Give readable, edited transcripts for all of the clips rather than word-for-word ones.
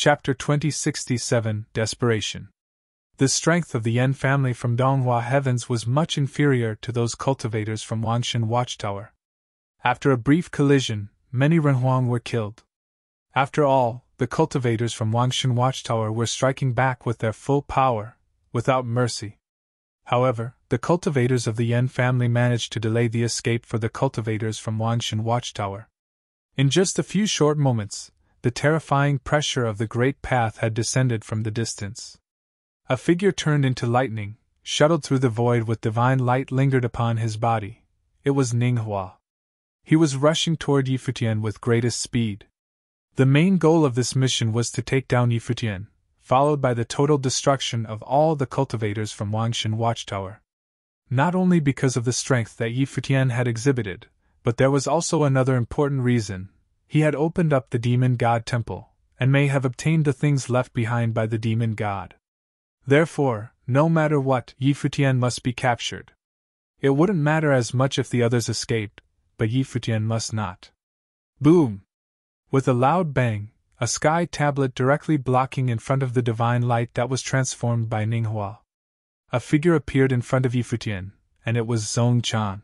Chapter 2067 Desperation. The strength of the Yen family from Donghua Heavens was much inferior to those cultivators from Wangshan Watchtower. After a brief collision, many Renhuang were killed. After all, the cultivators from Wangshan Watchtower were striking back with their full power, without mercy. However, the cultivators of the Yen family managed to delay the escape for the cultivators from Wangshan Watchtower. In just a few short moments, the terrifying pressure of the great path had descended from the distance. A figure turned into lightning, shuttled through the void with divine light lingered upon his body. It was Ninghua. He was rushing toward Futian with greatest speed. The main goal of this mission was to take down Futian, followed by the total destruction of all the cultivators from Wangshan Watchtower. Not only because of the strength that Futian had exhibited, but there was also another important reason. He had opened up the demon god temple, and may have obtained the things left behind by the demon god. Therefore, no matter what, Futian must be captured. It wouldn't matter as much if the others escaped, but Futian must not. Boom! With a loud bang, a sky tablet directly blocking in front of the divine light that was transformed by Ninghua. A figure appeared in front of Futian, and it was Zhong Chan.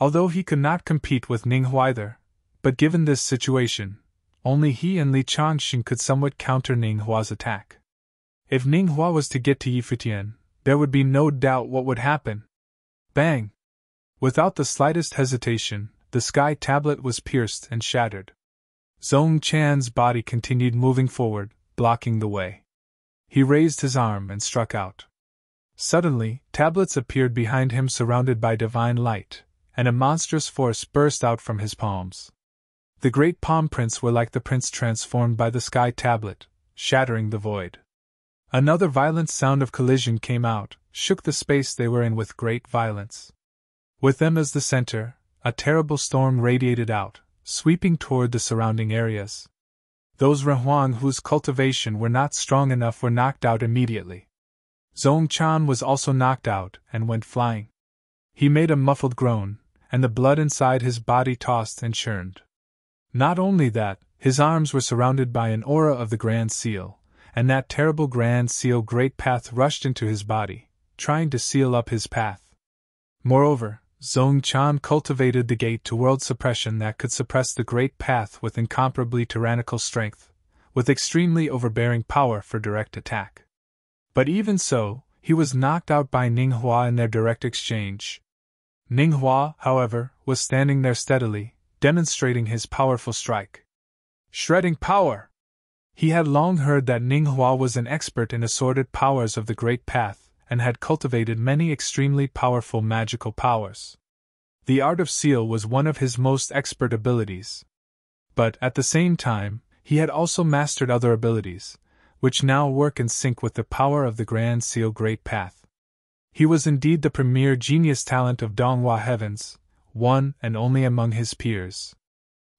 Although he could not compete with Ninghua either, but given this situation, only he and Li Changxing could somewhat counter Ninghua's attack. If Ninghua was to get to Futian, there would be no doubt what would happen. Bang! Without the slightest hesitation, the sky tablet was pierced and shattered. Zhong Chan's body continued moving forward, blocking the way. He raised his arm and struck out. Suddenly, tablets appeared behind him surrounded by divine light, and a monstrous force burst out from his palms. The great palm prints were like the prints transformed by the sky tablet, shattering the void. Another violent sound of collision came out, shook the space they were in with great violence. With them as the center, a terrible storm radiated out, sweeping toward the surrounding areas. Those Renhuang whose cultivation were not strong enough were knocked out immediately. Zhong Chan was also knocked out and went flying. He made a muffled groan, and the blood inside his body tossed and churned. Not only that, his arms were surrounded by an aura of the Grand Seal, and that terrible Grand Seal Great Path rushed into his body, trying to seal up his path. Moreover, Zhong Chan cultivated the gate to world suppression that could suppress the Great Path with incomparably tyrannical strength, with extremely overbearing power for direct attack. But even so, he was knocked out by Ninghua in their direct exchange. Ninghua, however, was standing there steadily, demonstrating his powerful strike. Shredding power! He had long heard that Ninghua was an expert in assorted powers of the Great Path, and had cultivated many extremely powerful magical powers. The art of seal was one of his most expert abilities. But, at the same time, he had also mastered other abilities, which now work in sync with the power of the Grand Seal Great Path. He was indeed the premier genius talent of Donghua Heavens, one and only among his peers.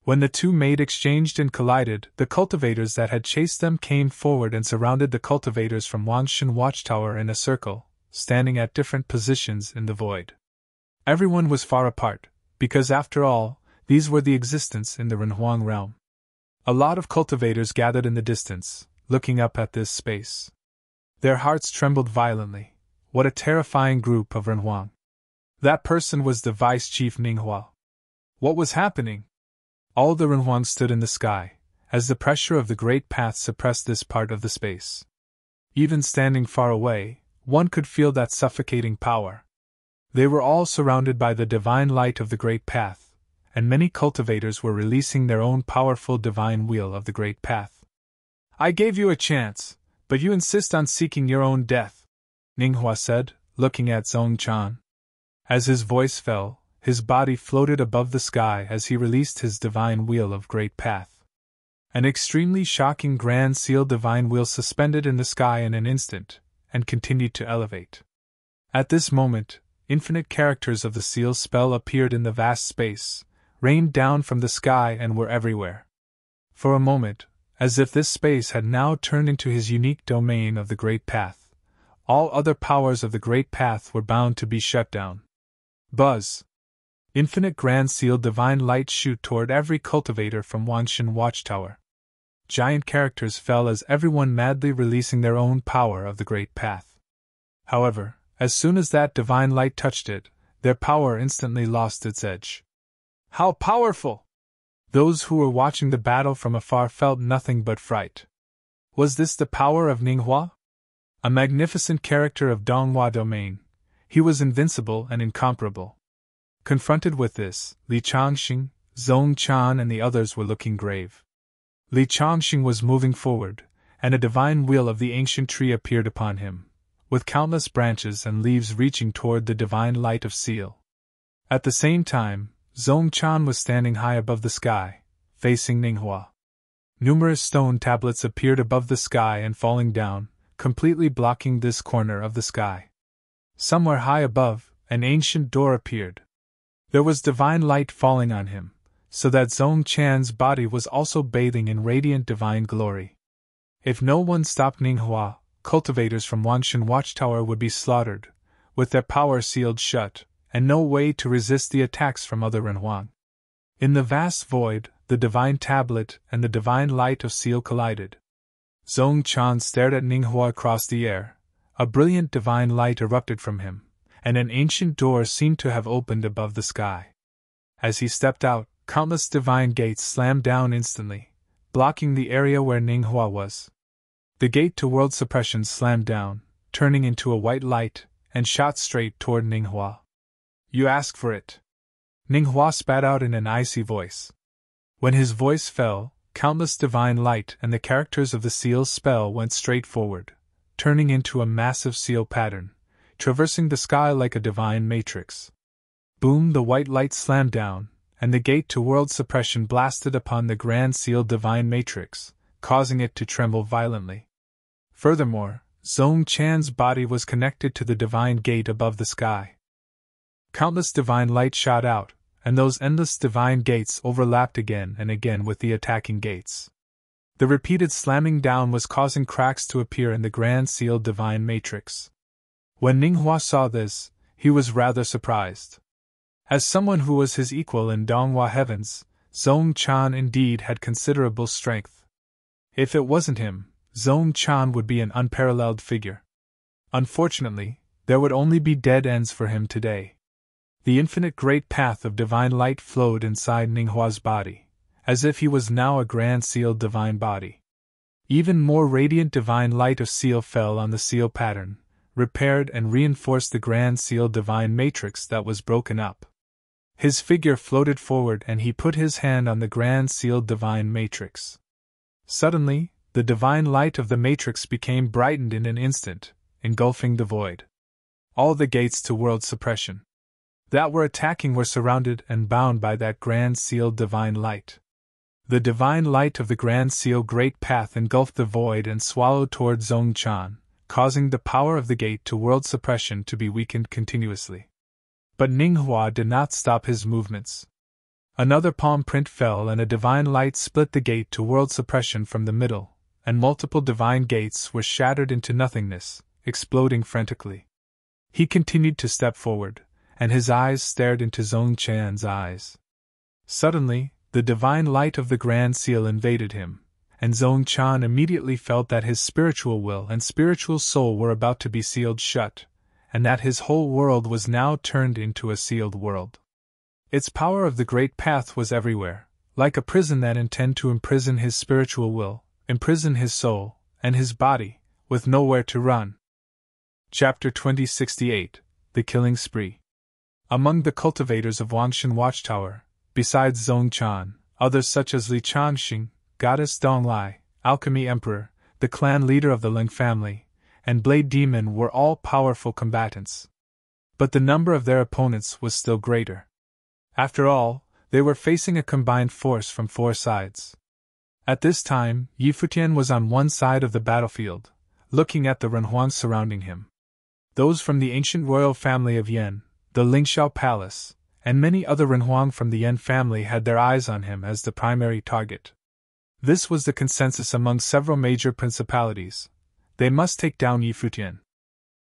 When the two made exchanged and collided, the cultivators that had chased them came forward and surrounded the cultivators from Wangshan Watchtower in a circle, standing at different positions in the void. Everyone was far apart, because after all, these were the existence in the Renhuang realm. A lot of cultivators gathered in the distance, looking up at this space. Their hearts trembled violently. What a terrifying group of Renhuang! That person was the Vice Chief Ninghua. What was happening? All the Renhuang stood in the sky, as the pressure of the Great Path suppressed this part of the space. Even standing far away, one could feel that suffocating power. They were all surrounded by the divine light of the Great Path, and many cultivators were releasing their own powerful divine wheel of the Great Path. I gave you a chance, but you insist on seeking your own death, Ninghua said, looking at Zhong Chan. As his voice fell, his body floated above the sky as he released his divine wheel of Great Path. An extremely shocking Grand Seal divine wheel suspended in the sky in an instant, and continued to elevate. At this moment, infinite characters of the seal spell appeared in the vast space, rained down from the sky and were everywhere. For a moment, as if this space had now turned into his unique domain of the Great Path, all other powers of the Great Path were bound to be shut down. Buzz! Infinite Grand Seal divine light shoot toward every cultivator from Wangshan Watchtower. giant characters fell as everyone madly releasing their own power of the great path. However, as soon as that divine light touched it, their power instantly lost its edge. How powerful! Those who were watching the battle from afar felt nothing but fright. Was this the power of Ninghua? A magnificent character of Donghua domain, he was invincible and incomparable. Confronted with this, Li Changxing, Zhong Chan and the others were looking grave. Li Changxing was moving forward, and a divine wheel of the ancient tree appeared upon him, with countless branches and leaves reaching toward the divine light of Seal. At the same time, Zhong Chan was standing high above the sky, facing Ninghua. Numerous stone tablets appeared above the sky and falling down, completely blocking this corner of the sky. Somewhere high above, an ancient door appeared. There was divine light falling on him, so that Zhong Chan's body was also bathing in radiant divine glory. If no one stopped Ninghua, cultivators from Wanshan Watchtower would be slaughtered, with their power sealed shut, and no way to resist the attacks from other Renhuang. In the vast void, the divine tablet and the divine light of Seal collided. Zhong Chan stared at Ninghua across the air. A brilliant divine light erupted from him, and an ancient door seemed to have opened above the sky. As he stepped out, countless divine gates slammed down instantly, blocking the area where Ninghua was. The gate to world suppression slammed down, turning into a white light, and shot straight toward Ninghua. You ask for it. Ninghua spat out in an icy voice. When his voice fell, countless divine light and the characters of the seal's spell went straight forward, turning into a massive seal pattern, traversing the sky like a divine matrix. Boom! The white light slammed down, and the gate to world suppression blasted upon the grand seal divine matrix, causing it to tremble violently. Furthermore, Zhong Chan's body was connected to the divine gate above the sky. Countless divine light shot out, and those endless divine gates overlapped again and again with the attacking gates. The repeated slamming down was causing cracks to appear in the grand seal divine matrix. When Ninghua saw this, he was rather surprised. As someone who was his equal in Donghua heavens, Zhong Chan indeed had considerable strength. If it wasn't him, Zhong Chan would be an unparalleled figure. Unfortunately, there would only be dead ends for him today. The infinite great path of divine light flowed inside Ninghua's body, as if he was now a grand sealed divine body. Even more radiant divine light of seal fell on the seal pattern, repaired and reinforced the grand seal divine matrix that was broken up. His figure floated forward and he put his hand on the grand seal divine matrix. Suddenly, the divine light of the matrix became brightened in an instant, engulfing the void. All the gates to world suppression that were attacking were surrounded and bound by that grand seal divine light. The divine light of the grand seal great path engulfed the void and swallowed toward Zhong Chan, causing the power of the gate to world suppression to be weakened continuously. But Ninghua did not stop his movements. Another palm print fell and a divine light split the gate to world suppression from the middle, and multiple divine gates were shattered into nothingness, exploding frantically. He continued to step forward, and his eyes stared into Zhong Chan's eyes. Suddenly, the divine light of the Grand Seal invaded him, and Zhong Chan immediately felt that his spiritual will and spiritual soul were about to be sealed shut, and that his whole world was now turned into a sealed world. Its power of the Great Path was everywhere, like a prison that intended to imprison his spiritual will, imprison his soul, and his body, with nowhere to run. Chapter 2068 The Killing Spree. Among the cultivators of Wangshan Watchtower, besides Zhong Chan, others such as Li Changxing, Goddess Donglai, Alchemy Emperor, the clan leader of the Ling family, and Blade Demon were all powerful combatants. But the number of their opponents was still greater. After all, they were facing a combined force from 4 sides. At this time, Futian was on one side of the battlefield, looking at the Renhuang surrounding him. Those from the ancient royal family of Yan, the Lingxiao Palace, and many other Renhuang from the Yan family had their eyes on him as the primary target. This was the consensus among several major principalities. They must take down Futian.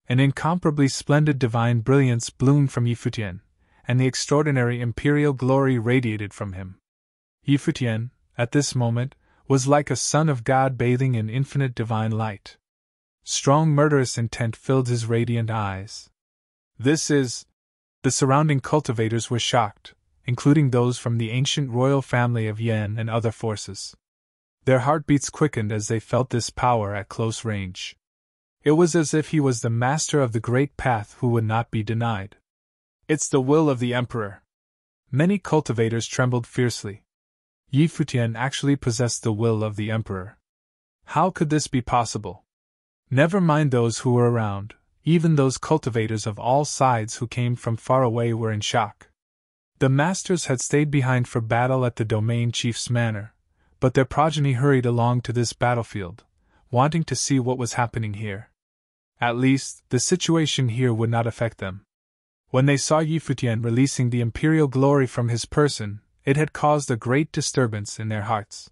An incomparably splendid divine brilliance bloomed from Futian, and the extraordinary imperial glory radiated from him. Futian, at this moment, was like a son of God bathing in infinite divine light. Strong murderous intent filled his radiant eyes. This is... The surrounding cultivators were shocked, including those from the ancient royal family of Yen and other forces. Their heartbeats quickened as they felt this power at close range. It was as if he was the master of the great path who would not be denied. It's the will of the Emperor. Many cultivators trembled fiercely. Futian actually possessed the will of the Emperor. How could this be possible? Never mind those who were around, even those cultivators of all sides who came from far away were in shock. The masters had stayed behind for battle at the domain chief's manor, but their progeny hurried along to this battlefield, wanting to see what was happening here. At least, the situation here would not affect them. When they saw Futian releasing the imperial glory from his person, it had caused a great disturbance in their hearts.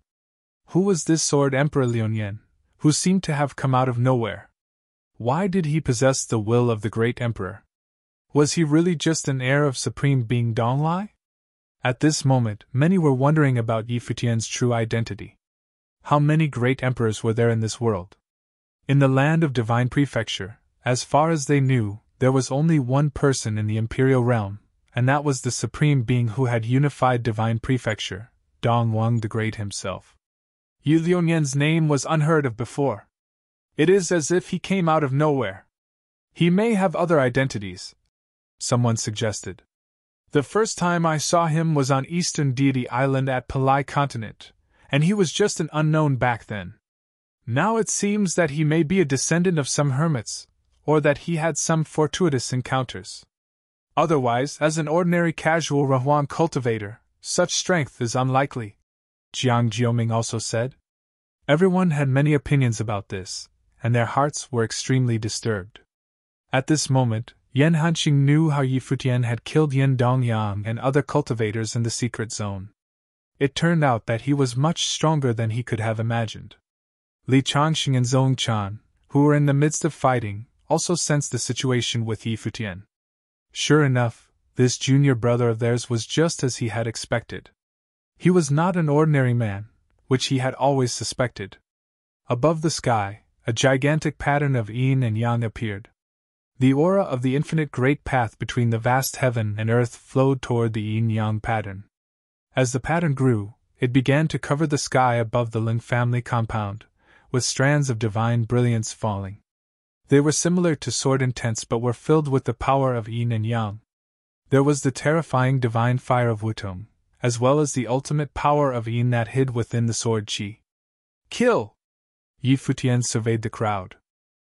Who was this sword Emperor Liuyan, who seemed to have come out of nowhere? Why did he possess the will of the great emperor? Was he really just an heir of supreme being Donglai? At this moment, many were wondering about Futian's true identity. How many great emperors were there in this world? In the land of divine prefecture, as far as they knew, there was only one person in the imperial realm, and that was the supreme being who had unified divine prefecture, Dongwang the Great himself. Liuyan's name was unheard of before. It is as if he came out of nowhere. He may have other identities, someone suggested. The first time I saw him was on Eastern Deity Island at Palai Continent, and he was just an unknown back then. Now it seems that he may be a descendant of some hermits, or that he had some fortuitous encounters. Otherwise, as an ordinary casual Rahuan cultivator, such strength is unlikely, Jiang Jioming also said. Everyone had many opinions about this, and their hearts were extremely disturbed. At this moment, Yan Hanqing knew how Futian had killed Yan Dongyang and other cultivators in the secret zone. It turned out that he was much stronger than he could have imagined. Li Changxing and Zhong Chan, who were in the midst of fighting, also sensed the situation with Futian. Sure enough, this junior brother of theirs was just as he had expected. He was not an ordinary man, which he had always suspected. Above the sky, a gigantic pattern of yin and yang appeared. The aura of the infinite great path between the vast heaven and earth flowed toward the yin-yang pattern. As the pattern grew, it began to cover the sky above the Lin family compound, with strands of divine brilliance falling. They were similar to sword intents but were filled with the power of yin and yang. There was the terrifying divine fire of Wutong, as well as the ultimate power of yin that hid within the sword qi. Kill! Futian surveyed the crowd.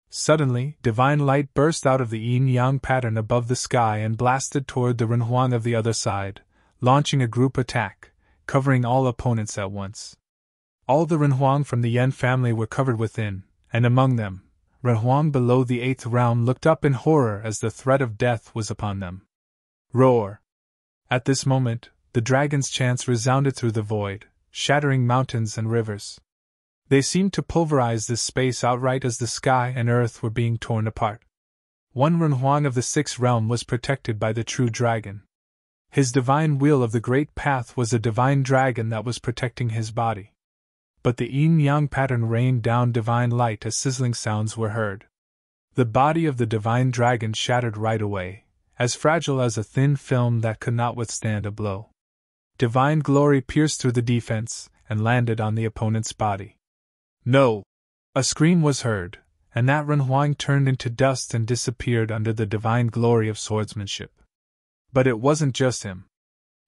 Suddenly, divine light burst out of the yin-yang pattern above the sky and blasted toward the Renhuang of the other side, launching a group attack, covering all opponents at once. All the Renhuang from the Yen family were covered within, and among them, Renhuang below the 8th realm looked up in horror as the threat of death was upon them. Roar! At this moment, the dragon's chants resounded through the void, shattering mountains and rivers. They seemed to pulverize this space outright as the sky and earth were being torn apart. One Renhuang of the 6th realm was protected by the true dragon. His divine wheel of the great path was a divine dragon that was protecting his body. But the yin-yang pattern rained down divine light as sizzling sounds were heard. The body of the divine dragon shattered right away, as fragile as a thin film that could not withstand a blow. Divine glory pierced through the defense and landed on the opponent's body. No! A scream was heard, and that Renhuang turned into dust and disappeared under the divine glory of swordsmanship. But it wasn't just him.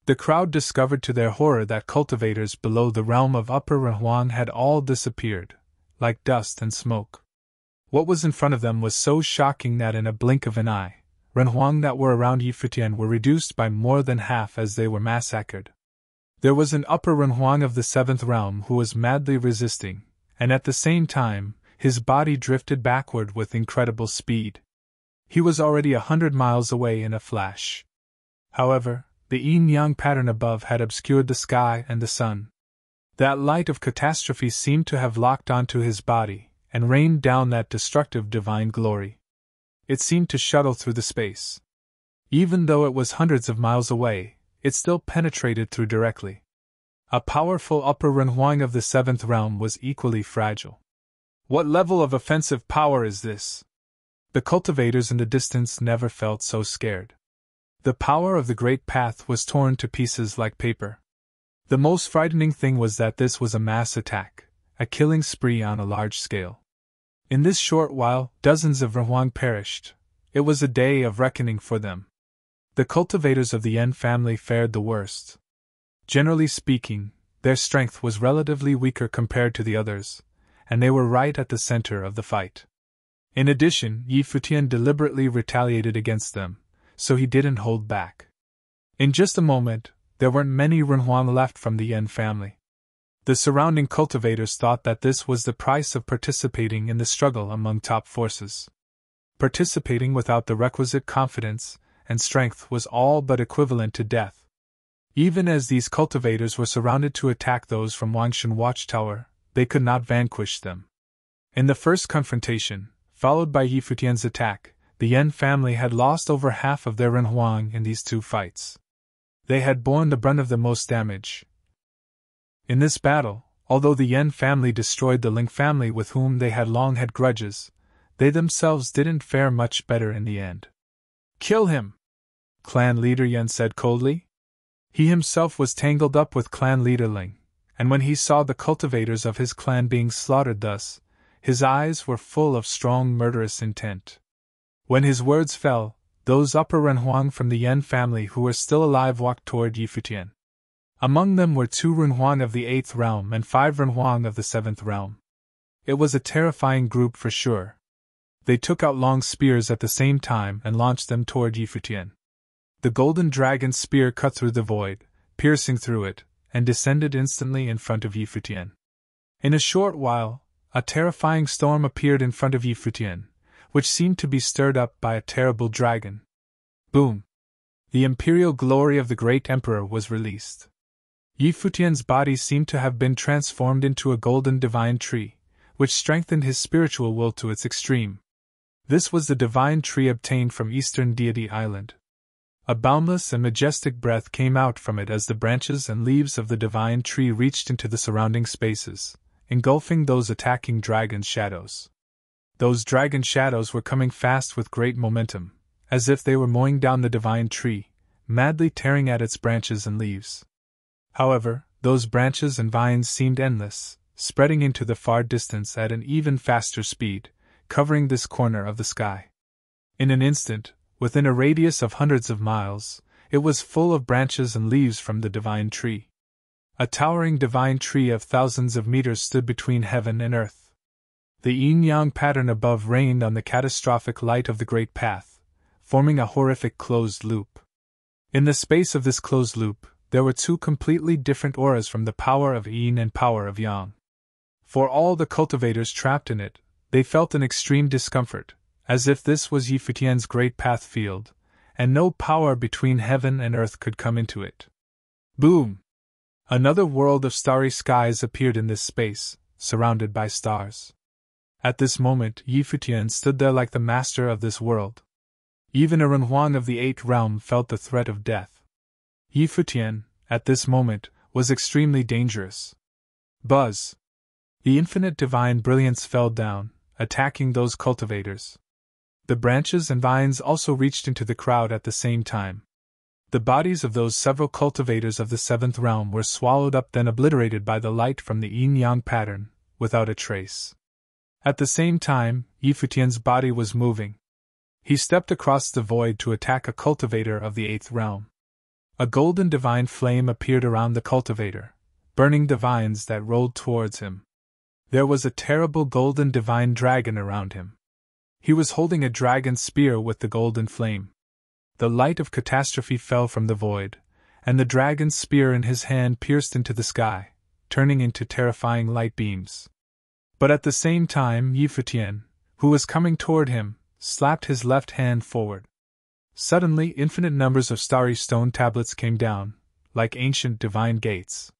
The crowd discovered to their horror that cultivators below the realm of Upper Renhuang had all disappeared, like dust and smoke. What was in front of them was so shocking that in a blink of an eye, Renhuang that were around Futian were reduced by more than half as they were massacred. There was an Upper Renhuang of the 7th realm who was madly resisting, and at the same time, his body drifted backward with incredible speed. He was already 100 miles away in a flash. However, the yin-yang pattern above had obscured the sky and the sun. That light of catastrophe seemed to have locked onto his body, and rained down that destructive divine glory. It seemed to shuttle through the space. Even though it was hundreds of miles away, it still penetrated through directly. A powerful upper Renhuang of the seventh realm was equally fragile. What level of offensive power is this? The cultivators in the distance never felt so scared. The power of the great path was torn to pieces like paper. The most frightening thing was that this was a mass attack, a killing spree on a large scale. In this short while, dozens of Renhuang perished. It was a day of reckoning for them. The cultivators of the Yen family fared the worst. Generally speaking, their strength was relatively weaker compared to the others, and they were right at the center of the fight. In addition, Futian deliberately retaliated against them, so he didn't hold back. In just a moment, there weren't many Renhuang left from the Yen family. The surrounding cultivators thought that this was the price of participating in the struggle among top forces. Participating without the requisite confidence and strength was all but equivalent to death. Even as these cultivators were surrounded to attack those from Wangshan Watchtower, they could not vanquish them. In the first confrontation, followed by Futian's attack, the Yen family had lost over half of their Renhuang in these two fights. They had borne the brunt of the most damage. In this battle, although the Yen family destroyed the Ling family with whom they had long had grudges, they themselves didn't fare much better in the end. "Kill him!" Clan leader Yen said coldly. He himself was tangled up with clan leader Ling, and when he saw the cultivators of his clan being slaughtered thus, his eyes were full of strong murderous intent. When his words fell, those upper Renhuang from the Yen family who were still alive walked toward Futian. Among them were 2 Renhuang of the 8th realm and 5 Renhuang of the 7th realm. It was a terrifying group for sure. They took out long spears at the same time and launched them toward Futian. The golden dragon spear cut through the void, piercing through it, and descended instantly in front of Futian. In a short while, a terrifying storm appeared in front of Futian, which seemed to be stirred up by a terrible dragon. Boom! The imperial glory of the great emperor was released. Futian's body seemed to have been transformed into a golden divine tree, which strengthened his spiritual will to its extreme. This was the divine tree obtained from Eastern Deity Island. A boundless and majestic breath came out from it as the branches and leaves of the divine tree reached into the surrounding spaces, engulfing those attacking dragon shadows. Those dragon shadows were coming fast with great momentum, as if they were mowing down the divine tree, madly tearing at its branches and leaves. However, those branches and vines seemed endless, spreading into the far distance at an even faster speed, covering this corner of the sky. In an instant, within a radius of hundreds of miles, it was full of branches and leaves from the divine tree. A towering divine tree of thousands of meters stood between heaven and earth. The yin-yang pattern above rained on the catastrophic light of the great path, forming a horrific closed loop. In the space of this closed loop, there were 2 completely different auras from the power of yin and power of yang. For all the cultivators trapped in it, they felt an extreme discomfort, as if this was Futian's great path field, and no power between heaven and earth could come into it. Boom! Another world of starry skies appeared in this space, surrounded by stars. At this moment, Futian stood there like the master of this world. Even a Renhuang of the 8th realm felt the threat of death. Futian, at this moment, was extremely dangerous. Buzz! The infinite divine brilliance fell down, attacking those cultivators. The branches and vines also reached into the crowd at the same time. The bodies of those several cultivators of the 7th realm were swallowed up then obliterated by the light from the yin-yang pattern, without a trace. At the same time, Futian's body was moving. He stepped across the void to attack a cultivator of the 8th realm. A golden divine flame appeared around the cultivator, burning the vines that rolled towards him. There was a terrible golden divine dragon around him. He was holding a dragon spear with the golden flame. The light of catastrophe fell from the void, and the dragon's spear in his hand pierced into the sky, turning into terrifying light beams. But at the same time, Futian, who was coming toward him, slapped his left hand forward. Suddenly, infinite numbers of starry stone tablets came down, like ancient divine gates.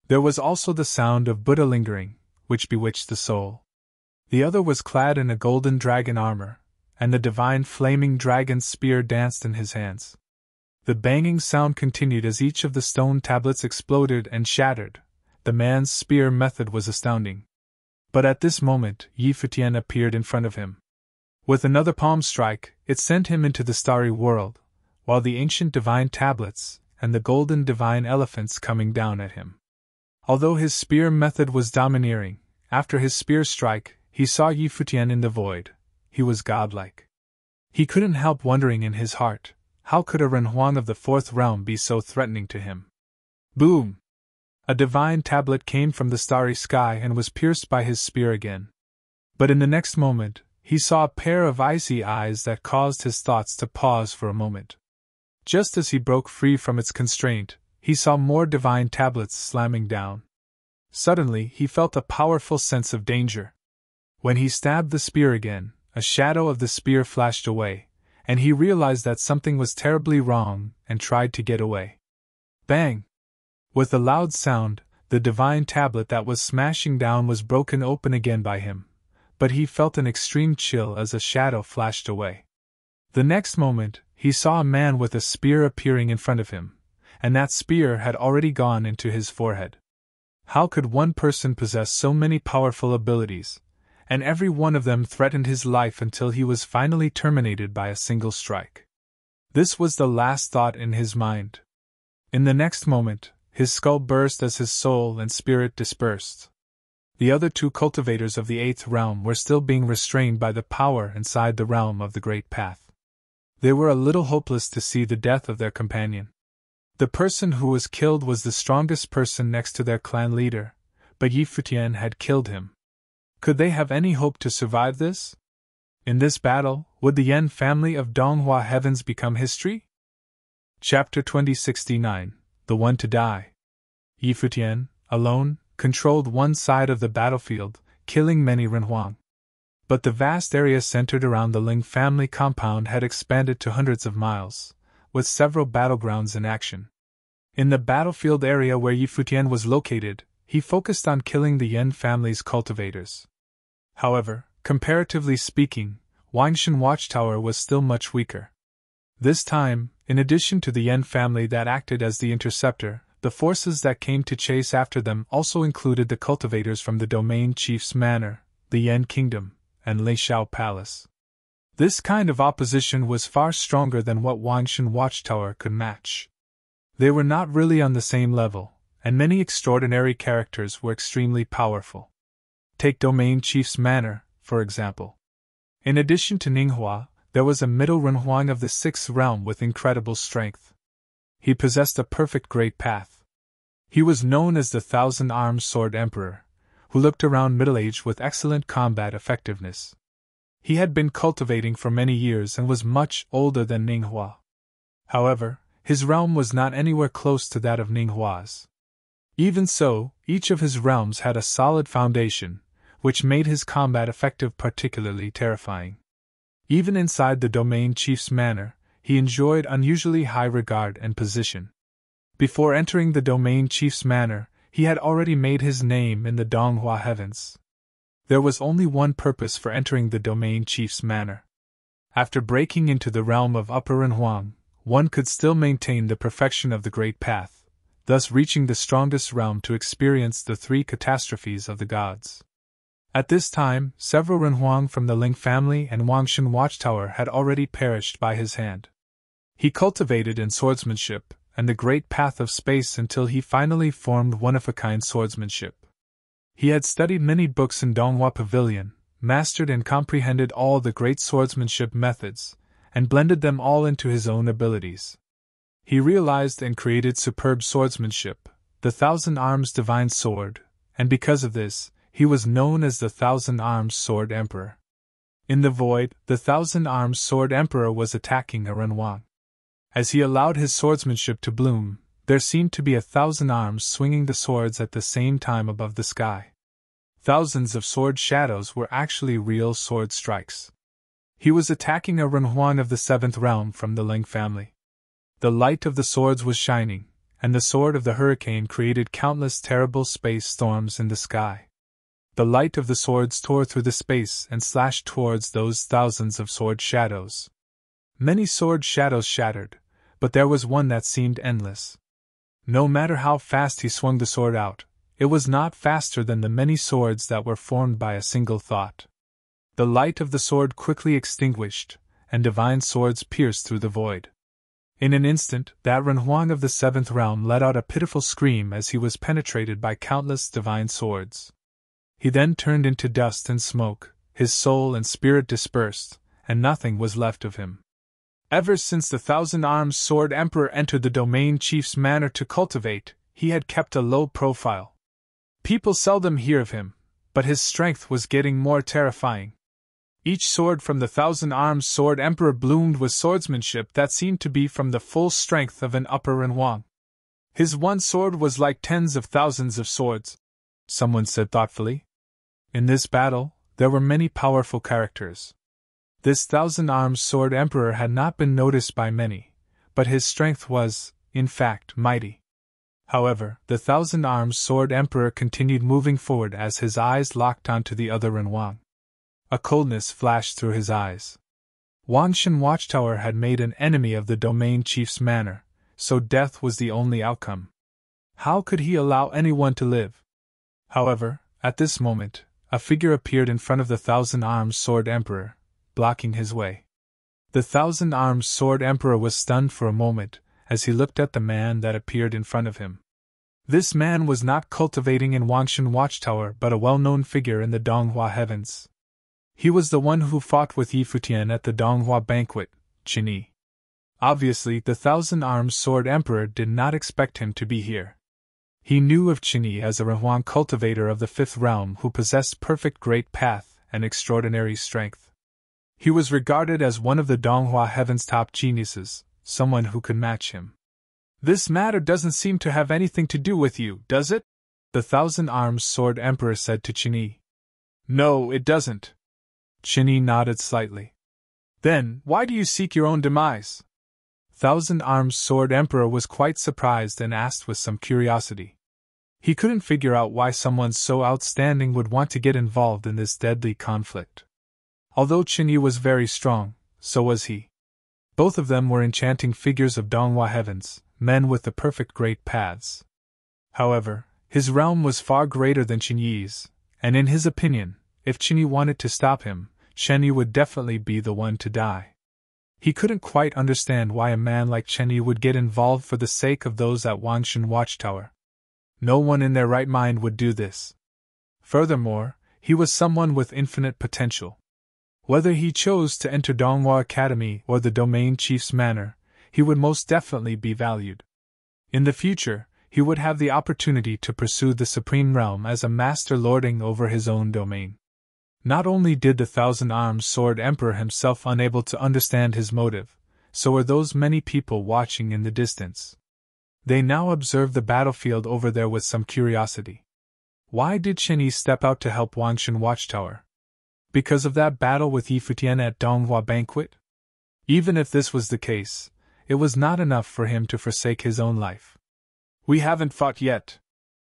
There was also the sound of Buddha lingering, which bewitched the soul. The other was clad in a golden dragon armor, and the divine flaming dragon spear danced in his hands. The banging sound continued as each of the stone tablets exploded and shattered. The man's spear method was astounding. But at this moment, Futian appeared in front of him. With another palm strike, it sent him into the starry world, while the ancient divine tablets and the golden divine elephants coming down at him. Although his spear method was domineering, after his spear strike, he saw Futian in the void. He was godlike. He couldn't help wondering in his heart, how could a Renhuang of the fourth realm be so threatening to him? Boom! A divine tablet came from the starry sky and was pierced by his spear again. But in the next moment, he saw a pair of icy eyes that caused his thoughts to pause for a moment. Just as he broke free from its constraint, he saw more divine tablets slamming down. Suddenly, he felt a powerful sense of danger. When he stabbed the spear again, a shadow of the spear flashed away, and he realized that something was terribly wrong and tried to get away. Bang! With a loud sound, the divine tablet that was smashing down was broken open again by him, but he felt an extreme chill as a shadow flashed away. The next moment, he saw a man with a spear appearing in front of him, and that spear had already gone into his forehead. How could one person possess so many powerful abilities, and every one of them threatened his life until he was finally terminated by a single strike? This was the last thought in his mind. In the next moment, his skull burst as his soul and spirit dispersed. The other two cultivators of the eighth realm were still being restrained by the power inside the realm of the Great Path. They were a little hopeless to see the death of their companion. The person who was killed was the strongest person next to their clan leader, but Futian had killed him. Could they have any hope to survive this? In this battle, would the Yan family of Donghua Heavens become history? Chapter 2069, The One to Die. Futian, alone, controlled one side of the battlefield, killing many Renhuang. But the vast area centered around the Ling family compound had expanded to hundreds of miles, with several battlegrounds in action. In the battlefield area where Futian was located, he focused on killing the Yan family's cultivators. However, comparatively speaking, Wangshan Watchtower was still much weaker. This time, in addition to the Yan family that acted as the interceptor, the forces that came to chase after them also included the cultivators from the Domain Chief's Manor, the Yan Kingdom, and Leishao Palace. This kind of opposition was far stronger than what Wangshan Watchtower could match. They were not really on the same level, and many extraordinary characters were extremely powerful. Take Domain Chief's Manor, for example. In addition to Ninghua, there was a middle Renhuang of the sixth realm with incredible strength. He possessed a perfect great path. He was known as the Thousand-Armed Sword Emperor, who looked around middle-age with excellent combat effectiveness. He had been cultivating for many years and was much older than Ninghua. However, his realm was not anywhere close to that of Ninghua's. Even so, each of his realms had a solid foundation, which made his combat effective particularly terrifying. Even inside the Domain Chief's Manor, he enjoyed unusually high regard and position. Before entering the Domain Chief's Manor, he had already made his name in the Donghua Heavens. There was only one purpose for entering the Domain Chief's Manor. After breaking into the realm of Upper Renhuang, one could still maintain the perfection of the Great Path, thus reaching the strongest realm to experience the three catastrophes of the gods. At this time, several Renhuang from the Ling family and Wangshan Watchtower had already perished by his hand. He cultivated in swordsmanship and the great path of space until he finally formed one-of-a-kind swordsmanship. He had studied many books in Donghua Pavilion, mastered and comprehended all the great swordsmanship methods, and blended them all into his own abilities. He realized and created superb swordsmanship, the Thousand Arms Divine Sword, and because of this, he was known as the Thousand Arms Sword Emperor. In the void, the Thousand Arms Sword Emperor was attacking a Renhuang. As he allowed his swordsmanship to bloom, there seemed to be 1,000 arms swinging the swords at the same time above the sky. Thousands of sword shadows were actually real sword strikes. He was attacking a Renhuang of the seventh realm from the Ling family. The light of the swords was shining, and the sword of the hurricane created countless terrible space storms in the sky. The light of the swords tore through the space and slashed towards those thousands of sword shadows. Many sword shadows shattered, but there was one that seemed endless. No matter how fast he swung the sword out, it was not faster than the many swords that were formed by a single thought. The light of the sword quickly extinguished, and divine swords pierced through the void. In an instant, that Renhuang of the seventh realm let out a pitiful scream as he was penetrated by countless divine swords. He then turned into dust and smoke, his soul and spirit dispersed, and nothing was left of him. Ever since the Thousand-Armed Sword Emperor entered the domain chief's manor to cultivate, he had kept a low profile. People seldom hear of him, but his strength was getting more terrifying. Each sword from the Thousand-Armed Sword Emperor bloomed with swordsmanship that seemed to be from the full strength of an upper Renhuang. His one sword was like tens of thousands of swords, someone said thoughtfully. In this battle, there were many powerful characters. This Thousand-Armed Sword Emperor had not been noticed by many, but his strength was, in fact, mighty. However, the Thousand-Armed Sword Emperor continued moving forward as his eyes locked onto the other Renhuang. A coldness flashed through his eyes. Wanshan Watchtower had made an enemy of the domain chief's manor, so death was the only outcome. How could he allow anyone to live? However, at this moment, a figure appeared in front of the Thousand-Armed Sword Emperor, blocking his way. The Thousand-Armed Sword Emperor was stunned for a moment as he looked at the man that appeared in front of him. This man was not cultivating in Wanshan Watchtower but a well-known figure in the Donghua heavens. He was the one who fought with Yi Futian at the Donghua banquet, Qinyi. Obviously, the Thousand-Armed Sword Emperor did not expect him to be here. He knew of Qinyi as a Renhuang cultivator of the fifth realm who possessed perfect great path and extraordinary strength. He was regarded as one of the Donghua heaven's top geniuses, someone who could match him. This matter doesn't seem to have anything to do with you, does it? The Thousand-Armed Sword Emperor said to Qinyi. No, it doesn't. Qinyi nodded slightly. Then, why do you seek your own demise? Thousand-Armed Sword Emperor was quite surprised and asked with some curiosity. He couldn't figure out why someone so outstanding would want to get involved in this deadly conflict. Although Qinyi was very strong, so was he. Both of them were enchanting figures of Donghua heavens, men with the perfect great paths. However, his realm was far greater than Qinyi's, and in his opinion, if Qinyi wanted to stop him, Qinyi would definitely be the one to die. He couldn't quite understand why a man like Qinyi would get involved for the sake of those at Wanshan Watchtower. No one in their right mind would do this. Furthermore, he was someone with infinite potential. Whether he chose to enter Donghua Academy or the domain chief's manor, he would most definitely be valued. In the future, he would have the opportunity to pursue the supreme realm as a master lording over his own domain. Not only did the Thousand-Armed Sword Emperor himself unable to understand his motive, so were those many people watching in the distance. They now observed the battlefield over there with some curiosity. Why did Qinyi step out to help Wanshan Watchtower? Because of that battle with Yi Futian at Donghua banquet? Even if this was the case, it was not enough for him to forsake his own life. We haven't fought yet.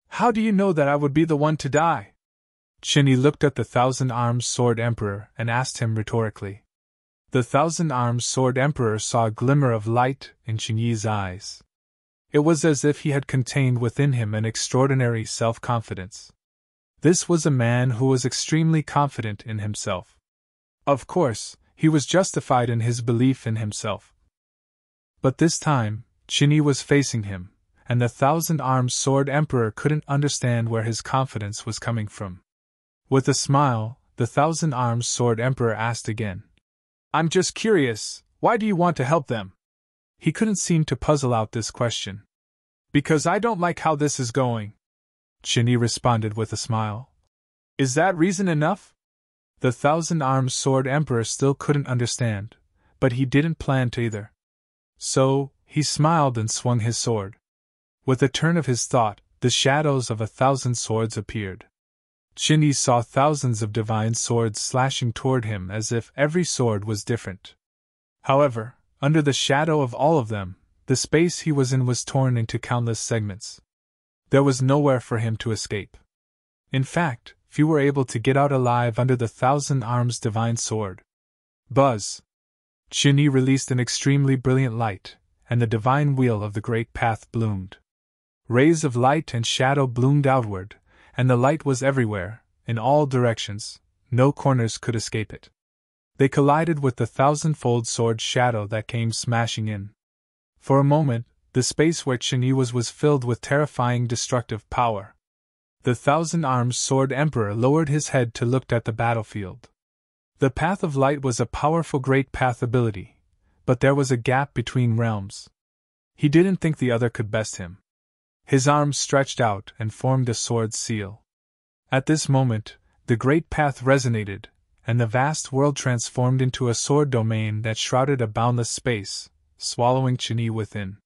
How do you know that I would be the one to die? Qinyi looked at the Thousand-Armed Sword Emperor and asked him rhetorically. The Thousand-Armed Sword Emperor saw a glimmer of light in Qinyi's eyes. It was as if he had contained within him an extraordinary self-confidence. This was a man who was extremely confident in himself. Of course, he was justified in his belief in himself. But this time, Qinyi was facing him, and the Thousand-Armed Sword Emperor couldn't understand where his confidence was coming from. With a smile, the Thousand-Armed Sword Emperor asked again. I'm just curious, why do you want to help them? He couldn't seem to puzzle out this question. Because I don't like how this is going. Qinyi responded with a smile. Is that reason enough? The Thousand-Armed Sword Emperor still couldn't understand, but he didn't plan to either. So, he smiled and swung his sword. With a turn of his thought, the shadows of 1,000 swords appeared. Qinyi saw thousands of divine swords slashing toward him as if every sword was different. However, under the shadow of all of them, the space he was in was torn into countless segments. There was nowhere for him to escape. In fact, few were able to get out alive under the Thousand Arms divine sword. Buzz! Qinyi released an extremely brilliant light, and the divine wheel of the great path bloomed. Rays of light and shadow bloomed outward, and the light was everywhere, in all directions, no corners could escape it. They collided with the thousand-fold sword shadow that came smashing in. For a moment, the space where Qin was filled with terrifying destructive power. The thousand-armed sword emperor lowered his head to look at the battlefield. The Path of Light was a powerful great path ability, but there was a gap between realms. He didn't think the other could best him. His arms stretched out and formed a sword's seal. At this moment, the great path resonated, and the vast world transformed into a sword domain that shrouded a boundless space, swallowing Qin within.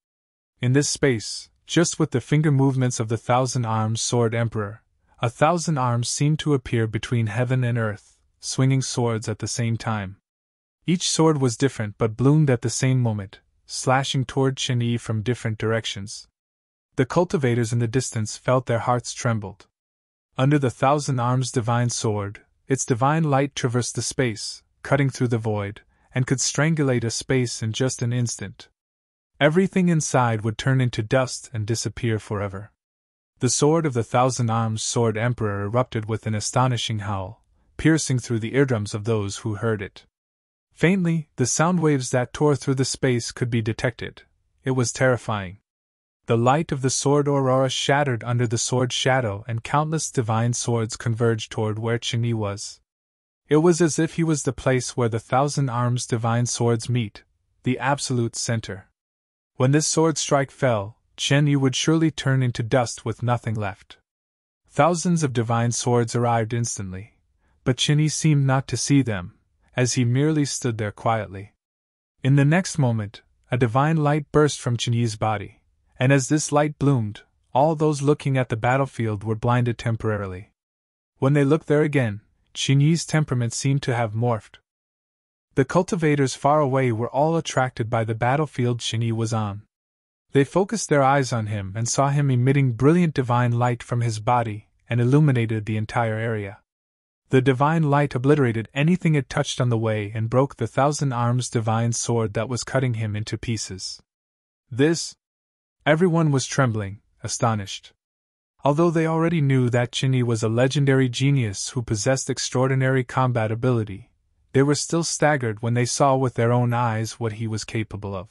In this space, just with the finger movements of the thousand-armed sword emperor, 1,000 arms seemed to appear between heaven and earth, swinging swords at the same time. Each sword was different but bloomed at the same moment, slashing toward Qin from different directions. The cultivators in the distance felt their hearts trembled. Under the thousand arms divine sword, its divine light traversed the space, cutting through the void, and could strangulate a space in just an instant. Everything inside would turn into dust and disappear forever. The sword of the thousand-armed sword emperor erupted with an astonishing howl, piercing through the eardrums of those who heard it. Faintly, the sound waves that tore through the space could be detected. It was terrifying. The light of the sword aurora shattered under the sword shadow, and countless divine swords converged toward where Qin was. It was as if he was the place where the thousand arms divine swords meet, the absolute center. When this sword strike fell, Qin would surely turn into dust with nothing left. Thousands of divine swords arrived instantly, but Qin seemed not to see them, as he merely stood there quietly. In the next moment, a divine light burst from Qin's body, and as this light bloomed, all those looking at the battlefield were blinded temporarily. When they looked there again, Qin's temperament seemed to have morphed. The cultivators far away were all attracted by the battlefield Qin was on. They focused their eyes on him and saw him emitting brilliant divine light from his body and illuminated the entire area. The divine light obliterated anything it touched on the way and broke the thousand arms divine sword that was cutting him into pieces. Everyone was trembling, astonished. Although they already knew that Qin was a legendary genius who possessed extraordinary combat ability, they were still staggered when they saw with their own eyes what he was capable of.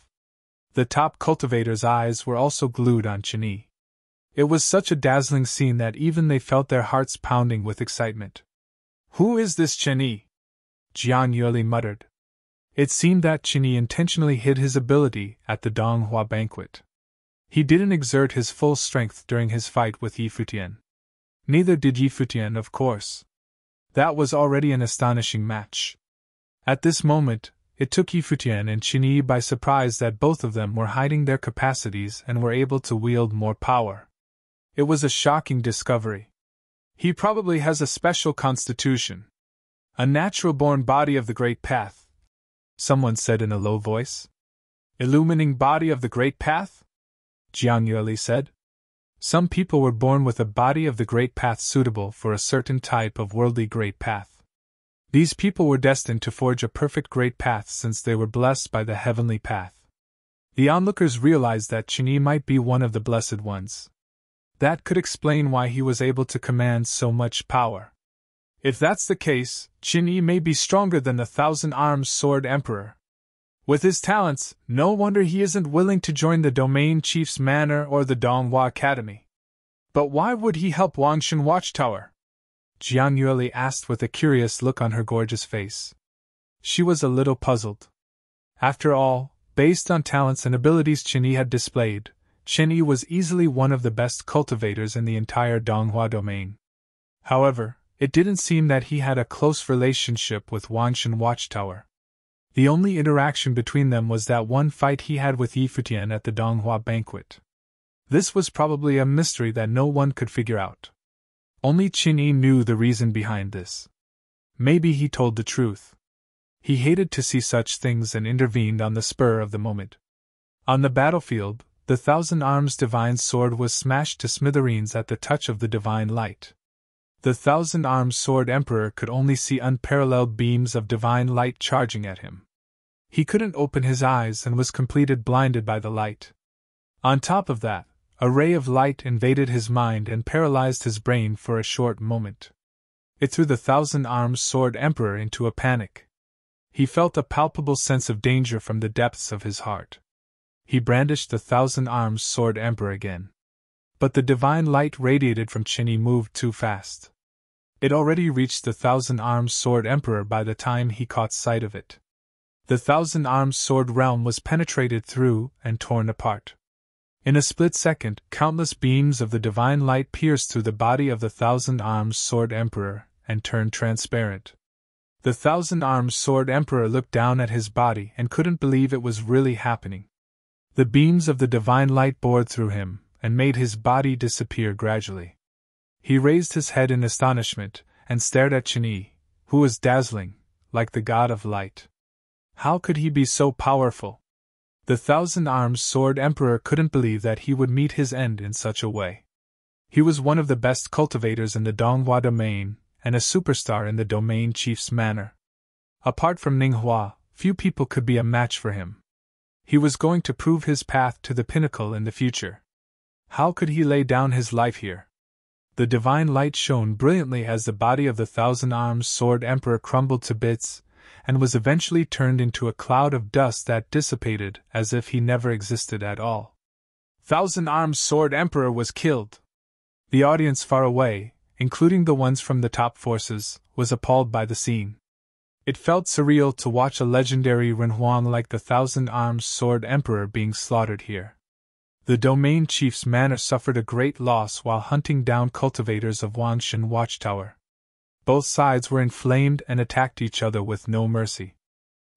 The top cultivators' eyes were also glued on Qin. It was such a dazzling scene that even they felt their hearts pounding with excitement. "Who is this Qin?" Jian Yuli muttered. It seemed that Qin intentionally hid his ability at the Donghua banquet. He didn't exert his full strength during his fight with Futian. Neither did Futian, of course. That was already an astonishing match. At this moment, it took Futian and Qin by surprise that both of them were hiding their capacities and were able to wield more power. It was a shocking discovery. "He probably has a special constitution. A natural-born body of the Great Path," someone said in a low voice. "Illumining body of the Great Path?" Jiang Yuli said. "Some people were born with a body of the Great Path suitable for a certain type of worldly Great Path. These people were destined to forge a perfect Great Path since they were blessed by the Heavenly Path." The onlookers realized that Qin might be one of the blessed ones. That could explain why he was able to command so much power. If that's the case, Qin may be stronger than the thousand-armed sword emperor. With his talents, no wonder he isn't willing to join the domain chief's manor or the Donghua Academy. But why would he help Wangshan Watchtower? Jian Yuli asked with a curious look on her gorgeous face. She was a little puzzled. After all, based on talents and abilities Qin had displayed, Qin was easily one of the best cultivators in the entire Donghua domain. However, it didn't seem that he had a close relationship with Wangshan Watchtower. The only interaction between them was that one fight he had with Futian at the Donghua banquet. This was probably a mystery that no one could figure out. Only Qin knew the reason behind this. Maybe he told the truth. He hated to see such things and intervened on the spur of the moment. On the battlefield, the thousand arms divine sword was smashed to smithereens at the touch of the divine light. The thousand arms sword emperor could only see unparalleled beams of divine light charging at him. He couldn't open his eyes and was completely blinded by the light. On top of that, a ray of light invaded his mind and paralyzed his brain for a short moment. It threw the thousand-armed sword emperor into a panic. He felt a palpable sense of danger from the depths of his heart. He brandished the thousand-armed sword emperor again. But the divine light radiated from Qinyi moved too fast. It already reached the thousand-armed sword emperor by the time he caught sight of it. The thousand-armed sword realm was penetrated through and torn apart. In a split second, countless beams of the divine light pierced through the body of the thousand-armed sword emperor and turned transparent. The thousand-armed sword emperor looked down at his body and couldn't believe it was really happening. The beams of the divine light bored through him and made his body disappear gradually. He raised his head in astonishment and stared at Qinyi, who was dazzling, like the god of light. How could he be so powerful? The thousand-armed sword emperor couldn't believe that he would meet his end in such a way. He was one of the best cultivators in the Donghua domain, and a superstar in the domain chief's manor. Apart from Ninghua, few people could be a match for him. He was going to prove his path to the pinnacle in the future. How could he lay down his life here? The divine light shone brilliantly as the body of the thousand-armed sword emperor crumbled to bits, and was eventually turned into a cloud of dust that dissipated as if he never existed at all. Thousand-armed sword emperor was killed. The audience far away, including the ones from the top forces, was appalled by the scene. It felt surreal to watch a legendary Renhuang like the thousand-armed sword emperor being slaughtered here. The domain chief's manor suffered a great loss while hunting down cultivators of Wangshan Watchtower. Both sides were inflamed and attacked each other with no mercy.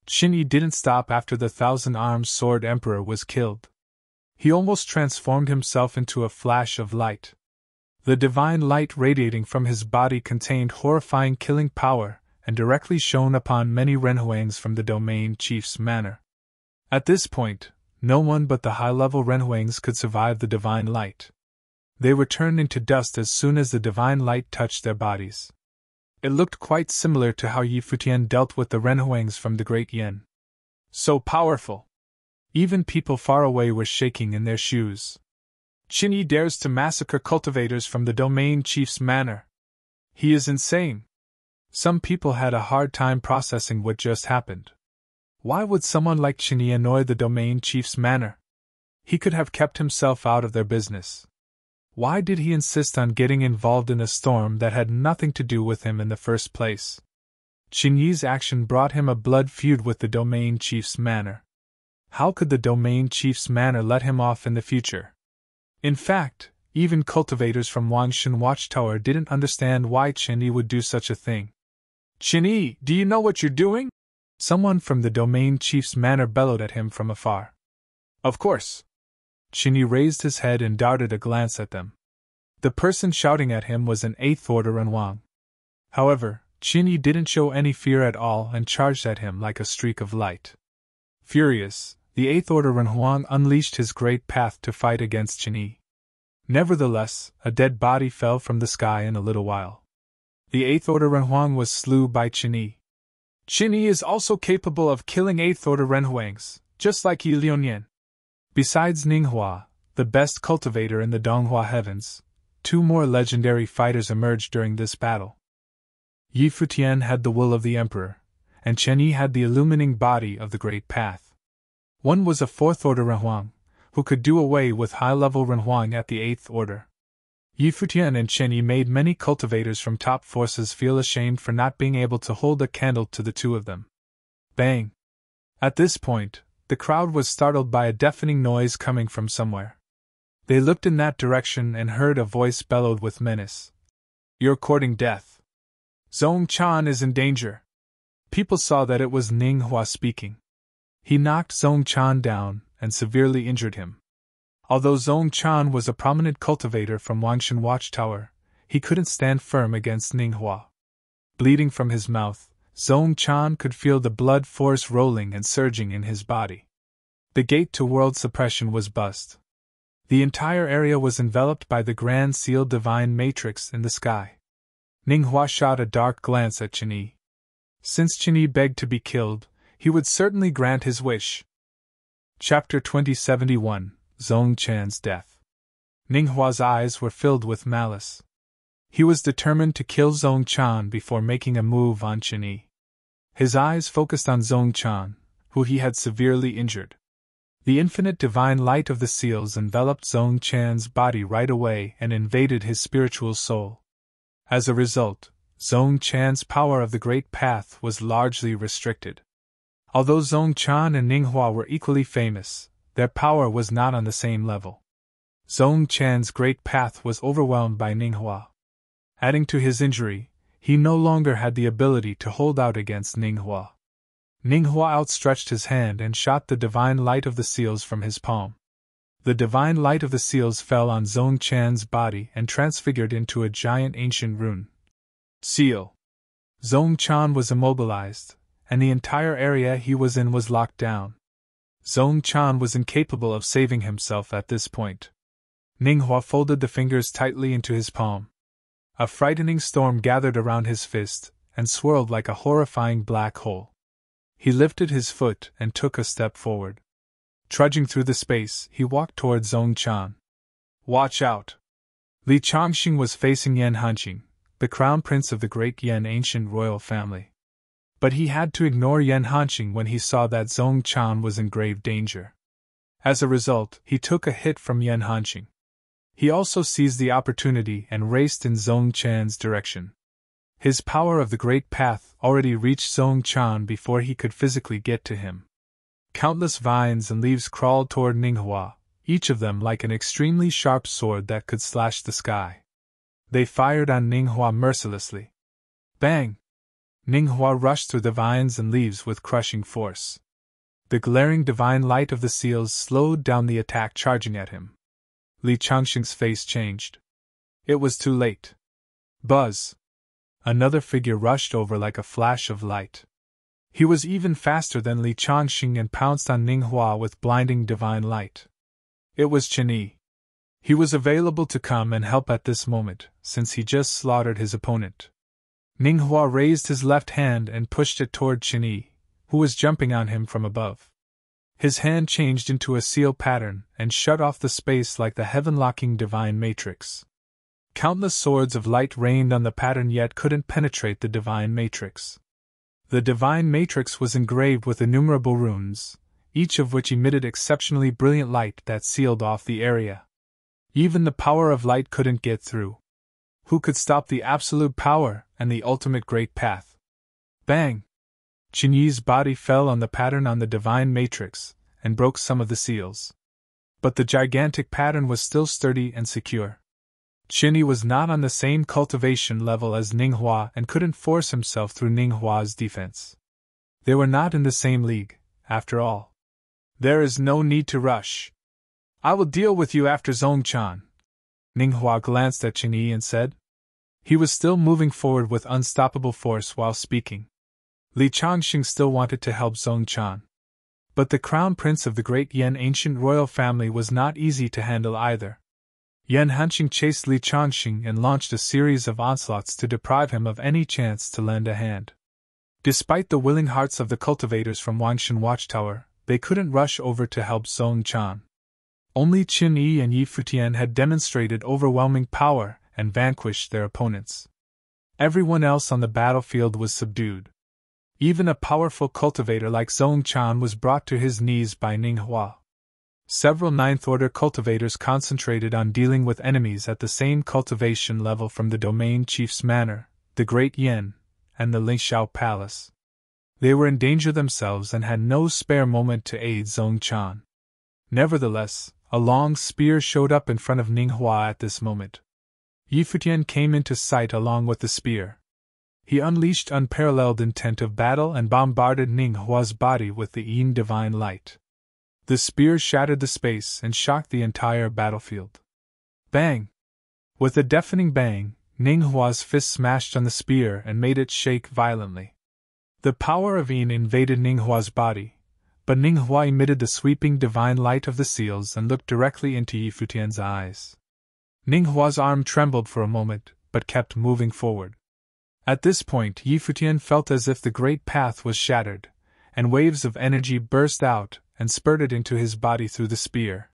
Qinyi didn't stop after the thousand-armed sword emperor was killed. He almost transformed himself into a flash of light. The divine light radiating from his body contained horrifying killing power and directly shone upon many Renhuangs from the domain chief's manor. At this point, no one but the high-level Renhuangs could survive the divine light. They were turned into dust as soon as the divine light touched their bodies. It looked quite similar to how Futian dealt with the Renhuangs from the Great Yen. So powerful! Even people far away were shaking in their shoes. Qinyi dares to massacre cultivators from the domain chief's manor. He is insane. Some people had a hard time processing what just happened. Why would someone like Qinyi annoy the domain chief's manor? He could have kept himself out of their business. Why did he insist on getting involved in a storm that had nothing to do with him in the first place? Qinyi's action brought him a blood feud with the domain chief's manor. How could the domain chief's manor let him off in the future? In fact, even cultivators from Wangshan Watchtower didn't understand why Qinyi would do such a thing. "Qinyi, do you know what you're doing?" Someone from the domain chief's manor bellowed at him from afar. "Of course." Qinyi raised his head and darted a glance at them. The person shouting at him was an 8th Order Renhuang. However, Qinyi didn't show any fear at all and charged at him like a streak of light. Furious, the 8th Order Renhuang unleashed his great path to fight against Qinyi. Nevertheless, a dead body fell from the sky in a little while. The 8th Order Renhuang was slew by Qinyi. Qinyi is also capable of killing 8th Order Renhuangs, just like Yi Liunian. Besides Ninghua, the best cultivator in the Donghua heavens, 2 more legendary fighters emerged during this battle. Yi Futian had the will of the emperor, and Qinyi had the illumining body of the Great Path. One was a 4th Order Renhuang, who could do away with high-level Renhuang at the 8th Order. Yi Futian and Qinyi made many cultivators from top forces feel ashamed for not being able to hold a candle to the two of them. Bang! At this point, the crowd was startled by a deafening noise coming from somewhere. They looked in that direction and heard a voice bellowed with menace. "You're courting death. Zhong Chan is in danger." People saw that it was Ninghua speaking. He knocked Zhong Chan down and severely injured him. Although Zhong Chan was a prominent cultivator from Wangshan Watchtower, he couldn't stand firm against Ninghua. Bleeding from his mouth, Zhong Chan could feel the blood force rolling and surging in his body. The gate to world suppression was bust. The entire area was enveloped by the Grand Seal Divine Matrix in the sky. Ninghua shot a dark glance at Qinyi. Since Qinyi begged to be killed, he would certainly grant his wish. Chapter 2071, Zhong Chan's Death. Ninghua's eyes were filled with malice. He was determined to kill Zhong Chan before making a move on Qinyi. His eyes focused on Zhong Chan, who he had severely injured. The infinite divine light of the seals enveloped Zhong Chan's body right away and invaded his spiritual soul. As a result, Zhong Chan's power of the Great Path was largely restricted. Although Zhong Chan and Ninghua were equally famous, their power was not on the same level. Zhong Chan's Great Path was overwhelmed by Ninghua. Adding to his injury, he no longer had the ability to hold out against Ninghua. Ninghua outstretched his hand and shot the divine light of the seals from his palm. The divine light of the seals fell on Zhong Chan's body and transfigured into a giant ancient rune. Seal. Zhong Chan was immobilized, and the entire area he was in was locked down. Zhong Chan was incapable of saving himself at this point. Ninghua folded the fingers tightly into his palm. A frightening storm gathered around his fist and swirled like a horrifying black hole. He lifted his foot and took a step forward. Trudging through the space, he walked toward Zhong Chan. Watch out! Li Changxing was facing Yan Hanqing, the crown prince of the great Yan ancient royal family. But he had to ignore Yan Hanqing when he saw that Zhong Chan was in grave danger. As a result, he took a hit from Yan Hanqing. He also seized the opportunity and raced in Zhong Chan's direction. His power of the Great Path already reached Zhong Chan before he could physically get to him. Countless vines and leaves crawled toward Ninghua, each of them like an extremely sharp sword that could slash the sky. They fired on Ninghua mercilessly. Bang! Ninghua rushed through the vines and leaves with crushing force. The glaring divine light of the seals slowed down the attack charging at him. Li Changxing's face changed. It was too late. Buzz! Another figure rushed over like a flash of light. He was even faster than Li Changxing and pounced on Ninghua with blinding divine light. It was Qinyi. He was available to come and help at this moment, since he just slaughtered his opponent. Ninghua raised his left hand and pushed it toward Qinyi, who was jumping on him from above. His hand changed into a seal pattern and shut off the space like the heaven-locking divine matrix. Countless swords of light rained on the pattern yet couldn't penetrate the divine matrix. The divine matrix was engraved with innumerable runes, each of which emitted exceptionally brilliant light that sealed off the area. Even the power of light couldn't get through. Who could stop the absolute power and the ultimate great path? Bang! Qinyi's body fell on the pattern on the divine matrix and broke some of the seals. But the gigantic pattern was still sturdy and secure. Qinyi was not on the same cultivation level as Ninghua and couldn't force himself through Ninghua's defense. They were not in the same league, after all. There is no need to rush. I will deal with you after Zhong Chan. Ninghua glanced at Qinyi and said. He was still moving forward with unstoppable force while speaking. Li Changxing still wanted to help Zhong Chan. But the crown prince of the great Yan ancient royal family was not easy to handle either. Yan Hanqing chased Li Changxing and launched a series of onslaughts to deprive him of any chance to lend a hand. Despite the willing hearts of the cultivators from Wangshan Watchtower, they couldn't rush over to help Zhong Chan. Only Qinyi and Yi Futian had demonstrated overwhelming power and vanquished their opponents. Everyone else on the battlefield was subdued. Even a powerful cultivator like Zhong Chan was brought to his knees by Ninghua. Several ninth-order cultivators concentrated on dealing with enemies at the same cultivation level from the domain chief's manor, the Great Yen, and the Lingxiao Palace. They were in danger themselves and had no spare moment to aid Zhong Chan. Nevertheless, a long spear showed up in front of Ninghua at this moment. Yi Futian came into sight along with the spear. He unleashed unparalleled intent of battle and bombarded Ninghua's body with the Yin divine light. The spear shattered the space and shocked the entire battlefield. Bang! With a deafening bang, Ninghua's fist smashed on the spear and made it shake violently. The power of Yin invaded Ninghua's body, but Ninghua emitted the sweeping divine light of the seals and looked directly into Yi Futian's eyes. Ninghua's arm trembled for a moment, but kept moving forward. At this point, Yi Futian felt as if the great path was shattered, and waves of energy burst out and spurted into his body through the spear.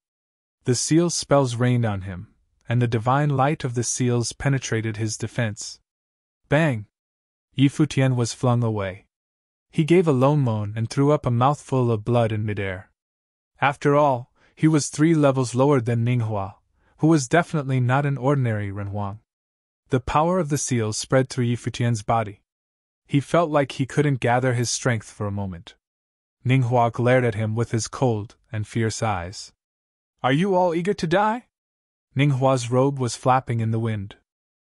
The seal's spells rained on him, and the divine light of the seals penetrated his defense. Bang! Futian was flung away. He gave a low moan and threw up a mouthful of blood in midair. After all, he was 3 levels lower than Ninghua, who was definitely not an ordinary Renhuang. The power of the seals spread through Futian's body. He felt like he couldn't gather his strength for a moment. Ninghua glared at him with his cold and fierce eyes. "Are you all eager to die?" Ninghua's robe was flapping in the wind.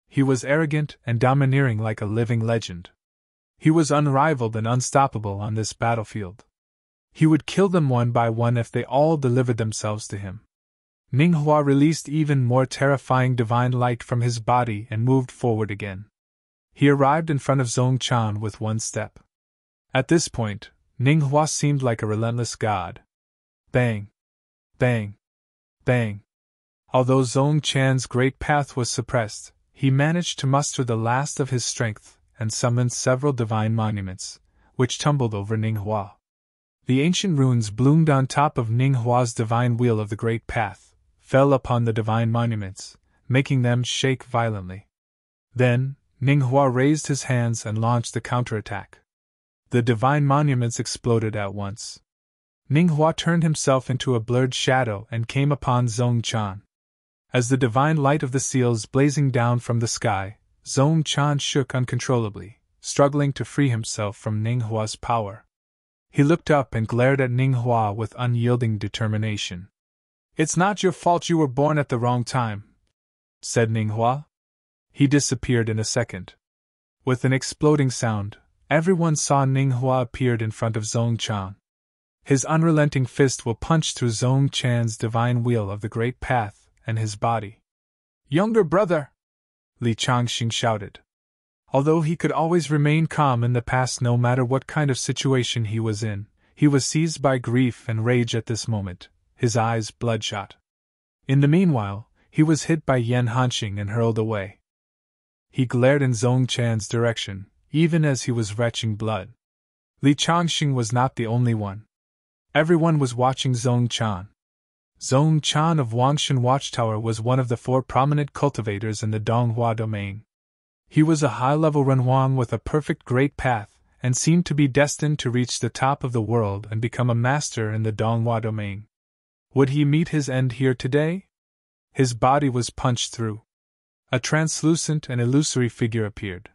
He was arrogant and domineering like a living legend. He was unrivaled and unstoppable on this battlefield. He would kill them one by one if they all delivered themselves to him. Ninghua released even more terrifying divine light from his body and moved forward again. He arrived in front of Zhongchan with one step. At this point, Ninghua seemed like a relentless god. Bang! Bang! Bang! Although Zhongchan's great path was suppressed, he managed to muster the last of his strength and summoned several divine monuments, which tumbled over Ninghua. The ancient runes bloomed on top of Ninghua's divine wheel of the great path, fell upon the divine monuments, making them shake violently. Then, Ninghua raised his hands and launched the counterattack. The divine monuments exploded at once. Ninghua turned himself into a blurred shadow and came upon Zhongchan. As the divine light of the seals blazing down from the sky, Zhongchan shook uncontrollably, struggling to free himself from Ninghua's power. He looked up and glared at Ninghua with unyielding determination. "It's not your fault you were born at the wrong time," said Ninghua. He disappeared in a second. With an exploding sound, everyone saw Ninghua appeared in front of Zhongchan. His unrelenting fist will punch through Zhongchan's divine wheel of the great path and his body. "Younger brother!" Li Changxing shouted. Although he could always remain calm in the past no matter what kind of situation he was in, he was seized by grief and rage at this moment, his eyes bloodshot. In the meanwhile, he was hit by Yan Hanxing and hurled away. He glared in Zhongchan's direction, even as he was retching blood. Li Changxing was not the only one. Everyone was watching Zhongchan. Zhongchan of Wangshan Watchtower was one of the 4 prominent cultivators in the Donghua domain. He was a high-level Renhuang with a perfect great path, and seemed to be destined to reach the top of the world and become a master in the Donghua domain. Would he meet his end here today? His body was punched through. A translucent and illusory figure appeared.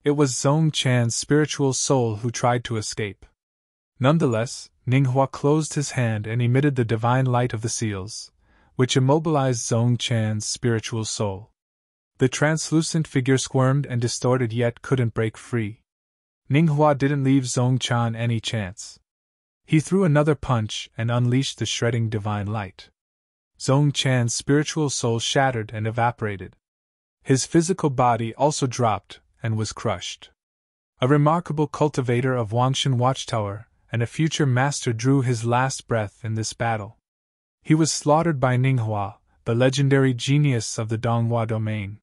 It was Zhongchan's spiritual soul who tried to escape. Nonetheless, Ninghua closed his hand and emitted the divine light of the seals, which immobilized Zhongchan's spiritual soul. The translucent figure squirmed and distorted yet couldn't break free. Ninghua didn't leave Zhongchan any chance. He threw another punch and unleashed the shredding divine light. Zhongchan's spiritual soul shattered and evaporated. His physical body also dropped and was crushed. A remarkable cultivator of Wangshan Watchtower and a future master drew his last breath in this battle. He was slaughtered by Ninghua, the legendary genius of the Donghua domain.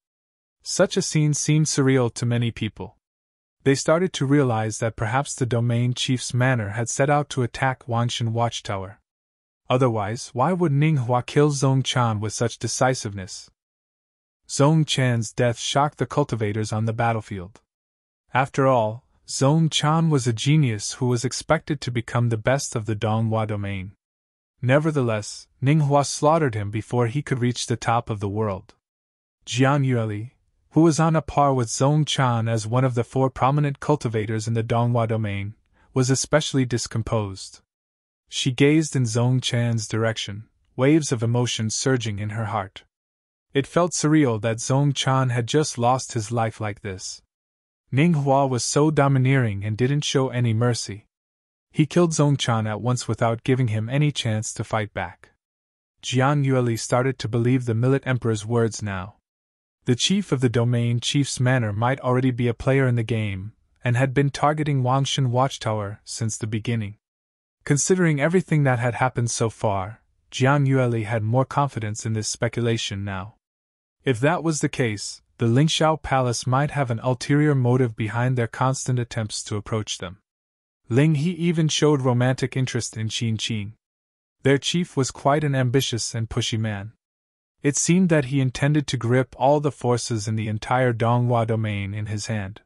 Such a scene seemed surreal to many people. They started to realize that perhaps the domain chief's manor had set out to attack Wangshan Watchtower. Otherwise, why would Ninghua kill Zhongchan with such decisiveness? Zhongchan's death shocked the cultivators on the battlefield. After all, Zhongchan was a genius who was expected to become the best of the Donghua domain. Nevertheless, Ninghua slaughtered him before he could reach the top of the world. Jian Yueli, who was on a par with Zhongchan as one of the 4 prominent cultivators in the Donghua domain, was especially discomposed. She gazed in Zhongchan's direction, waves of emotion surging in her heart. It felt surreal that Zhongchan had just lost his life like this. Ninghua was so domineering and didn't show any mercy. He killed Zhongchan at once without giving him any chance to fight back. Jian Yueli started to believe the Millet Emperor's words now. The chief of the domain chief's manor might already be a player in the game, and had been targeting Wangshan Watchtower since the beginning. Considering everything that had happened so far, Jian Yueli had more confidence in this speculation now. If that was the case, the Lingxiao Palace might have an ulterior motive behind their constant attempts to approach them. Ling He even showed romantic interest in Qin Qin. Their chief was quite an ambitious and pushy man. It seemed that he intended to grip all the forces in the entire Donghua domain in his hand.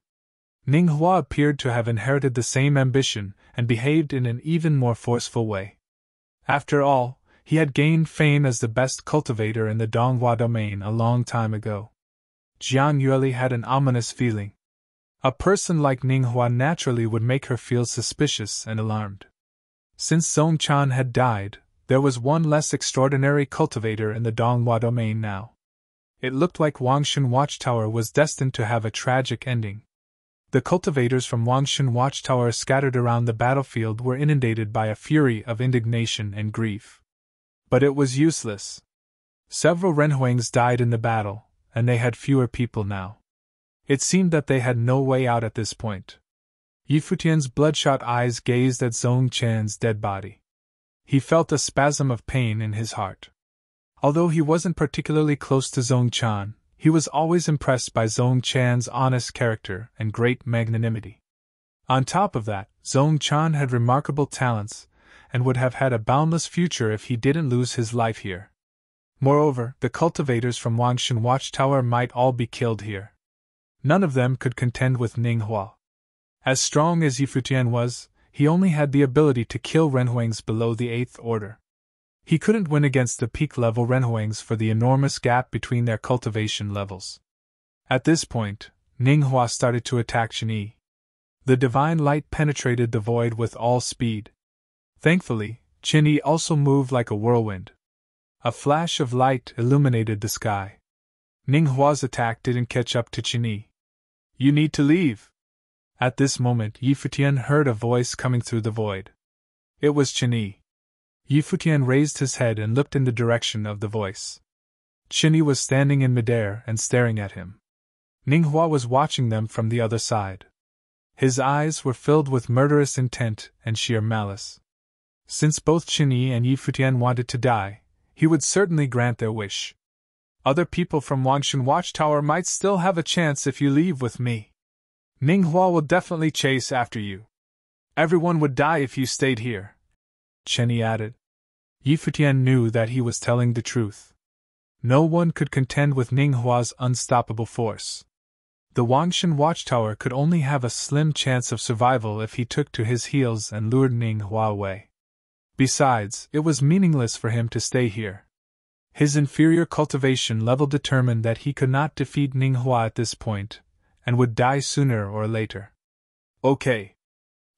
Ninghua appeared to have inherited the same ambition and behaved in an even more forceful way. After all, he had gained fame as the best cultivator in the Donghua domain a long time ago. Jiang Yueli had an ominous feeling. A person like Ninghua naturally would make her feel suspicious and alarmed. Since Zhong Chan had died, there was one less extraordinary cultivator in the Donghua domain now. It looked like Wangshan Watchtower was destined to have a tragic ending. The cultivators from Wangshan Watchtower scattered around the battlefield were inundated by a fury of indignation and grief. But it was useless. Several Renhuangs died in the battle, and they had fewer people now. It seemed that they had no way out at this point. Yi Futian's bloodshot eyes gazed at Zhong Chan's dead body. He felt a spasm of pain in his heart. Although he wasn't particularly close to Zhong Chan, he was always impressed by Zhong Chan's honest character and great magnanimity. On top of that, Zhong Chan had remarkable talents, and would have had a boundless future if he didn't lose his life here. Moreover, the cultivators from Wangshan Watchtower might all be killed here. None of them could contend with Ninghua. As strong as Yi Futian was, he only had the ability to kill Renhuangs below the 8th order. He couldn't win against the peak-level Renhuangs for the enormous gap between their cultivation levels. At this point, Ninghua started to attack Qin. The divine light penetrated the void with all speed. Thankfully, Qin also moved like a whirlwind. A flash of light illuminated the sky. Ninghua's attack didn't catch up to Qin. "You need to leave." At this moment, Yi Futian heard a voice coming through the void. It was Qin. Yi Futian raised his head and looked in the direction of the voice. Qin was standing in midair and staring at him. Ninghua was watching them from the other side. His eyes were filled with murderous intent and sheer malice. Since both Qin and Yi Futian wanted to die, he would certainly grant their wish. "Other people from Wangshan Watchtower might still have a chance if you leave with me. Ninghua will definitely chase after you. Everyone would die if you stayed here," Qin added. Yi Futian knew that he was telling the truth. No one could contend with Ninghua's unstoppable force. The Wangshan Watchtower could only have a slim chance of survival if he took to his heels and lured Ninghua away. Besides, it was meaningless for him to stay here. His inferior cultivation level determined that he could not defeat Ninghua at this point, and would die sooner or later. Okay.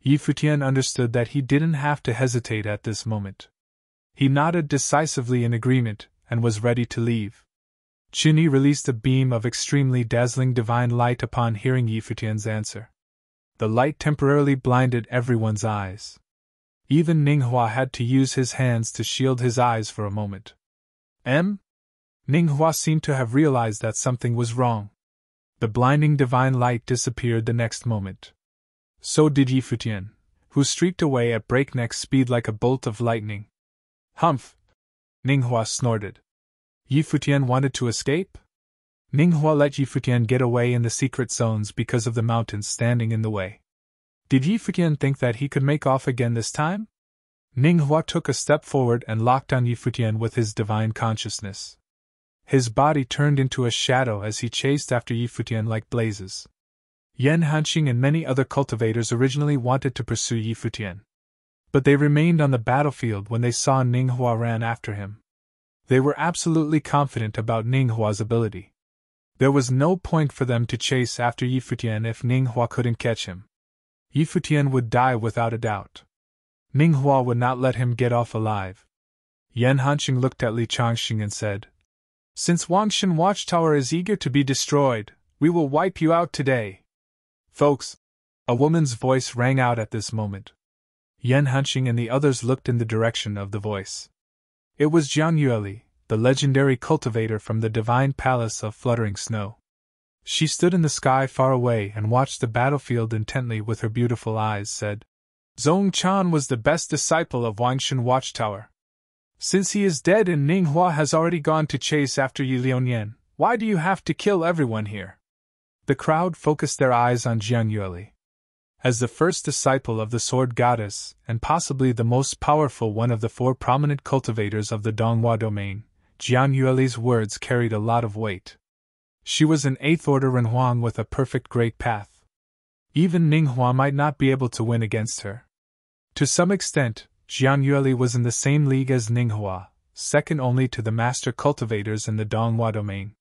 Yi Futian understood that he didn't have to hesitate at this moment. He nodded decisively in agreement, and was ready to leave. Qin released a beam of extremely dazzling divine light upon hearing Yi Futian's answer. The light temporarily blinded everyone's eyes. Even Ninghua had to use his hands to shield his eyes for a moment. Ninghua seemed to have realized that something was wrong. The blinding divine light disappeared the next moment. So did Yi Futian, who streaked away at breakneck speed like a bolt of lightning. "Humph!" Ninghua snorted. Yi Futian wanted to escape? Ninghua let Yi Futian get away in the secret zones because of the mountains standing in the way. Did Yi Futian think that he could make off again this time? Ninghua took a step forward and locked on Yi Futian with his divine consciousness. His body turned into a shadow as he chased after Yi Futian like blazes. Yan Hanqing and many other cultivators originally wanted to pursue Yi Futian. But they remained on the battlefield when they saw Ninghua ran after him. They were absolutely confident about Ninghua's ability. There was no point for them to chase after Yi Futian if Ninghua couldn't catch him. Yi Futian would die without a doubt. Ninghua would not let him get off alive. Yan Hanqing looked at Li Changxing and said, "Since Wangshan Watchtower is eager to be destroyed, we will wipe you out today." "Folks!" A woman's voice rang out at this moment. Yan Hanqing and the others looked in the direction of the voice. It was Jiang Yueli, the legendary cultivator from the divine palace of fluttering snow. She stood in the sky far away and watched the battlefield intently with her beautiful eyes, said, "Zhong Chan was the best disciple of Wangshan Watchtower. Since he is dead and Ninghua has already gone to chase after Yi Liunian, why do you have to kill everyone here?" The crowd focused their eyes on Jiang Yueli. As the first disciple of the Sword Goddess, and possibly the most powerful one of the 4 prominent cultivators of the Donghua domain, Jian Yueli's words carried a lot of weight. She was an 8th order Renhuang with a perfect great path. Even Ninghua might not be able to win against her. To some extent, Jian Yueli was in the same league as Ninghua, second only to the master cultivators in the Donghua domain.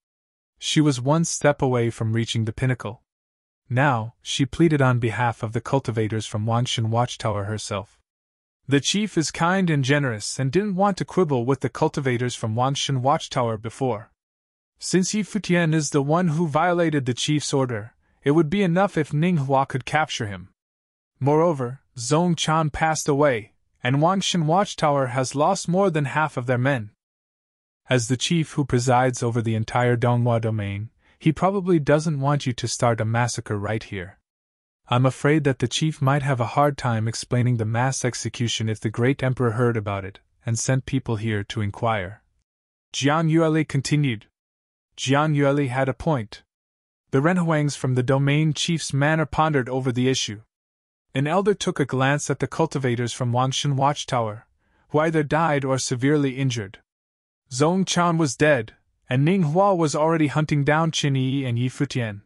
She was one step away from reaching the pinnacle. Now, she pleaded on behalf of the cultivators from Wanshan Watchtower herself. The chief is kind and generous and didn't want to quibble with the cultivators from Wanshan Watchtower before. Since Yi Futian is the one who violated the chief's order, it would be enough if Ninghua could capture him. Moreover, Zhong Chan passed away, and Wanshan Watchtower has lost more than half of their men. As the chief who presides over the entire Donghua domain, he probably doesn't want you to start a massacre right here. I'm afraid that the chief might have a hard time explaining the mass execution if the great emperor heard about it and sent people here to inquire. Jian Yueli continued. Jian Yueli had a point. The Renhuangs from the domain chief's manor pondered over the issue. An elder took a glance at the cultivators from Wanshan Watchtower, who either died or severely injured. Zhong Chan was dead, and Ninghua was already hunting down Qin Yi and Yi Futian.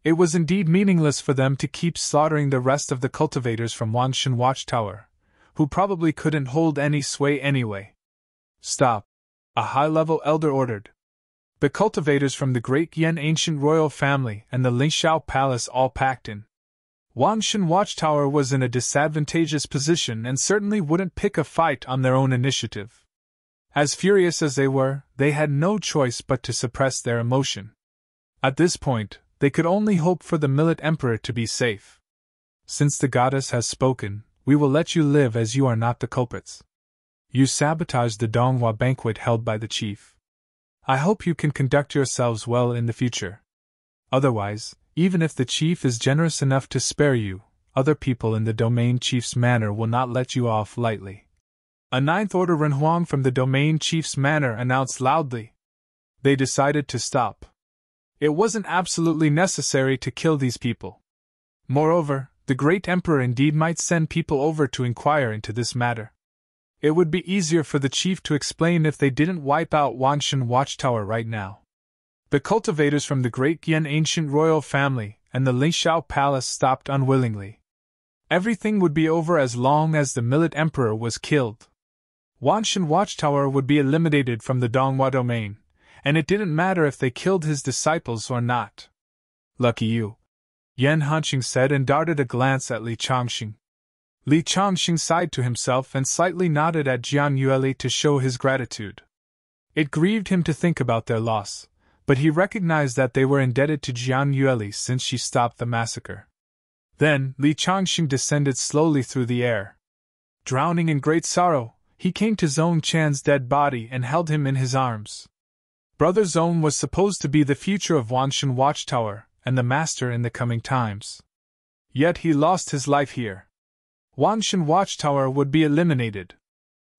It was indeed meaningless for them to keep slaughtering the rest of the cultivators from Wanshan Watchtower, who probably couldn't hold any sway anyway. Stop, a high-level elder ordered. The cultivators from the Great Yan ancient royal family and the Lingxiao Palace all packed in. Wanshan Watchtower was in a disadvantageous position and certainly wouldn't pick a fight on their own initiative. As furious as they were, they had no choice but to suppress their emotion. At this point, they could only hope for the Millet Emperor to be safe. Since the goddess has spoken, we will let you live as you are not the culprits. You sabotaged the Donghua banquet held by the chief. I hope you can conduct yourselves well in the future. Otherwise, even if the chief is generous enough to spare you, other people in the domain chief's manor will not let you off lightly. A 9th order Renhuang from the domain chief's manor announced loudly. They decided to stop. It wasn't absolutely necessary to kill these people. Moreover, the great emperor indeed might send people over to inquire into this matter. It would be easier for the chief to explain if they didn't wipe out Wanshan Watchtower right now. The cultivators from the Great Yan ancient royal family and the Lingxiao Palace stopped unwillingly. Everything would be over as long as the Millet Emperor was killed. Wanshan Watchtower would be eliminated from the Donghua domain, and it didn't matter if they killed his disciples or not. Lucky you, Yan Hanqing said and darted a glance at Li Changxing. Li Changxing sighed to himself and slightly nodded at Jian Yueli to show his gratitude. It grieved him to think about their loss, but he recognized that they were indebted to Jian Yueli since she stopped the massacre. Then, Li Changxing descended slowly through the air. Drowning in great sorrow, he came to Zhong Chan's dead body and held him in his arms. Brother Zhong was supposed to be the future of Wanshan Watchtower and the master in the coming times. Yet he lost his life here. Wanshan Watchtower would be eliminated,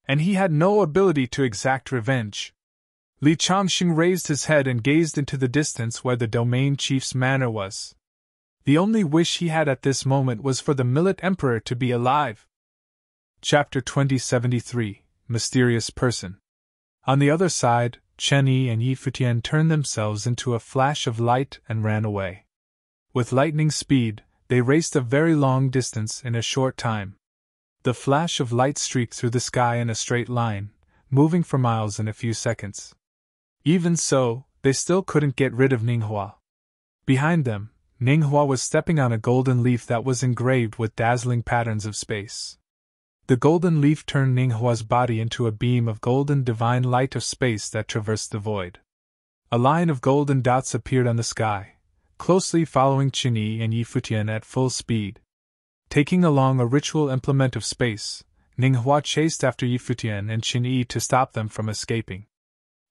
and he had no ability to exact revenge. Li Changxing raised his head and gazed into the distance where the domain chief's manor was. The only wish he had at this moment was for the Millet Emperor to be alive. Chapter 2073 Mysterious Person. On the other side, Chen Yi and Yi Futian turned themselves into a flash of light and ran away. With lightning speed, they raced a very long distance in a short time. The flash of light streaked through the sky in a straight line, moving for miles in a few seconds. Even so, they still couldn't get rid of Ninghua. Behind them, Ninghua was stepping on a golden leaf that was engraved with dazzling patterns of space. The golden leaf turned Ninghua's body into a beam of golden divine light of space that traversed the void. A line of golden dots appeared on the sky, closely following Qin Yi and Yi Futian at full speed. Taking along a ritual implement of space, Ninghua chased after Yi Futian and Qin Yi to stop them from escaping.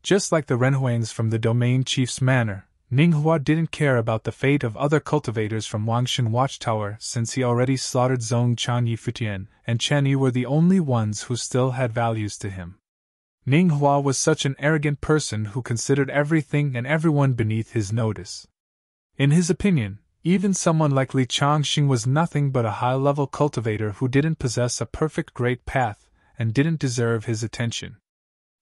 Just like the Renhuangs from the domain chief's manor, Ninghua didn't care about the fate of other cultivators from Wanshan Watchtower since he already slaughtered Zhong Chan. Yi Futian and Chen Yi were the only ones who still had values to him. Ninghua was such an arrogant person who considered everything and everyone beneath his notice. In his opinion, Even someone like Li Changxing was nothing but a high-level cultivator who didn't possess a perfect great path and didn't deserve his attention.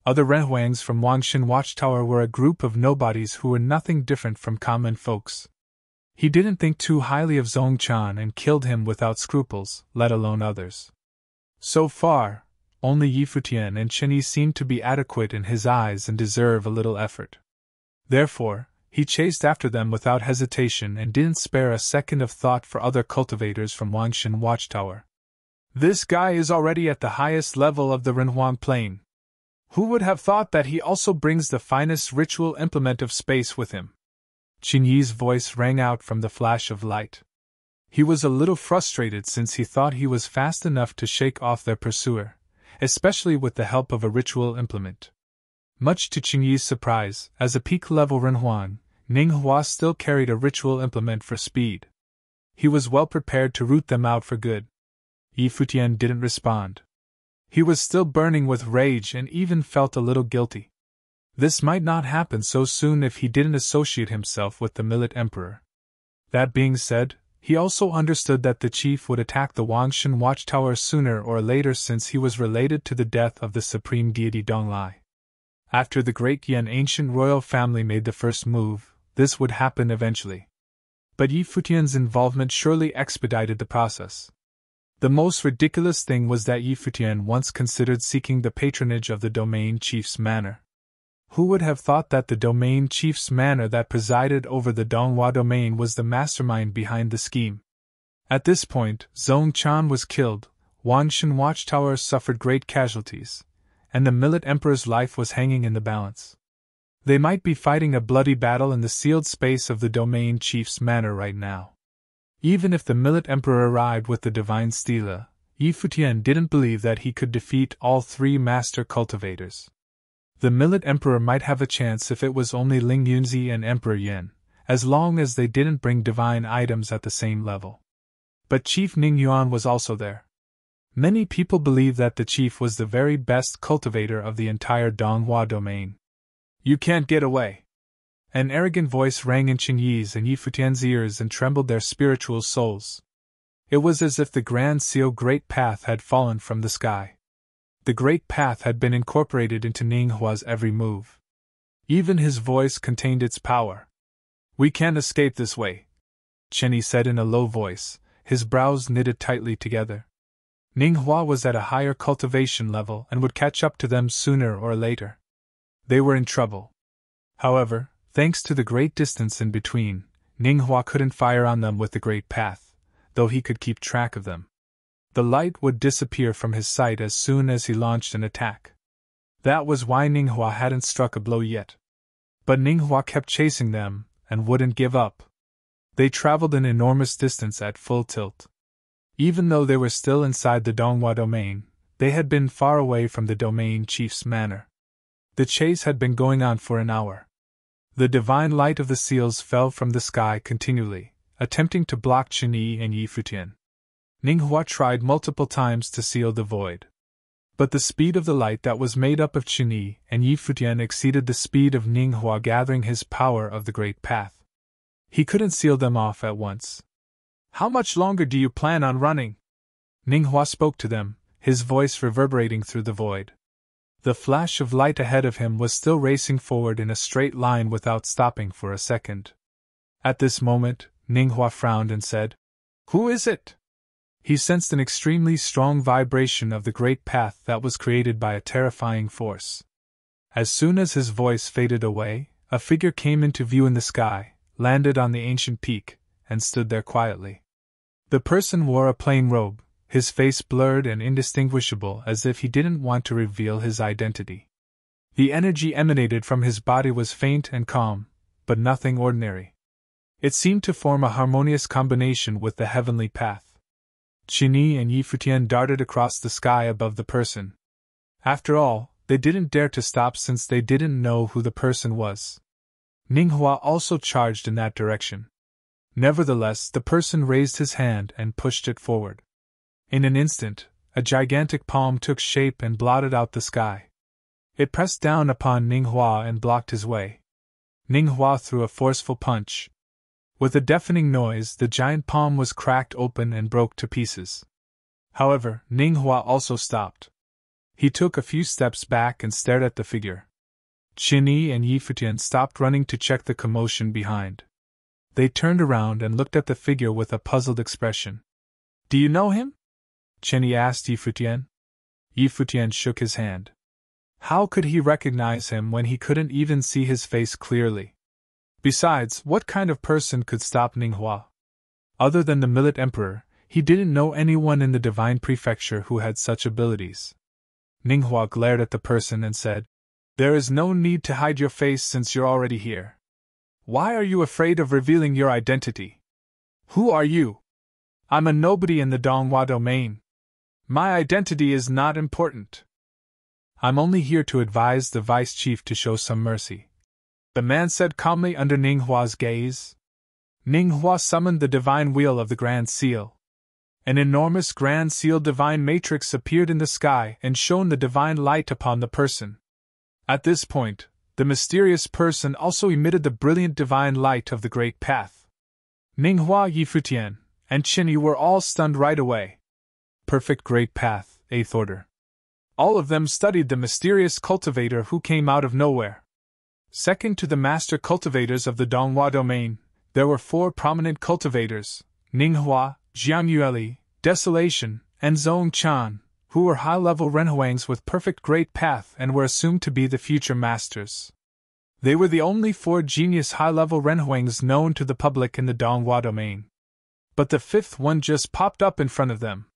Other Renhuangs from Wangshan Watchtower were a group of nobodies who were nothing different from common folks. He didn't think too highly of Zhong Chan and killed him without scruples, let alone others. So far, only Yi Futian and Chen Yi seemed to be adequate in his eyes and deserve a little effort. Therefore, he chased after them without hesitation and didn't spare a second of thought for other cultivators from Wangshan Watchtower. This guy is already at the highest level of the Renhuang plane. Who would have thought that he also brings the finest ritual implement of space with him? Qin Yi's voice rang out from the flash of light. He was a little frustrated since he thought he was fast enough to shake off their pursuer, especially with the help of a ritual implement. Much to Qin Yi's surprise, as a peak-level Renhuang, Ning Hua still carried a ritual implement for speed. He was well prepared to root them out for good. Yi Futian didn't respond. He was still burning with rage and even felt a little guilty. This might not happen so soon if he didn't associate himself with the Millet Emperor. That being said, he also understood that the chief would attack the Wangshan Watchtower sooner or later since he was related to the death of the supreme deity Donglai. After the great Yan ancient royal family made the first move, this would happen eventually. But Yi Futian's involvement surely expedited the process. The most ridiculous thing was that Yi Futian once considered seeking the patronage of the domain chief's manor. Who would have thought that the domain chief's manor that presided over the Donghua domain was the mastermind behind the scheme? At this point, Zhong Chan was killed, Wangshan Watchtower suffered great casualties, and the Millet Emperor's life was hanging in the balance. They might be fighting a bloody battle in the sealed space of the domain chief's manor right now. Even if the Millet Emperor arrived with the divine stela, Yi Futian didn't believe that he could defeat all three master cultivators. The Millet Emperor might have a chance if it was only Ling Yunzi and Emperor Yin, as long as they didn't bring divine items at the same level. But Chief Ning Yuan was also there. Many people believe that the chief was the very best cultivator of the entire Donghua domain. You can't get away. An arrogant voice rang in Qin Yi's and Yi Futian's ears and trembled their spiritual souls. It was as if the Grand Seal Great Path had fallen from the sky. The Great Path had been incorporated into Ning Hua's every move. Even his voice contained its power. We can't escape this way, Chen Yi said in a low voice, his brows knitted tightly together. Ning Hua was at a higher cultivation level and would catch up to them sooner or later. They were in trouble. However, thanks to the great distance in between, Ning Hua couldn't fire on them with the Great Path, though he could keep track of them. The light would disappear from his sight as soon as he launched an attack. That was why Ning Hua hadn't struck a blow yet. But Ning Hua kept chasing them, and wouldn't give up. They traveled an enormous distance at full tilt. Even though they were still inside the Donghua domain, they had been far away from the domain chief's manor. The chase had been going on for an hour. The divine light of the seals fell from the sky continually, attempting to block Qin Yi and Yi Futian. Ning Hua tried multiple times to seal the void. But the speed of the light that was made up of Qin Yi and Yi Futian exceeded the speed of Ning Hua gathering his power of the Great Path. He couldn't seal them off at once. How much longer do you plan on running? Ning Hua spoke to them, his voice reverberating through the void. The flash of light ahead of him was still racing forward in a straight line without stopping for a second. At this moment, Ning Hua frowned and said, "Who is it?" He sensed an extremely strong vibration of the Great Path that was created by a terrifying force. As soon as his voice faded away, a figure came into view in the sky, landed on the ancient peak, and stood there quietly. The person wore a plain robe, his face blurred and indistinguishable as if he didn't want to reveal his identity. The energy emanated from his body was faint and calm, but nothing ordinary. It seemed to form a harmonious combination with the heavenly path. Qin Yi and Yi Futian darted across the sky above the person. After all, they didn't dare to stop since they didn't know who the person was. Ning Hua also charged in that direction. Nevertheless, the person raised his hand and pushed it forward. In an instant, a gigantic palm took shape and blotted out the sky. It pressed down upon Ning Hua and blocked his way. Ning Hua threw a forceful punch. With a deafening noise, the giant palm was cracked open and broke to pieces. However, Ninghua also stopped. He took a few steps back and stared at the figure. Qinyi and Futian stopped running to check the commotion behind. They turned around and looked at the figure with a puzzled expression. "Do you know him?" Qinyi asked Futian. Futian shook his hand. How could he recognize him when he couldn't even see his face clearly? Besides, what kind of person could stop Ninghua? Other than the Millet Emperor, he didn't know anyone in the Divine Prefecture who had such abilities. Ninghua glared at the person and said, "There is no need to hide your face since you're already here. Why are you afraid of revealing your identity? Who are you?" "I'm a nobody in the Donghua domain. My identity is not important. I'm only here to advise the vice chief to show some mercy," the man said calmly under Ninghua's gaze. Ninghua summoned the divine wheel of the Grand Seal. An enormous Grand Seal divine matrix appeared in the sky and shone the divine light upon the person. At this point, the mysterious person also emitted the brilliant divine light of the Great Path. Ninghua, Futian, and Qinyi were all stunned right away. Perfect Great Path, 8th Order. All of them studied the mysterious cultivator who came out of nowhere. Second to the master cultivators of the Donghua domain, there were 4 prominent cultivators, Ninghua, Jianyueli, Desolation, and Zhongchan, who were high-level renhuangs with perfect Great Path and were assumed to be the future masters. They were the only 4 genius high-level renhuangs known to the public in the Donghua domain. But the 5th one just popped up in front of them.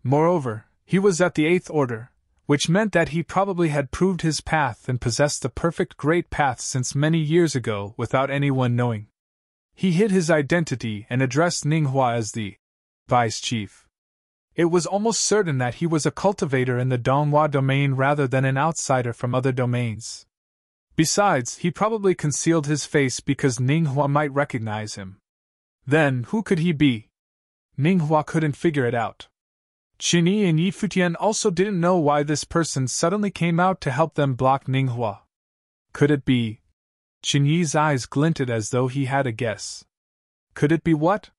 Moreover, he was at the 8th Order, which meant that he probably had proved his path and possessed the perfect Great Path since many years ago without anyone knowing. He hid his identity and addressed Ninghua as the vice chief. It was almost certain that he was a cultivator in the Donghua domain rather than an outsider from other domains. Besides, he probably concealed his face because Ninghua might recognize him. Then, who could he be? Ninghua couldn't figure it out. Qinyi and Futian also didn't know why this person suddenly came out to help them block Ninghua. Could it be? Qinyi's eyes glinted as though he had a guess. Could it be what?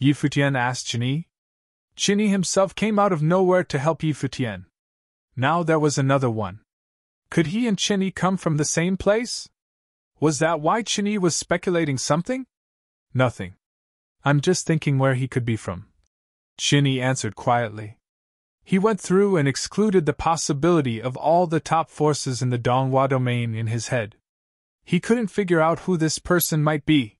Futian asked Qinyi. Qinyi himself came out of nowhere to help Futian. Now there was another one. Could he and Qinyi come from the same place? Was that why Qinyi was speculating something? Nothing. I'm just thinking where he could be from, Qinyi answered quietly. He went through and excluded the possibility of all the top forces in the Donghua domain in his head. He couldn't figure out who this person might be.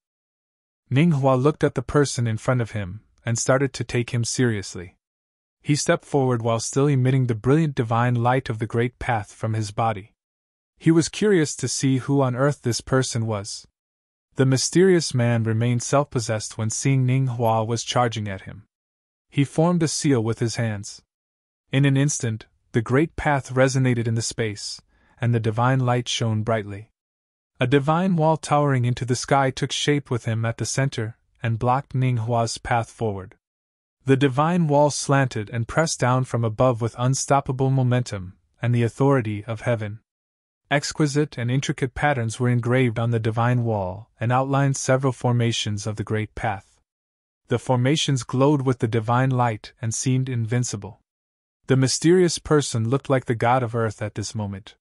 Ninghua looked at the person in front of him and started to take him seriously. He stepped forward while still emitting the brilliant divine light of the Great Path from his body. He was curious to see who on earth this person was. The mysterious man remained self-possessed when seeing Ninghua was charging at him. He formed a seal with his hands. In an instant, the Great Path resonated in the space, and the divine light shone brightly. A divine wall towering into the sky took shape with him at the center and blocked Ninghua's path forward. The divine wall slanted and pressed down from above with unstoppable momentum and the authority of heaven. Exquisite and intricate patterns were engraved on the divine wall and outlined several formations of the Great Path. The formations glowed with the divine light and seemed invincible. The mysterious person looked like the god of earth at this moment.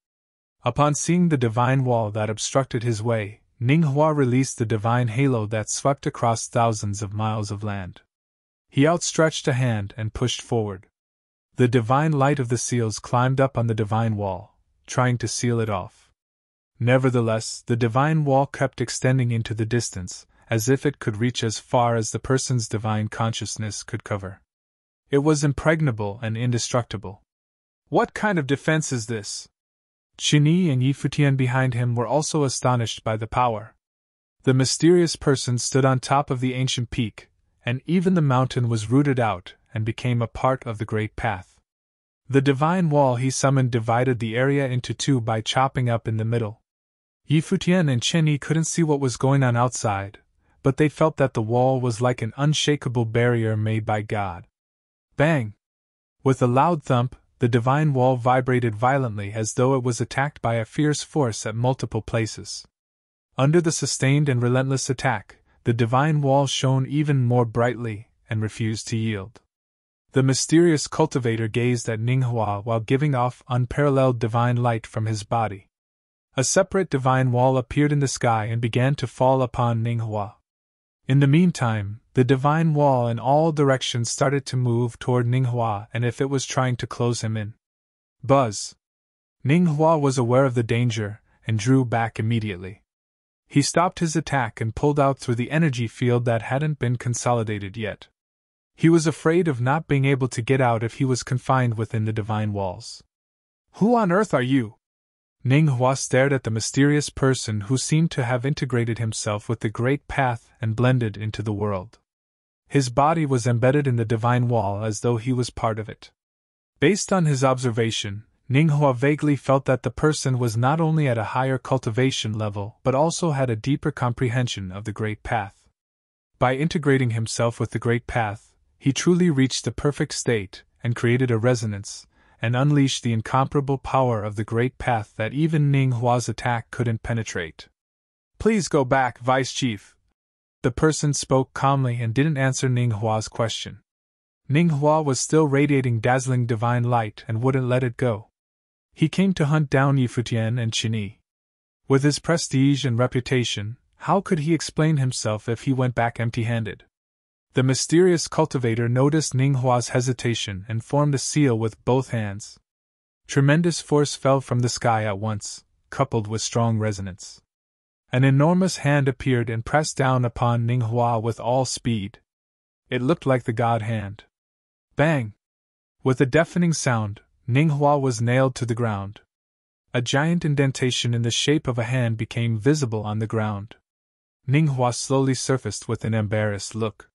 Upon seeing the divine wall that obstructed his way, Ninghua released the divine halo that swept across thousands of miles of land. He outstretched a hand and pushed forward. The divine light of the seals climbed up on the divine wall, trying to seal it off. Nevertheless, the divine wall kept extending into the distance, as if it could reach as far as the person's divine consciousness could cover. It was impregnable and indestructible. What kind of defense is this? Qinyi and Futian behind him were also astonished by the power. The mysterious person stood on top of the ancient peak, and even the mountain was rooted out and became a part of the Great Path. The divine wall he summoned divided the area into two by chopping up in the middle. Futian and Qinyi couldn't see what was going on outside, but they felt that the wall was like an unshakable barrier made by God. Bang! With a loud thump, the divine wall vibrated violently as though it was attacked by a fierce force at multiple places. Under the sustained and relentless attack, the divine wall shone even more brightly and refused to yield. The mysterious cultivator gazed at Ninghua while giving off unparalleled divine light from his body. A separate divine wall appeared in the sky and began to fall upon Ninghua. In the meantime, the divine wall in all directions started to move toward Ninghua as if it was trying to close him in. Buzz! Ninghua was aware of the danger and drew back immediately. He stopped his attack and pulled out through the energy field that hadn't been consolidated yet. He was afraid of not being able to get out if he was confined within the divine walls. Who on earth are you? Ninghua stared at the mysterious person who seemed to have integrated himself with the great path and blended into the world. His body was embedded in the divine wall as though he was part of it. Based on his observation, Ninghua vaguely felt that the person was not only at a higher cultivation level but also had a deeper comprehension of the great path. By integrating himself with the great path, he truly reached the perfect state and created a resonance, and unleashed the incomparable power of the great path that even Ninghua's attack couldn't penetrate. Please go back, Vice Chief. The person spoke calmly and didn't answer Ninghua's question. Ninghua was still radiating dazzling divine light and wouldn't let it go. He came to hunt down Futian and Qinyi. With his prestige and reputation, how could he explain himself if he went back empty-handed? The mysterious cultivator noticed Ninghua's hesitation and formed a seal with both hands. Tremendous force fell from the sky at once, coupled with strong resonance. An enormous hand appeared and pressed down upon Ninghua with all speed. It looked like the god hand. Bang! With a deafening sound, Ninghua was nailed to the ground. A giant indentation in the shape of a hand became visible on the ground. Ninghua slowly surfaced with an embarrassed look.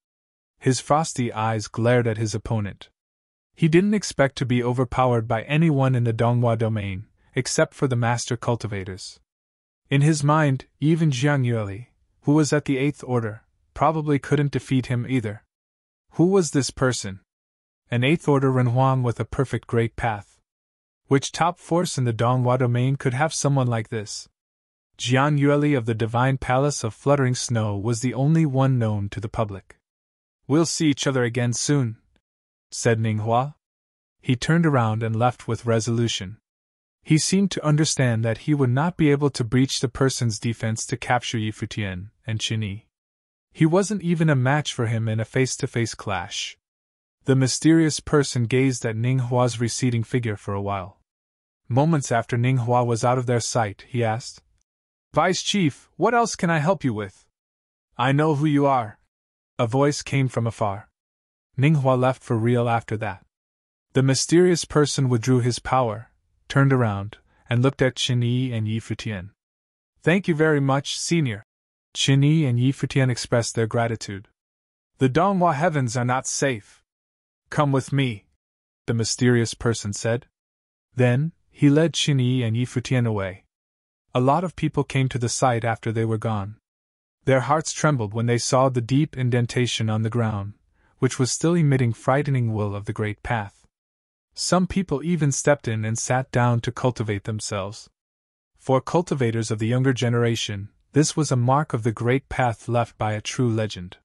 His frosty eyes glared at his opponent. He didn't expect to be overpowered by anyone in the Donghua domain, except for the master cultivators. In his mind, even Jiang Yueli, who was at the 8th Order, probably couldn't defeat him either. Who was this person? An 8th Order Renhuang with a perfect great path. Which top force in the Donghua domain could have someone like this? Jiang Yueli of the Divine Palace of Fluttering Snow was the only one known to the public. We'll see each other again soon, said Ninghua. He turned around and left with resolution. He seemed to understand that he would not be able to breach the person's defense to capture Futian and Qinyi. He wasn't even a match for him in a face-to-face clash. The mysterious person gazed at Ninghua's receding figure for a while. Moments after Ninghua was out of their sight, he asked, Vice Chief, what else can I help you with? I know who you are. A voice came from afar. Ninghua left for real after that. The mysterious person withdrew his power, turned around, and looked at Qinyi and Futian. Thank you very much, Senior. Qinyi and Futian expressed their gratitude. The Donghua heavens are not safe. Come with me, the mysterious person said. Then, he led Qinyi and Futian away. A lot of people came to the site after they were gone. Their hearts trembled when they saw the deep indentation on the ground, which was still emitting frightening will of the great path. Some people even stepped in and sat down to cultivate themselves. For cultivators of the younger generation, this was a mark of the great path left by a true legend.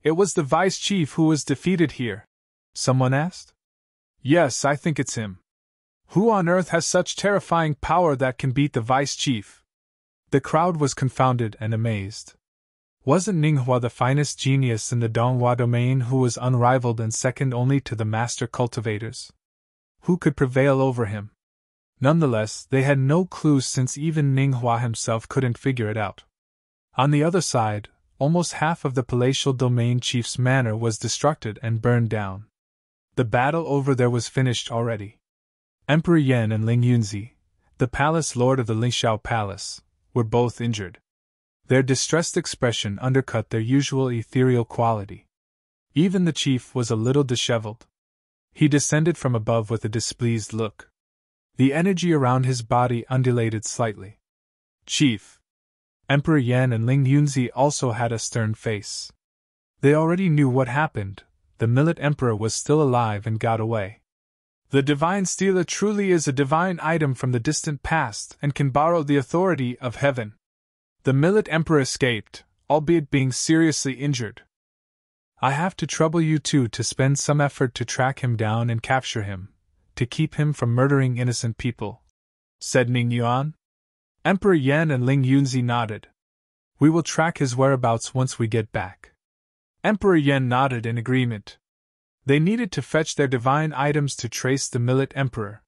It was the Vice Chief who was defeated here, someone asked. Yes, I think it's him. Who on earth has such terrifying power that can beat the Vice Chief? The crowd was confounded and amazed. Wasn't Ninghua the finest genius in the Donghua domain who was unrivaled and second only to the master cultivators? Who could prevail over him? Nonetheless, they had no clue since even Ninghua himself couldn't figure it out. On the other side, almost half of the palatial domain chief's manor was destructed and burned down. The battle over there was finished already. Emperor Yan and Ling Yunzi, the palace lord of the Lingxiao Palace, were both injured. Their distressed expression undercut their usual ethereal quality. Even the chief was a little disheveled. He descended from above with a displeased look. The energy around his body undulated slightly. Chief! Emperor Yan and Ling Yunzi also had a stern face. They already knew what happened. The Millet Emperor was still alive and got away. The divine stela truly is a divine item from the distant past and can borrow the authority of heaven. The Millet Emperor escaped, albeit being seriously injured. I have to trouble you two to spend some effort to track him down and capture him, to keep him from murdering innocent people," said Ning Yuan. Emperor Yan and Ling Yunzi nodded. "We will track his whereabouts once we get back." Emperor Yan nodded in agreement. They needed to fetch their divine items to trace the Millet Emperor.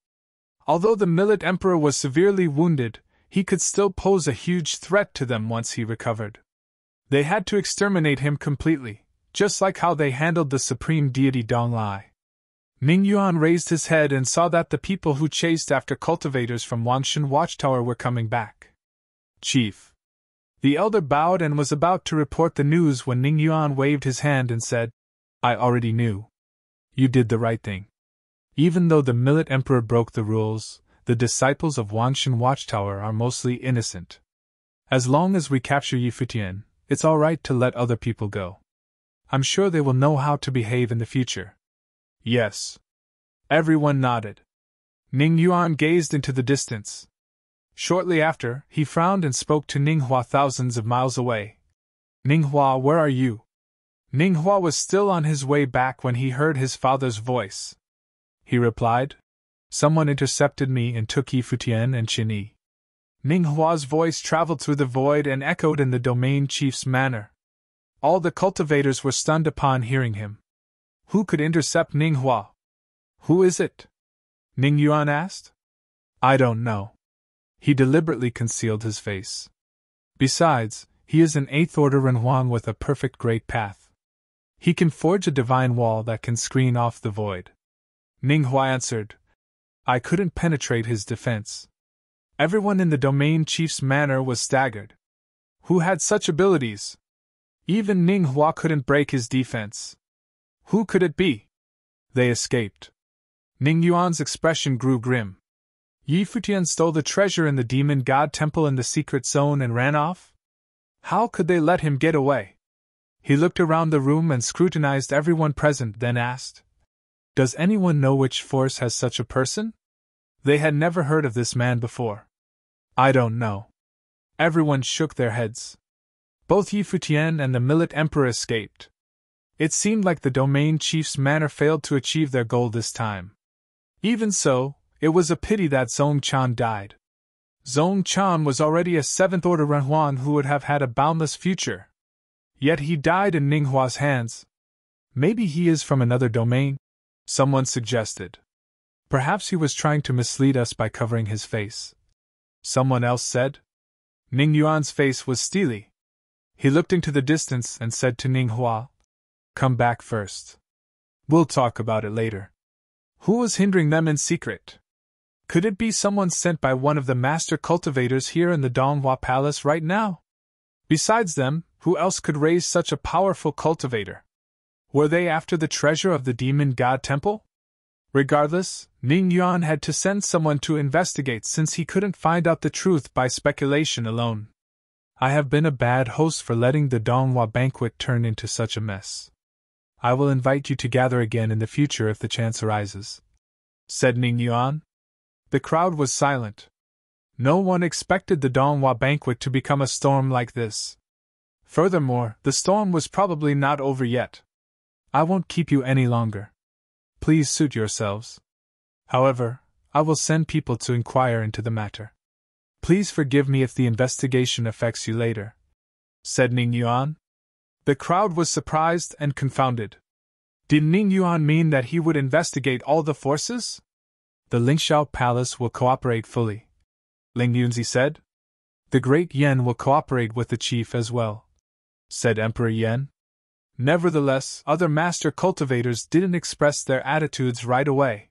Although the Millet Emperor was severely wounded, he could still pose a huge threat to them once he recovered. They had to exterminate him completely, just like how they handled the supreme deity Donglai. Ning Yuan raised his head and saw that the people who chased after cultivators from Wanshan Watchtower were coming back. "Chief." The elder bowed and was about to report the news when Ning Yuan waved his hand and said, "I already knew. You did the right thing. Even though the Millet Emperor broke the rules, the disciples of Wanshan Watchtower are mostly innocent. As long as we capture Yi Futian, it's all right to let other people go. I'm sure they will know how to behave in the future." "Yes." Everyone nodded. Ning Yuan gazed into the distance. Shortly after, he frowned and spoke to Ning Hua thousands of miles away. "Ning Hua, where are you?" Ning Hua was still on his way back when he heard his father's voice. He replied, "Someone intercepted me and took Yi Futian and Qin Yi." Ning Hua's voice traveled through the void and echoed in the domain chief's manner. All the cultivators were stunned upon hearing him. Who could intercept Ning Hua? "Who is it?" Ning Yuan asked. "I don't know." He deliberately concealed his face. "Besides, he is an 8th order Renhuang with a perfect great path. He can forge a divine wall that can screen off the void." Ning Hua answered, "I couldn't penetrate his defense." Everyone in the domain chief's manor was staggered. Who had such abilities? Even Ning Hua couldn't break his defense. Who could it be? They escaped. Ning Yuan's expression grew grim. Yi Futian stole the treasure in the demon god temple in the secret zone and ran off? How could they let him get away? He looked around the room and scrutinized everyone present, then asked, "Does anyone know which force has such a person?" They had never heard of this man before. "I don't know." Everyone shook their heads. Both Yi Futian and the Millet Emperor escaped. It seemed like the domain chief's manor failed to achieve their goal this time. Even so, it was a pity that Zong Chan died. Zong Chan was already a 7th order Renhuan who would have had a boundless future. Yet he died in Ning Hua's hands. "Maybe he is from another domain," someone suggested. "Perhaps he was trying to mislead us by covering his face," someone else said. Ning Yuan's face was steely. He looked into the distance and said to Ning Hua, "Come back first. We'll talk about it later." Who was hindering them in secret? Could it be someone sent by one of the master cultivators here in the Donghua Palace right now? Besides them, who else could raise such a powerful cultivator? Were they after the treasure of the demon god temple? Regardless, Ning Yuan had to send someone to investigate since he couldn't find out the truth by speculation alone. "I have been a bad host for letting the Donghua banquet turn into such a mess. I will invite you to gather again in the future if the chance arises," said Ning Yuan. The crowd was silent. No one expected the Donghua banquet to become a storm like this. Furthermore, the storm was probably not over yet. "I won't keep you any longer. Please suit yourselves. However, I will send people to inquire into the matter. Please forgive me if the investigation affects you later," said Ning Yuan. The crowd was surprised and confounded. Did Ning Yuan mean that he would investigate all the forces? "The Lingxiao Palace will cooperate fully," Ling Yunzi said. "The Great Yen will cooperate with the chief as well," said Emperor Yen. Nevertheless, other master cultivators didn't express their attitudes right away.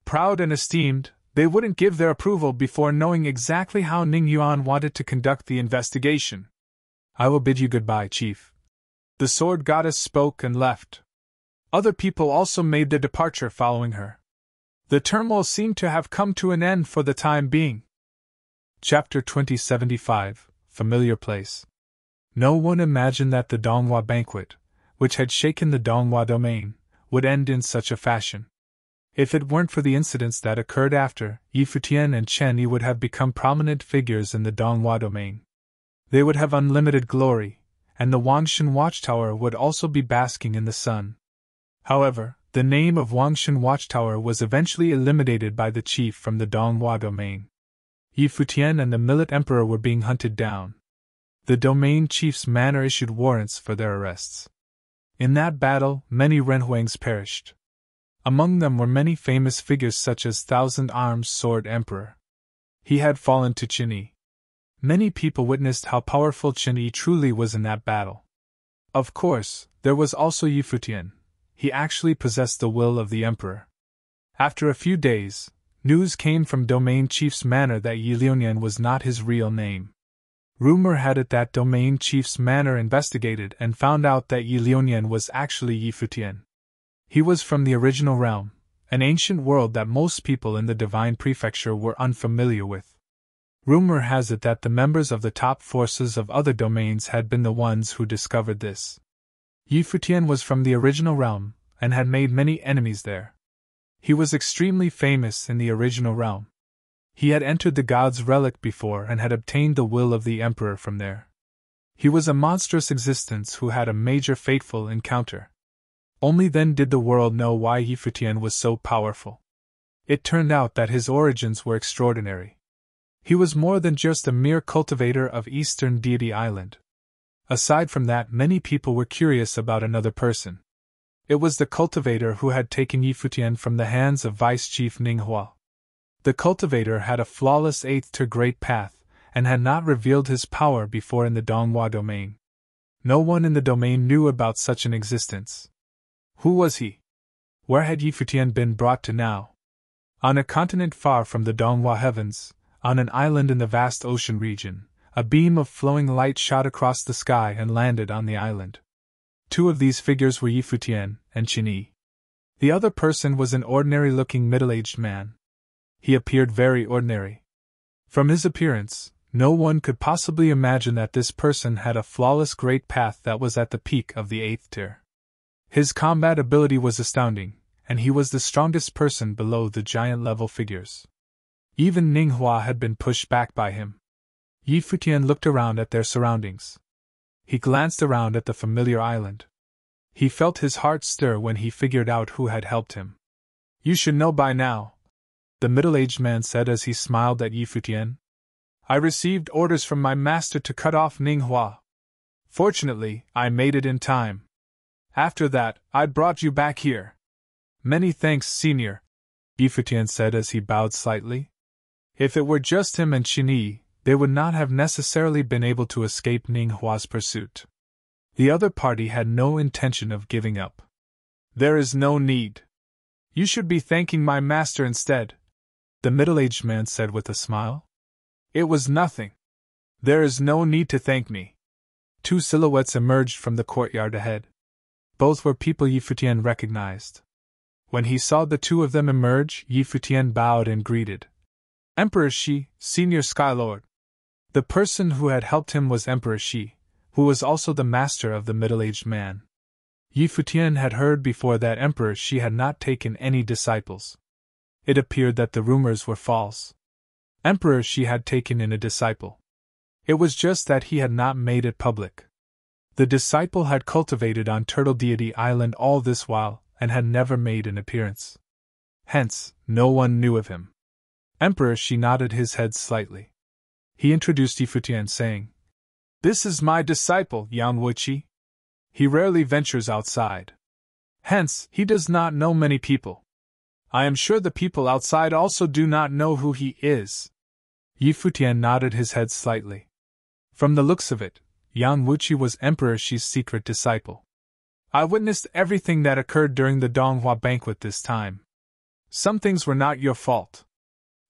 Proud and esteemed, they wouldn't give their approval before knowing exactly how Ning Yuan wanted to conduct the investigation. "I will bid you goodbye, chief." The sword goddess spoke and left. Other people also made their departure following her. The turmoil seemed to have come to an end for the time being. Chapter 2075, Familiar Place. No one imagined that the Donghua banquet, which had shaken the Donghua domain, would end in such a fashion. If it weren't for the incidents that occurred after, Yi Futian and Chen Yi would have become prominent figures in the Donghua domain. They would have unlimited glory, and the Wangshan Watchtower would also be basking in the sun. However, the name of Wangshan Watchtower was eventually eliminated by the chief from the Donghua domain. Yi Futian and the Millet Emperor were being hunted down. The domain chief's manor issued warrants for their arrests. In that battle, many Renhuangs perished. Among them were many famous figures such as Thousand Arms Sword Emperor. He had fallen to Qin Yi. Many people witnessed how powerful Qin Yi truly was in that battle. Of course, there was also Yi Futian. He actually possessed the will of the emperor. After a few days, news came from domain chief's manor that Yi Liunian was not his real name. Rumor had it that domain chief's manor investigated and found out that Yi Liunian was actually Yi Futian. He was from the original realm, an ancient world that most people in the divine prefecture were unfamiliar with. Rumor has it that the members of the top forces of other domains had been the ones who discovered this. Yi Futian was from the original realm, and had made many enemies there. He was extremely famous in the original realm. He had entered the God's Relic before and had obtained the will of the Emperor from there. He was a monstrous existence who had a major fateful encounter. Only then did the world know why Yi Futian was so powerful. It turned out that his origins were extraordinary. He was more than just a mere cultivator of Eastern Deity Island. Aside from that, many people were curious about another person. It was the cultivator who had taken Yi Futian from the hands of Vice Chief Ninghua. The cultivator had a flawless 8th-tier Great Path, and had not revealed his power before in the Donghua domain. No one in the domain knew about such an existence. Who was he? Where had Yi Futian been brought to now? On a continent far from the Donghua heavens, on an island in the vast ocean region, a beam of flowing light shot across the sky and landed on the island. Two of these figures were Yi Futian and Qin Yi. The other person was an ordinary-looking middle-aged man. He appeared very ordinary. From his appearance, no one could possibly imagine that this person had a flawless Great Path that was at the peak of the 8th tier. His combat ability was astounding, and he was the strongest person below the giant-level figures. Even Ninghua had been pushed back by him. Yi Futian looked around at their surroundings. He glanced around at the familiar island. He felt his heart stir when he figured out who had helped him. "You should know by now," the middle-aged man said as he smiled at Yi Futian. "I received orders from my master to cut off Ninghua. Fortunately, I made it in time. After that, I brought you back here." "Many thanks, senior," Yi Futian said as he bowed slightly. If it were just him and Qin Yi, they would not have necessarily been able to escape Ninghua's pursuit. The other party had no intention of giving up. "There is no need. You should be thanking my master instead," the middle-aged man said with a smile. "It was nothing. There is no need to thank me." Two silhouettes emerged from the courtyard ahead. Both were people Yi Futian recognized. When he saw the two of them emerge, Yi Futian bowed and greeted. "Emperor Shi, Senior Skylord." The person who had helped him was Emperor Shi, who was also the master of the middle-aged man. Yi Futian had heard before that Emperor Shi had not taken any disciples. It appeared that the rumors were false. Emperor Shi had taken in a disciple. It was just that he had not made it public. The disciple had cultivated on Turtle Deity Island all this while, and had never made an appearance. Hence, no one knew of him. Emperor Shi nodded his head slightly. He introduced Yi Futian, saying, "This is my disciple, Yan Wuqi. He rarely ventures outside. Hence, he does not know many people. I am sure the people outside also do not know who he is." Yi Futian nodded his head slightly. From the looks of it, Yan Wuqi was Emperor Shi's secret disciple. "I witnessed everything that occurred during the Donghua banquet this time. Some things were not your fault.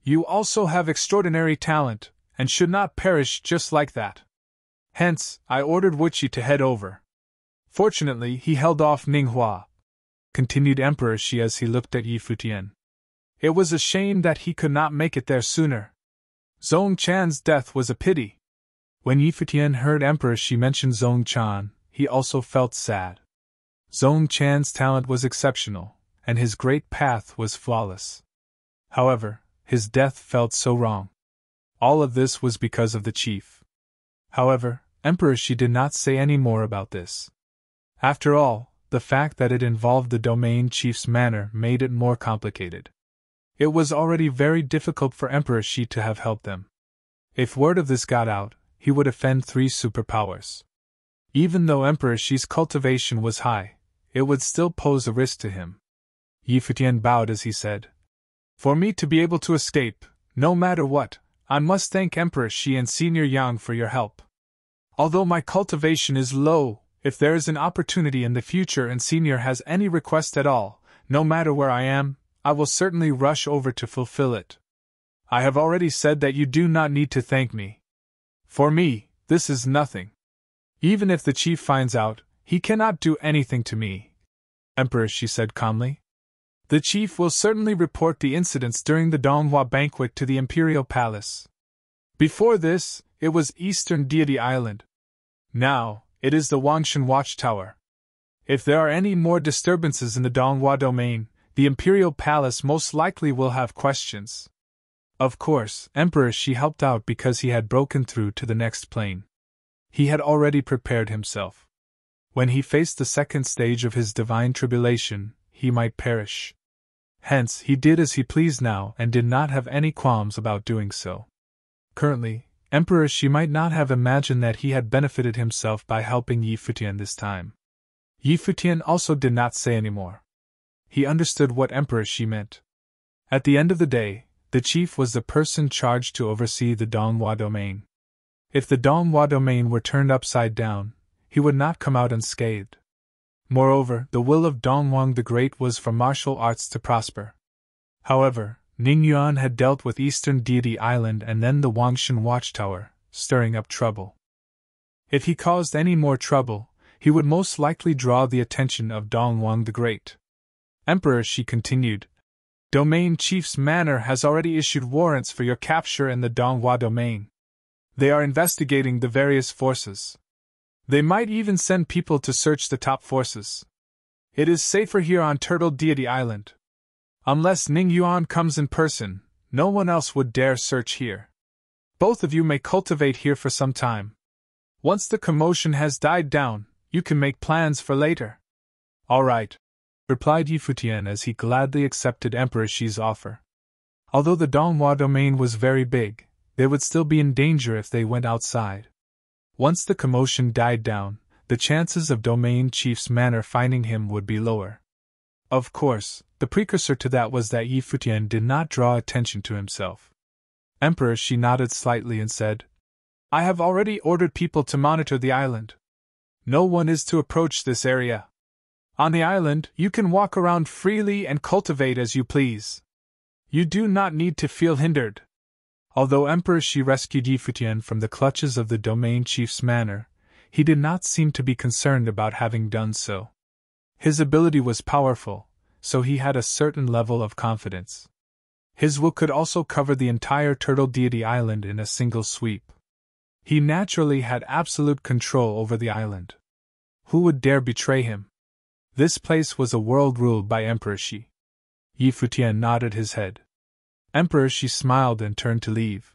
You also have extraordinary talent, and should not perish just like that. Hence, I ordered Wuqi to head over. Fortunately, he held off Ninghua," continued Emperor Shi as he looked at Yi Futian. "It was a shame that he could not make it there sooner. Zhong Chan's death was a pity." When Yi Futian heard Emperor Shi mention Zhong Chan, he also felt sad. Zhong Chan's talent was exceptional, and his great path was flawless. However, his death felt so wrong. All of this was because of the chief. However, Emperor Shi did not say any more about this. After all, the fact that it involved the domain chief's manor made it more complicated. It was already very difficult for Emperor Shi to have helped them. If word of this got out, he would offend 3 superpowers. Even though Emperor Shi's cultivation was high, it would still pose a risk to him. Yi Futian bowed as he said, "For me to be able to escape, no matter what, I must thank Emperor Shi and Senior Yang for your help. Although my cultivation is low, if there is an opportunity in the future and Senior has any request at all, no matter where I am, I will certainly rush over to fulfill it. I have already said that you do not need to thank me. For me, this is nothing. Even if the chief finds out, he cannot do anything to me." Emperor Shi said calmly. "The chief will certainly report the incidents during the Donghua banquet to the Imperial Palace. Before this, it was Eastern Deity Island. Now, it is the Wangshan Watchtower. If there are any more disturbances in the Donghua domain, the Imperial Palace most likely will have questions." Of course, Emperor Shi helped out because he had broken through to the next plane. He had already prepared himself. When he faced the second stage of his divine tribulation, he might perish. Hence, he did as he pleased now and did not have any qualms about doing so. Currently, Emperor Shi might not have imagined that he had benefited himself by helping Yi Futian this time. Yi Futian also did not say any more. He understood what Emperor Shi meant. At the end of the day, the chief was the person charged to oversee the Donghua domain. If the Donghua domain were turned upside down, he would not come out unscathed. Moreover, the will of Dongwang the Great was for martial arts to prosper. However, Ning Yuan had dealt with Eastern Deity Island and then the Wangshan Watchtower, stirring up trouble. If he caused any more trouble, he would most likely draw the attention of Dongwang the Great. Emperor Shi continued, "Domain Chief's Manor has already issued warrants for your capture in the Donghua domain. They are investigating the various forces. They might even send people to search the top forces. It is safer here on Turtle Deity Island. Unless Ning Yuan comes in person, no one else would dare search here. Both of you may cultivate here for some time. Once the commotion has died down, you can make plans for later." "All right," replied Yi Futian as he gladly accepted Emperor Shi's offer. Although the Donghua domain was very big, they would still be in danger if they went outside. Once the commotion died down, the chances of Domain Chief's manor finding him would be lower. Of course, the precursor to that was that Yi Futian did not draw attention to himself. Emperor Shi nodded slightly and said, "I have already ordered people to monitor the island. No one is to approach this area. On the island, you can walk around freely and cultivate as you please. You do not need to feel hindered." Although Emperor Shi rescued Yi Futian from the clutches of the Domain Chief's manor, he did not seem to be concerned about having done so. His ability was powerful, so he had a certain level of confidence. His will could also cover the entire Turtle Deity Island in a single sweep. He naturally had absolute control over the island. Who would dare betray him? This place was a world ruled by Emperor Shi. Yi Futian nodded his head. Emperor Shi smiled and turned to leave.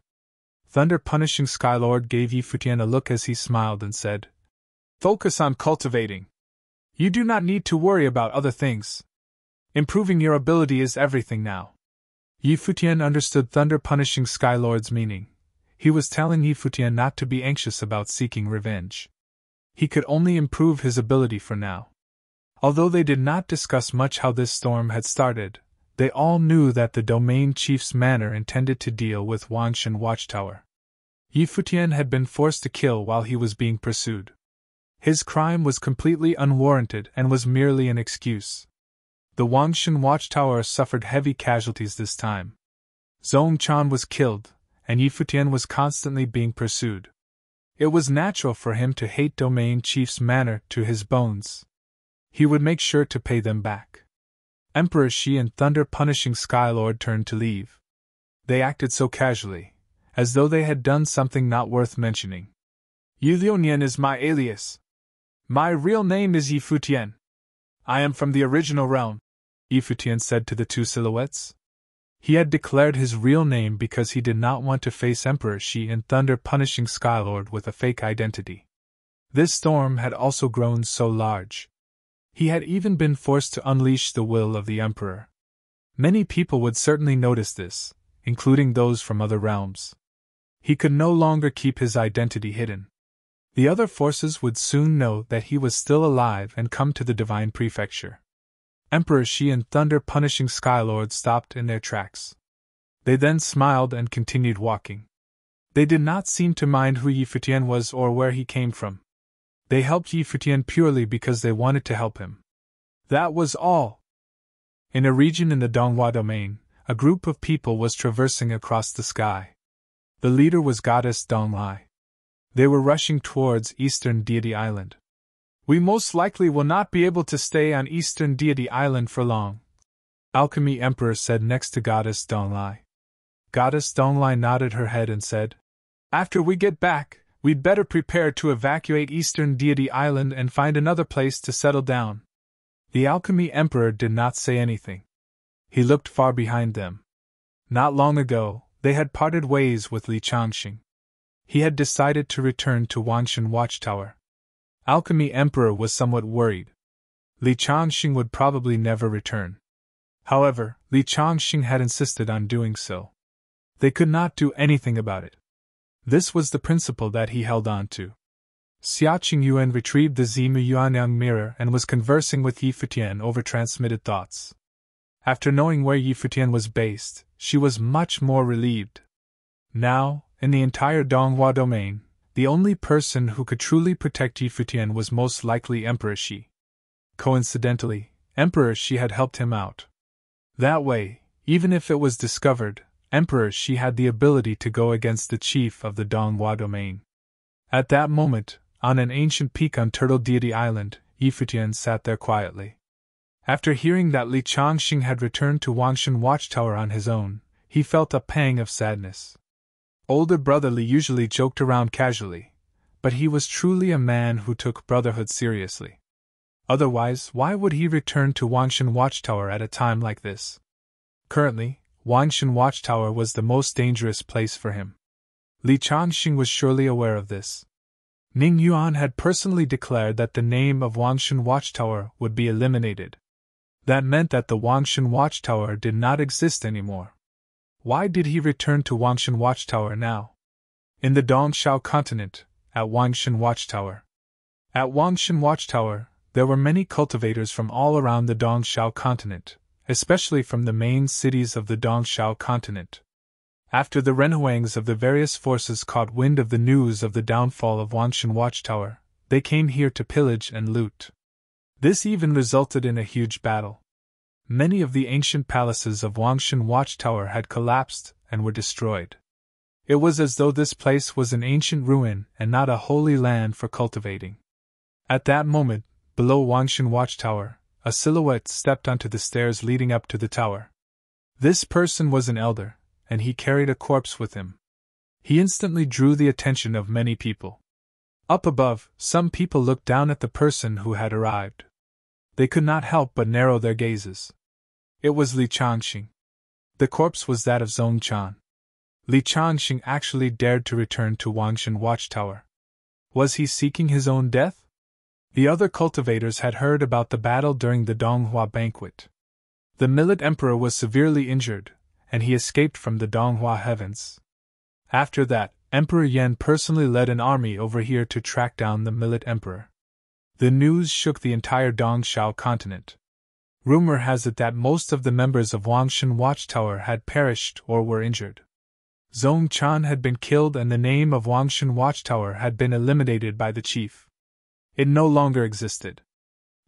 Thunder Punishing Skylord gave Yi Futian a look as he smiled and said, "Focus on cultivating. You do not need to worry about other things. Improving your ability is everything now." Yi Futian understood Thunder Punishing Skylord's meaning. He was telling Yi Futian not to be anxious about seeking revenge. He could only improve his ability for now. Although they did not discuss much how this storm had started, they all knew that the Domain Chief's manor intended to deal with Wangshan Watchtower. Yi Futian had been forced to kill while he was being pursued. His crime was completely unwarranted and was merely an excuse. The Wangshan Watchtower suffered heavy casualties this time. Zhong Chan was killed, and Yi Futian was constantly being pursued. It was natural for him to hate Domain Chief's manor to his bones. He would make sure to pay them back. Emperor Shi and Thunder Punishing Skylord turned to leave. They acted so casually, as though they had done something not worth mentioning. "Yi Lionian is my alias. My real name is Yi Futian. I am from the original realm," Yi Futian said to the two silhouettes. He had declared his real name because he did not want to face Emperor Shi and Thunder Punishing Skylord with a fake identity. This storm had also grown so large. He had even been forced to unleash the will of the Emperor. Many people would certainly notice this, including those from other realms. He could no longer keep his identity hidden. The other forces would soon know that he was still alive and come to the divine prefecture. Emperor Shi and Thunder Punishing Skylord stopped in their tracks. They then smiled and continued walking. They did not seem to mind who Yi Futian was or where he came from. They helped Yi Futian purely because they wanted to help him. That was all. In a region in the Donghua domain, a group of people was traversing across the sky. The leader was Goddess Donglai. They were rushing towards Eastern Deity Island. We most likely will not be able to stay on Eastern Deity Island for long, Alchemy Emperor said next to Goddess Donglai. Goddess Donglai nodded her head and said, After we get back, we'd better prepare to evacuate Eastern Deity Island and find another place to settle down. The Alchemy Emperor did not say anything. He looked far behind them. Not long ago, they had parted ways with Li Changxing. He had decided to return to Wangshan Watchtower. Alchemy Emperor was somewhat worried. Li Changxing would probably never return. However, Li Changxing had insisted on doing so. They could not do anything about it. This was the principle that he held on to. Xiaoqing Yuan retrieved the Zimu Yuanyang mirror and was conversing with Yi Futian over transmitted thoughts. After knowing where Yi Futian was based, she was much more relieved. Now, in the entire Donghua domain, the only person who could truly protect Yi Futian was most likely Emperor Shi. Coincidentally, Emperor Shi had helped him out. That way, even if it was discovered, Emperor Shi had the ability to go against the chief of the Donghua domain. At that moment, on an ancient peak on Turtle Deity Island, Yi Futian sat there quietly. After hearing that Li Changxing had returned to Wangshan Watchtower on his own, he felt a pang of sadness. Older brother Li usually joked around casually, but he was truly a man who took brotherhood seriously. Otherwise, why would he return to Wangshan Watchtower at a time like this? Currently, Wangshan Watchtower was the most dangerous place for him. Li Changxing was surely aware of this. Ning Yuan had personally declared that the name of Wangshan Watchtower would be eliminated. That meant that the Wangshan Watchtower did not exist anymore. Why did he return to Wangshan Watchtower now? In the Dongshao continent, at Wangshan Watchtower. At Wangshan Watchtower, there were many cultivators from all around the Dongshao continent, especially from the main cities of the Dongshao continent. After the Renhuangs of the various forces caught wind of the news of the downfall of Wangshan Watchtower, they came here to pillage and loot. This even resulted in a huge battle. Many of the ancient palaces of Wangshan Watchtower had collapsed and were destroyed. It was as though this place was an ancient ruin and not a holy land for cultivating. At that moment, below Wangshan Watchtower, a silhouette stepped onto the stairs leading up to the tower. This person was an elder, and he carried a corpse with him. He instantly drew the attention of many people. Up above, some people looked down at the person who had arrived. They could not help but narrow their gazes. It was Li Changxing. The corpse was that of Zong Chan. Li Changxing actually dared to return to Wangshan Watchtower. Was he seeking his own death? The other cultivators had heard about the battle during the Donghua banquet. The Millet Emperor was severely injured, and he escaped from the Donghua heavens. After that, Emperor Yan personally led an army over here to track down the Millet Emperor. The news shook the entire Dongshao continent. Rumor has it that most of the members of Wangshan Watchtower had perished or were injured. Zong Chan had been killed and the name of Wangshan Watchtower had been eliminated by the chief. It no longer existed.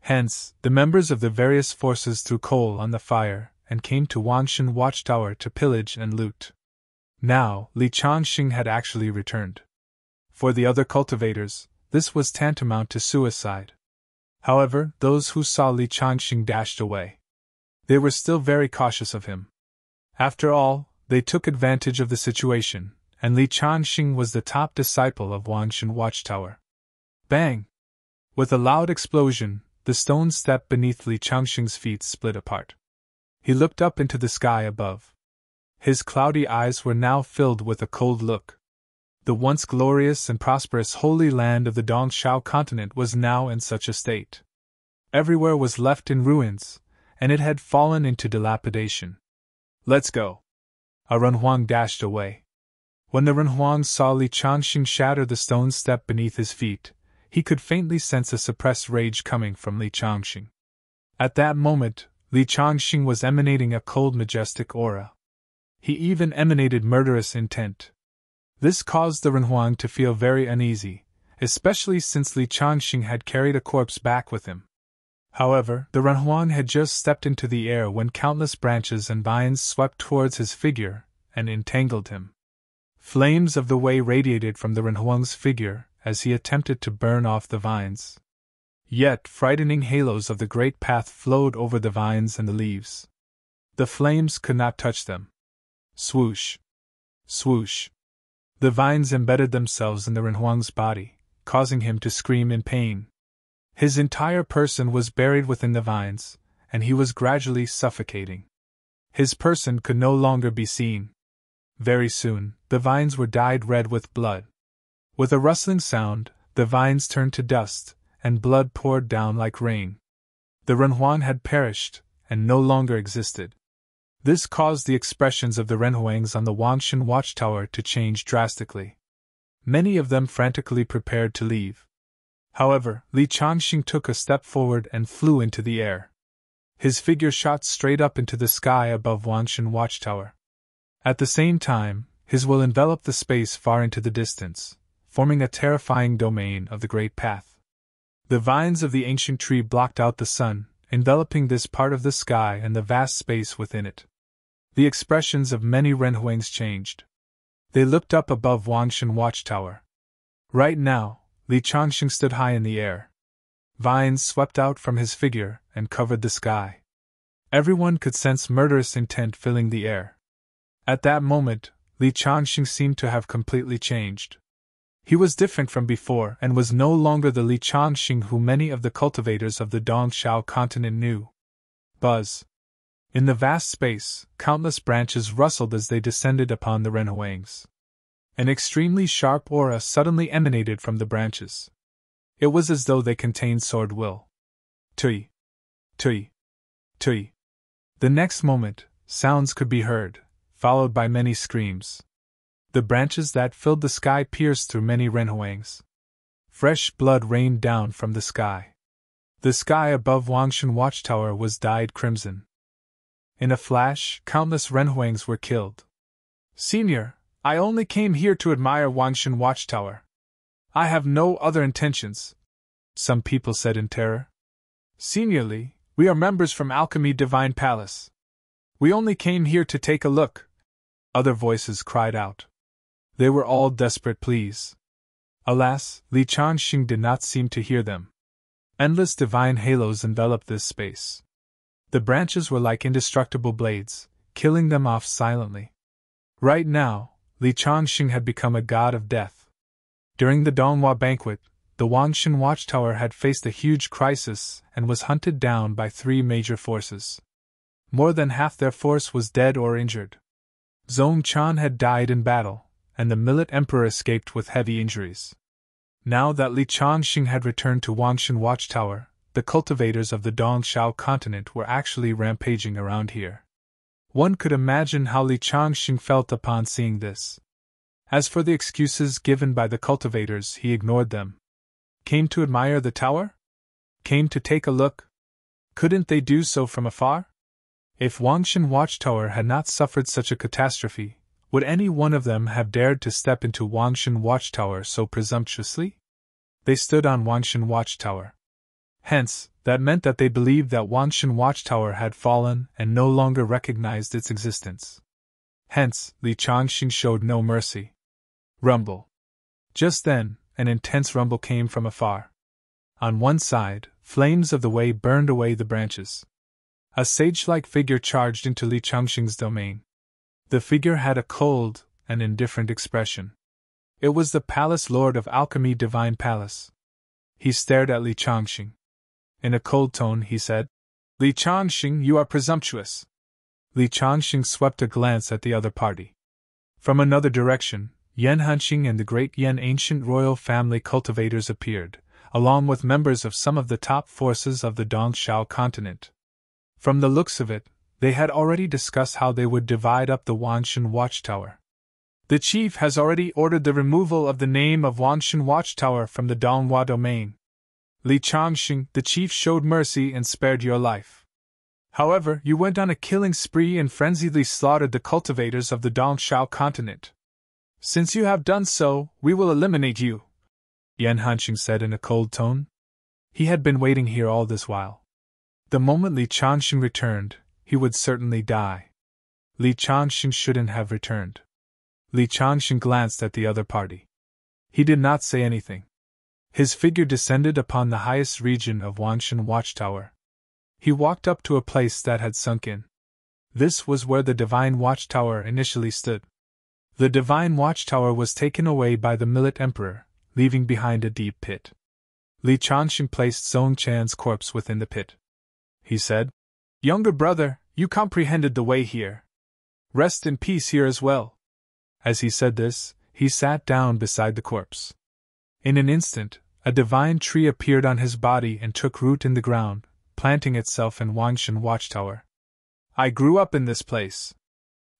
Hence, the members of the various forces threw coal on the fire and came to Wangshan Watchtower to pillage and loot. Now, Li Changxing had actually returned. For the other cultivators, this was tantamount to suicide. However, those who saw Li Changxing dashed away. They were still very cautious of him. After all, they took advantage of the situation, and Li Changxing was the top disciple of Wangshan Watchtower. Bang! With a loud explosion, the stone step beneath Li Changxing's feet split apart. He looked up into the sky above. His cloudy eyes were now filled with a cold look. The once glorious and prosperous Holy Land of the Dongshao continent was now in such a state. Everywhere was left in ruins, and it had fallen into dilapidation. "Let's go." A Renhuang dashed away. When the Renhuang saw Li Changxing shatter the stone step beneath his feet, he could faintly sense a suppressed rage coming from Li Changxing. At that moment, Li Changxing was emanating a cold, majestic aura. He even emanated murderous intent. This caused the Renhuang to feel very uneasy, especially since Li Changxing had carried a corpse back with him. However, the Renhuang had just stepped into the air when countless branches and vines swept towards his figure and entangled him. Flames of the Wei radiated from the Renhuang's figure as he attempted to burn off the vines. Yet frightening halos of the great path flowed over the vines and the leaves. The flames could not touch them. Swoosh! Swoosh! The vines embedded themselves in the Renhuang's body, causing him to scream in pain. His entire person was buried within the vines, and he was gradually suffocating. His person could no longer be seen. Very soon, the vines were dyed red with blood. With a rustling sound, the vines turned to dust, and blood poured down like rain. The Renhuang had perished, and no longer existed. This caused the expressions of the Renhuangs on the Wangshan watchtower to change drastically. Many of them frantically prepared to leave. However, Li Changxing took a step forward and flew into the air. His figure shot straight up into the sky above Wangshan watchtower. At the same time, his will enveloped the space far into the distance, forming a terrifying domain of the great path. The vines of the ancient tree blocked out the sun, enveloping this part of the sky and the vast space within it. The expressions of many Renhuangs changed. They looked up above Wangshan watchtower. Right now, Li Changxing stood high in the air. Vines swept out from his figure and covered the sky. Everyone could sense murderous intent filling the air. At that moment, Li Changxing seemed to have completely changed. He was different from before and was no longer the Li Changxing who many of the cultivators of the Dongshao continent knew. Buzz! In the vast space, countless branches rustled as they descended upon the Renhuangs. An extremely sharp aura suddenly emanated from the branches. It was as though they contained sword will. Tui! Tui! Tui! The next moment, sounds could be heard, followed by many screams. The branches that filled the sky pierced through many Renhuangs. Fresh blood rained down from the sky. The sky above Wangshan watchtower was dyed crimson. In a flash, countless Renhuangs were killed. "Senior, I only came here to admire Wangshan watchtower. I have no other intentions," some people said in terror. "Senior Li, we are members from Alchemy Divine Palace. We only came here to take a look," other voices cried out. They were all desperate pleas. Alas, Li Changxing did not seem to hear them. Endless divine halos enveloped this space. The branches were like indestructible blades, killing them off silently. Right now, Li Changxing had become a god of death. During the Donghua banquet, the Wangshan watchtower had faced a huge crisis and was hunted down by 3 major forces. More than half their force was dead or injured. Zhong Chan had died in battle, and the Millet Emperor escaped with heavy injuries. Now that Li Changxing had returned to Wangshan watchtower, the cultivators of the Dongshao continent were actually rampaging around here. One could imagine how Li Changxing felt upon seeing this. As for the excuses given by the cultivators, he ignored them. Came to admire the tower? Came to take a look? Couldn't they do so from afar? If Wangshan watchtower had not suffered such a catastrophe, would any one of them have dared to step into Wangshan watchtower so presumptuously? They stood on Wangshan watchtower. Hence, that meant that they believed that Wangshan watchtower had fallen and no longer recognized its existence. Hence, Li Changxing showed no mercy. Rumble. Just then, an intense rumble came from afar. On one side, flames of the Wei burned away the branches. A sage-like figure charged into Li Changxing's domain. The figure had a cold and indifferent expression. It was the Palace Lord of Alchemy Divine Palace. He stared at Li Changxing. In a cold tone he said, "Li Changxing, you are presumptuous." Li Changxing swept a glance at the other party. From another direction, Yan Hanxing and the great Yan ancient royal family cultivators appeared, along with members of some of the top forces of the Dongshao continent. From the looks of it, they had already discussed how they would divide up the Wangshan Watchtower. The chief has already ordered the removal of the name of Wangshan Watchtower from the Donghua domain. Li Changxing, the chief showed mercy and spared your life. However, you went on a killing spree and frenziedly slaughtered the cultivators of the Dongshao continent. Since you have done so, we will eliminate you, Yan Hanxing said in a cold tone. He had been waiting here all this while. The moment Li Changxing returned, he would certainly die. Li Changxing shouldn't have returned. Li Changxing glanced at the other party. He did not say anything. His figure descended upon the highest region of Wangshan Watchtower. He walked up to a place that had sunk in. This was where the Divine Watchtower initially stood. The Divine Watchtower was taken away by the Millet Emperor, leaving behind a deep pit. Li Changxing placed Song Chan's corpse within the pit. He said, "Younger brother, you comprehended the way here. Rest in peace here as well." As he said this, he sat down beside the corpse. In an instant, a divine tree appeared on his body and took root in the ground, planting itself in Wangshan Watchtower. "I grew up in this place.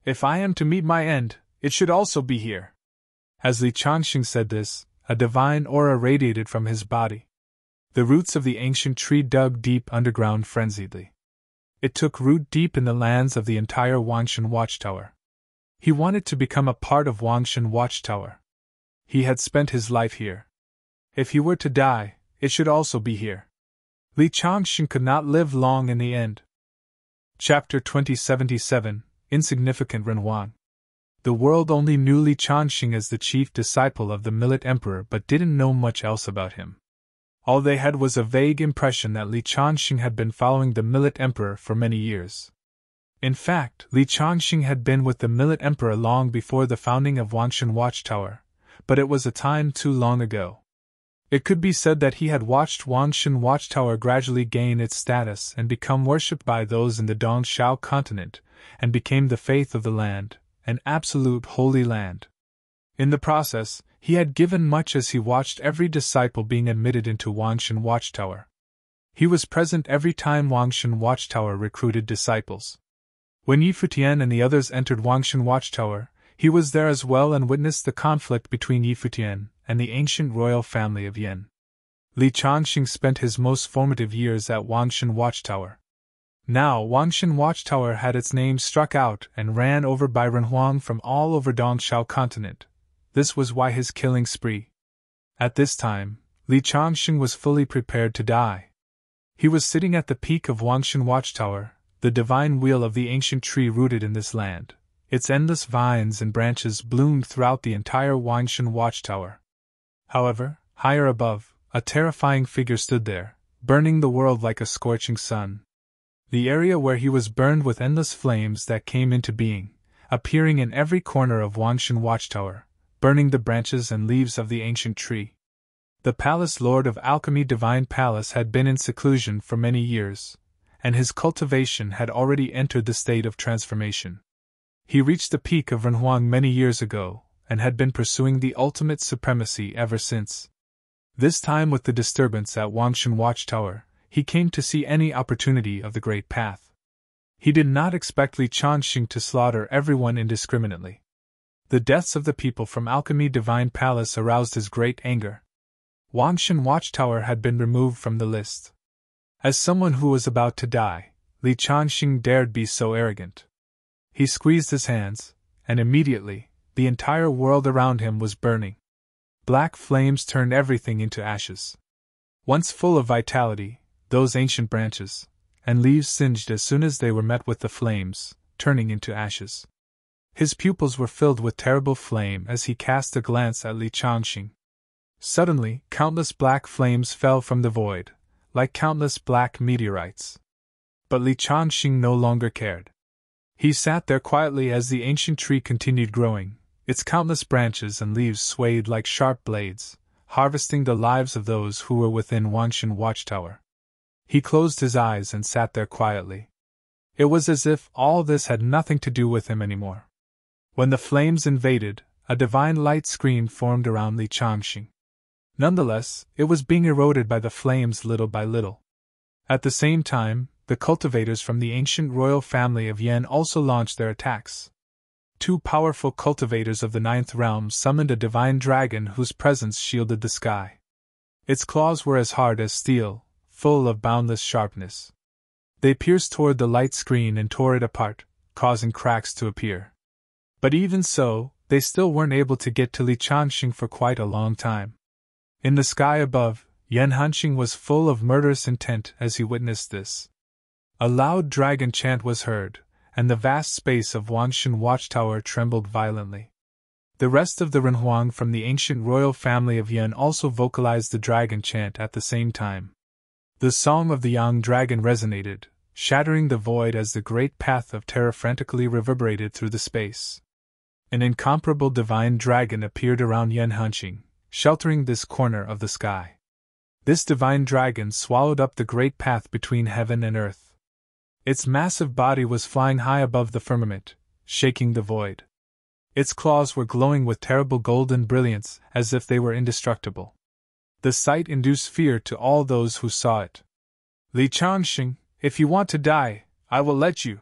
If I am to meet my end, it should also be here." As Li Changxing said this, a divine aura radiated from his body. The roots of the ancient tree dug deep underground frenziedly. It took root deep in the lands of the entire Wangshan Watchtower. He wanted to become a part of Wangshan Watchtower. He had spent his life here. If he were to die, it should also be here. Li Changxing could not live long in the end. Chapter 2077, Insignificant Renhuang. The world only knew Li Changxing as the chief disciple of the Millet Emperor but didn't know much else about him. All they had was a vague impression that Li Changxing had been following the Millet Emperor for many years. In fact, Li Changxing had been with the Millet Emperor long before the founding of Wangshan Watchtower, but it was a time too long ago. It could be said that he had watched Wangshan Watchtower gradually gain its status and become worshipped by those in the Dongshao continent, and became the faith of the land, an absolute holy land. In the process, he had given much as he watched every disciple being admitted into Wangshan Watchtower. He was present every time Wangshan Watchtower recruited disciples. When Futian and the others entered Wangshan Watchtower, he was there as well and witnessed the conflict between Futian and the ancient royal family of Yan. Li Changxing spent his most formative years at Wangshan Watchtower. Now Wangshan Watchtower had its name struck out and ran over by Renhuang from all over Dongshao continent. This was why his killing spree. At this time, Li Changxing was fully prepared to die. He was sitting at the peak of Wangshan Watchtower, the divine wheel of the ancient tree rooted in this land. Its endless vines and branches bloomed throughout the entire Wangshan Watchtower. However, higher above, a terrifying figure stood there, burning the world like a scorching sun. The area where he was burned with endless flames that came into being, appearing in every corner of Wangshan Watchtower, burning the branches and leaves of the ancient tree. The Palace Lord of Alchemy Divine Palace had been in seclusion for many years, and his cultivation had already entered the state of transformation. He reached the peak of Renhuang many years ago, and had been pursuing the ultimate supremacy ever since. This time with the disturbance at Wangshan Watchtower, he came to see any opportunity of the Great Path. He did not expect Li Changxing to slaughter everyone indiscriminately. The deaths of the people from Alchemy Divine Palace aroused his great anger. Wangshan Watchtower had been removed from the list. As someone who was about to die, Li Changxing dared be so arrogant. He squeezed his hands, and immediately, the entire world around him was burning. Black flames turned everything into ashes. Once full of vitality, those ancient branches and leaves singed as soon as they were met with the flames, turning into ashes. His pupils were filled with terrible flame as he cast a glance at Li Changxing. Suddenly, countless black flames fell from the void, like countless black meteorites. But Li Changxing no longer cared. He sat there quietly as the ancient tree continued growing, its countless branches and leaves swayed like sharp blades, harvesting the lives of those who were within Wangshan Watchtower. He closed his eyes and sat there quietly. It was as if all this had nothing to do with him anymore. When the flames invaded, a divine light screen formed around Li Changxing. Nonetheless, it was being eroded by the flames little by little. At the same time, the cultivators from the ancient royal family of Yan also launched their attacks. Two powerful cultivators of the ninth realm summoned a divine dragon whose presence shielded the sky. Its claws were as hard as steel, full of boundless sharpness. They pierced toward the light screen and tore it apart, causing cracks to appear. But even so, they still weren't able to get to Li Changxing for quite a long time. In the sky above, Yan Hanqing was full of murderous intent as he witnessed this. A loud dragon chant was heard, and the vast space of Wangshan Watchtower trembled violently. The rest of the Renhuang from the ancient royal family of Yan also vocalized the dragon chant at the same time. The song of the Yang dragon resonated, shattering the void as the great path of terror frantically reverberated through the space. An incomparable divine dragon appeared around Yan Hanqing, sheltering this corner of the sky. This divine dragon swallowed up the great path between heaven and earth. Its massive body was flying high above the firmament, shaking the void. Its claws were glowing with terrible golden brilliance, as if they were indestructible. The sight induced fear to all those who saw it. Li Changxing, if you want to die, I will let you.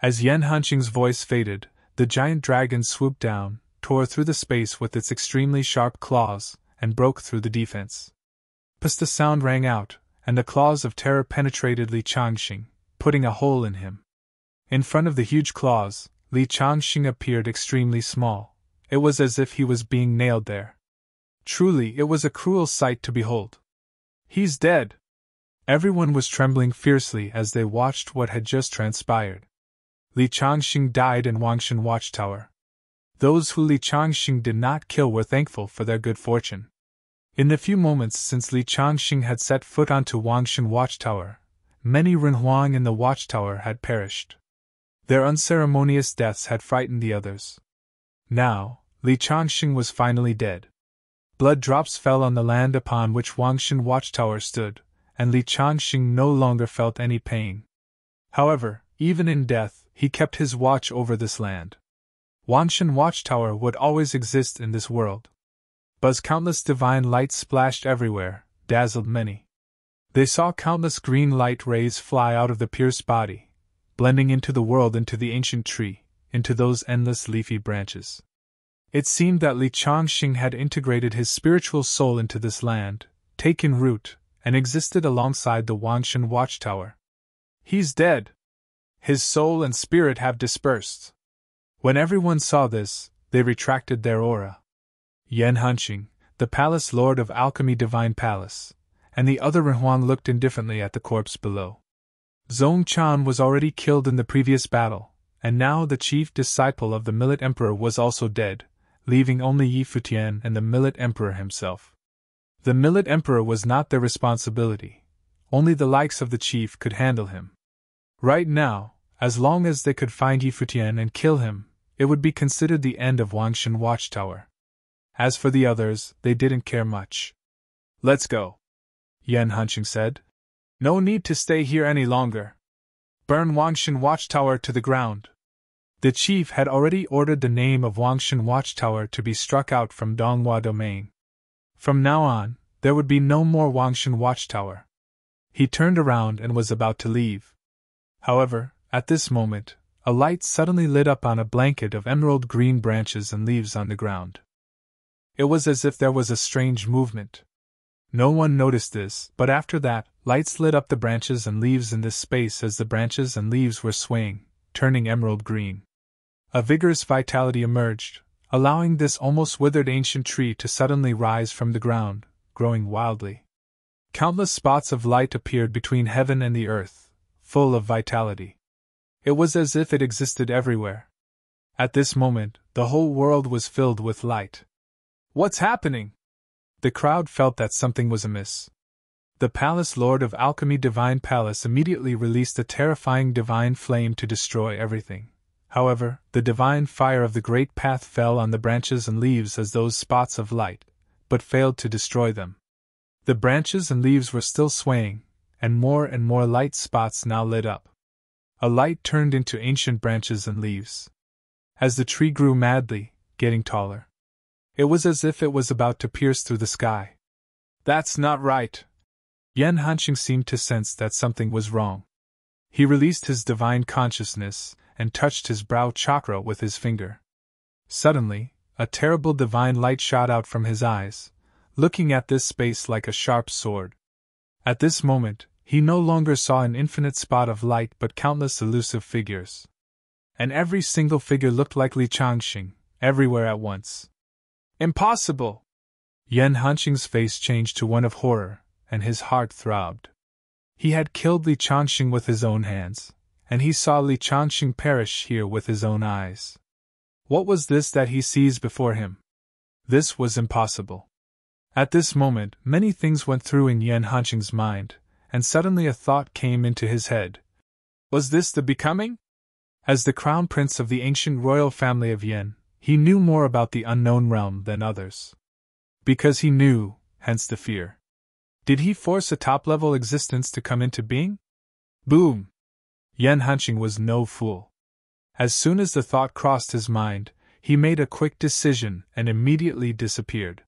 As Yan Hanqing's voice faded, the giant dragon swooped down, tore through the space with its extremely sharp claws, and broke through the defense. Pst! A sound rang out, and the claws of terror penetrated Li Changxing, putting a hole in him. In front of the huge claws, Li Changxing appeared extremely small. It was as if he was being nailed there. Truly, it was a cruel sight to behold. He's dead! Everyone was trembling fiercely as they watched what had just transpired. Li Changxing died in Wangshan Watchtower. Those who Li Changxing did not kill were thankful for their good fortune. In the few moments since Li Changxing had set foot onto Wangshan Watchtower, many Renhuang in the watchtower had perished. Their unceremonious deaths had frightened the others. Now, Li Changxing was finally dead. Blood drops fell on the land upon which Wangshan Watchtower stood, and Li Changxing no longer felt any pain. However, even in death, he kept his watch over this land. Wangshan Watchtower would always exist in this world. Buzz countless divine lights splashed everywhere, dazzled many. They saw countless green light rays fly out of the pierced body, blending into the world, into the ancient tree, into those endless leafy branches. It seemed that Li Changxing had integrated his spiritual soul into this land, taken root, and existed alongside the Wangshan Watchtower. He's dead! His soul and spirit have dispersed. When everyone saw this, they retracted their aura. Yan Hanqing, the palace lord of Alchemy Divine Palace, and the other Renhuang looked indifferently at the corpse below. Zhong Chan was already killed in the previous battle, and now the chief disciple of the Millet Emperor was also dead, leaving only Yi Futian and the Millet Emperor himself. The Millet Emperor was not their responsibility. Only the likes of the chief could handle him. Right now, as long as they could find Yi Futian and kill him, it would be considered the end of Wangshan Watchtower. As for the others, they didn't care much. Let's go, Yan Hanqing said. No need to stay here any longer. Burn Wangshan Watchtower to the ground. The chief had already ordered the name of Wangshan Watchtower to be struck out from Donghua domain. From now on, there would be no more Wangshan Watchtower. He turned around and was about to leave. However, at this moment, a light suddenly lit up on a blanket of emerald green branches and leaves on the ground. It was as if there was a strange movement. No one noticed this, but after that, lights lit up the branches and leaves in this space as the branches and leaves were swaying, turning emerald green. A vigorous vitality emerged, allowing this almost withered ancient tree to suddenly rise from the ground, growing wildly. Countless spots of light appeared between heaven and the earth, full of vitality. It was as if it existed everywhere. At this moment, the whole world was filled with light. What's happening? The crowd felt that something was amiss. The palace lord of Alchemy Divine Palace immediately released a terrifying divine flame to destroy everything. However, the divine fire of the great path fell on the branches and leaves as those spots of light, but failed to destroy them. The branches and leaves were still swaying, and more light spots now lit up. A light turned into ancient branches and leaves. As the tree grew madly, getting taller. It was as if it was about to pierce through the sky. That's not right. Yan Hanqing seemed to sense that something was wrong. He released his divine consciousness and touched his brow chakra with his finger. Suddenly, a terrible divine light shot out from his eyes, looking at this space like a sharp sword. At this moment, he no longer saw an infinite spot of light but countless elusive figures. And every single figure looked like Li Changxing, everywhere at once. Impossible! Yan Hanqing's face changed to one of horror, and his heart throbbed. He had killed Li Changxing with his own hands, and he saw Li Changxing perish here with his own eyes. What was this that he sees before him? This was impossible. At this moment, many things went through in Yan Hanqing's mind, and suddenly a thought came into his head. Was this the becoming? As the crown prince of the ancient royal family of Yan, he knew more about the unknown realm than others. Because he knew, hence the fear. Did he force a top-level existence to come into being? Boom! Yan Hanqing was no fool. As soon as the thought crossed his mind, he made a quick decision and immediately disappeared.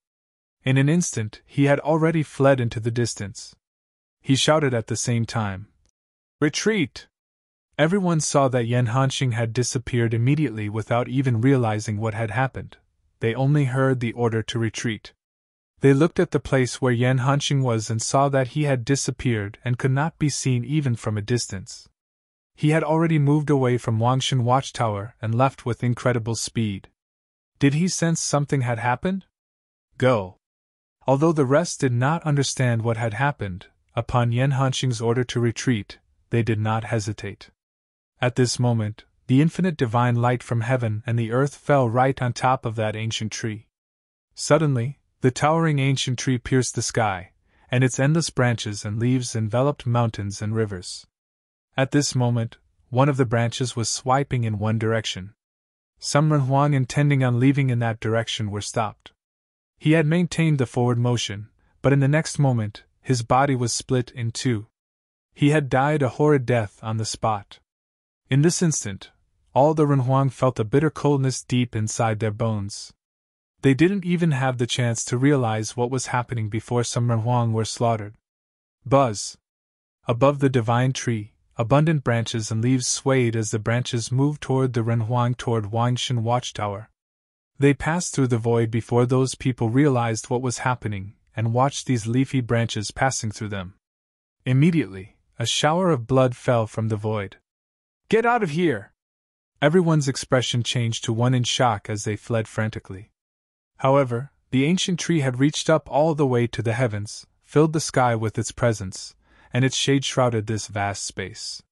In an instant, he had already fled into the distance. He shouted at the same time, "Retreat!" Everyone saw that Yan Hanqing had disappeared immediately without even realizing what had happened. They only heard the order to retreat. They looked at the place where Yan Hanqing was and saw that he had disappeared and could not be seen even from a distance. He had already moved away from Wangshan Watchtower and left with incredible speed. Did he sense something had happened? Go! Although the rest did not understand what had happened, upon Yan Hanqing's order to retreat, they did not hesitate. At this moment, the infinite divine light from heaven and the earth fell right on top of that ancient tree. Suddenly, the towering ancient tree pierced the sky, and its endless branches and leaves enveloped mountains and rivers. At this moment, one of the branches was swiping in one direction. Some Renhuang intending on leaving in that direction were stopped. He had maintained the forward motion, but in the next moment, his body was split in two. He had died a horrid death on the spot. In this instant, all the Renhuang felt a bitter coldness deep inside their bones. They didn't even have the chance to realize what was happening before some Renhuang were slaughtered. Buzz! Above the divine tree, abundant branches and leaves swayed as the branches moved toward the Renhuang toward Wangshan Watchtower. They passed through the void before those people realized what was happening and watched these leafy branches passing through them. Immediately, a shower of blood fell from the void. Get out of here! Everyone's expression changed to one in shock as they fled frantically. However, the ancient tree had reached up all the way to the heavens, filled the sky with its presence, and its shade shrouded this vast space.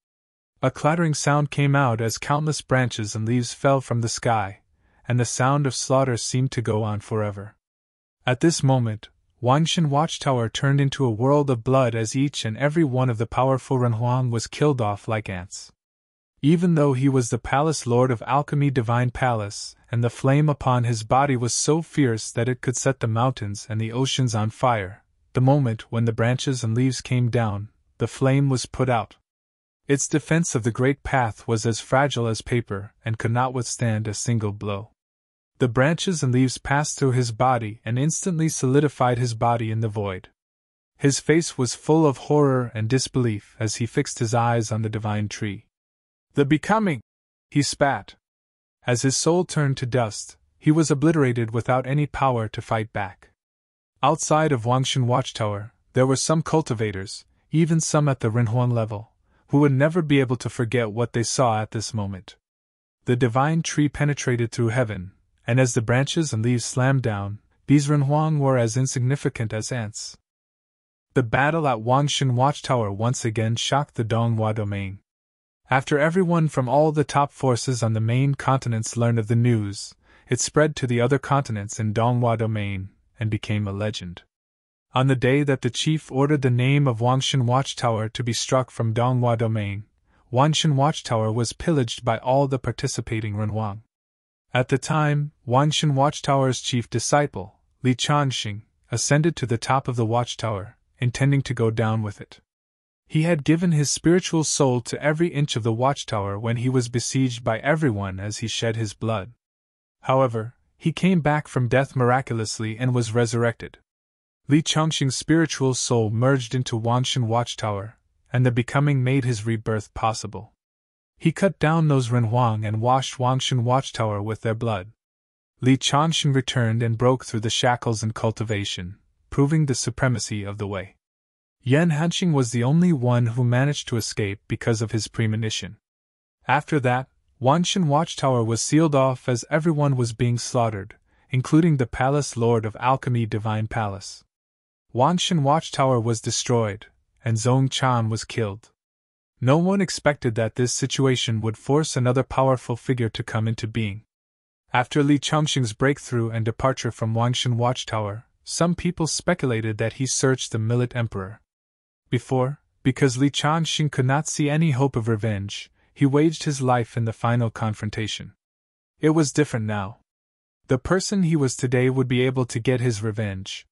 A clattering sound came out as countless branches and leaves fell from the sky, and the sound of slaughter seemed to go on forever. At this moment, Wangshan Watchtower turned into a world of blood as each and every one of the powerful Renhuang was killed off like ants. Even though he was the palace lord of alchemy divine palace, and the flame upon his body was so fierce that it could set the mountains and the oceans on fire, the moment when the branches and leaves came down, the flame was put out. Its defense of the great path was as fragile as paper and could not withstand a single blow. The branches and leaves passed through his body and instantly solidified his body in the void. His face was full of horror and disbelief as he fixed his eyes on the divine tree. The becoming! He spat. As his soul turned to dust, he was obliterated without any power to fight back. Outside of Wangshan Watchtower, there were some cultivators, even some at the Renhuang level, who would never be able to forget what they saw at this moment. The divine tree penetrated through heaven, and as the branches and leaves slammed down, these Renhuang were as insignificant as ants. The battle at Wangshan Watchtower once again shocked the Donghua domain. After everyone from all the top forces on the main continents learned of the news, it spread to the other continents in Donghua domain, and became a legend. On the day that the chief ordered the name of Wangshan Watchtower to be struck from Donghua domain, Wangshan Watchtower was pillaged by all the participating Renhuang. At the time, Wangshan Watchtower's chief disciple, Li Changxing, ascended to the top of the watchtower, intending to go down with it. He had given his spiritual soul to every inch of the watchtower when he was besieged by everyone as he shed his blood. However, he came back from death miraculously and was resurrected. Li Changxing's spiritual soul merged into Wanshan Watchtower, and the becoming made his rebirth possible. He cut down those Renhuang and washed Wangshan Watchtower with their blood. Li Changxing returned and broke through the shackles and cultivation, proving the supremacy of the way. Yan Hanqing was the only one who managed to escape because of his premonition. After that, Wanshan Watchtower was sealed off as everyone was being slaughtered, including the Palace Lord of Alchemy Divine Palace. Wanshan Watchtower was destroyed, and Zhong Chan was killed. No one expected that this situation would force another powerful figure to come into being. After Li Changxing's breakthrough and departure from Wangshan Watchtower, some people speculated that he searched the Millet Emperor. Because Li Changxing could not see any hope of revenge, he waged his life in the final confrontation. It was different now. The person he was today would be able to get his revenge.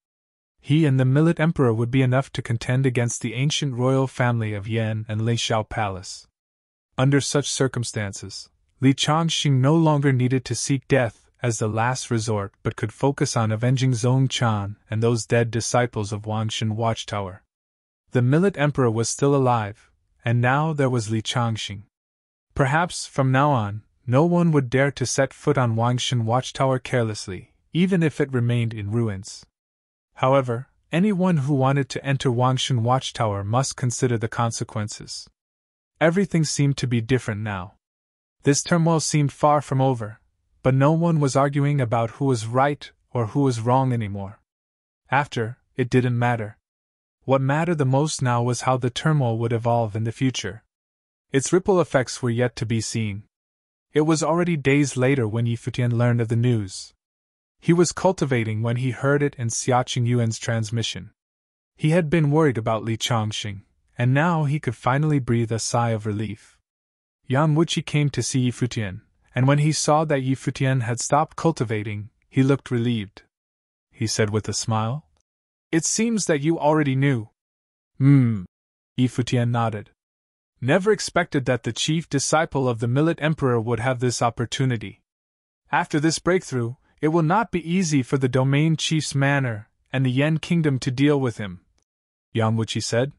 He and the Millet Emperor would be enough to contend against the ancient royal family of Yan and Lei Shao Palace. Under such circumstances, Li Changxing no longer needed to seek death as the last resort but could focus on avenging Zhong Chan and those dead disciples of Wangshan Watchtower. The Millet Emperor was still alive, and now there was Li Changxing. Perhaps, from now on, no one would dare to set foot on Wangshan Watchtower carelessly, even if it remained in ruins. However, anyone who wanted to enter Wangshan Watchtower must consider the consequences. Everything seemed to be different now. This turmoil seemed far from over, but no one was arguing about who was right or who was wrong anymore. It didn't matter. What mattered the most now was how the turmoil would evolve in the future. Its ripple effects were yet to be seen. It was already days later when Futian learned of the news. He was cultivating when he heard it in Xiaqing Yuan's transmission. He had been worried about Li Changxing, and now he could finally breathe a sigh of relief. Yan Wuqi came to see Futian, and when he saw that Futian had stopped cultivating, he looked relieved. He said with a smile, "It seems that you already knew." Futian nodded. Never expected that the chief disciple of the Millet Emperor would have this opportunity. After this breakthrough, it will not be easy for the domain chief's manor and the Yan kingdom to deal with him, Yan Wuqi said.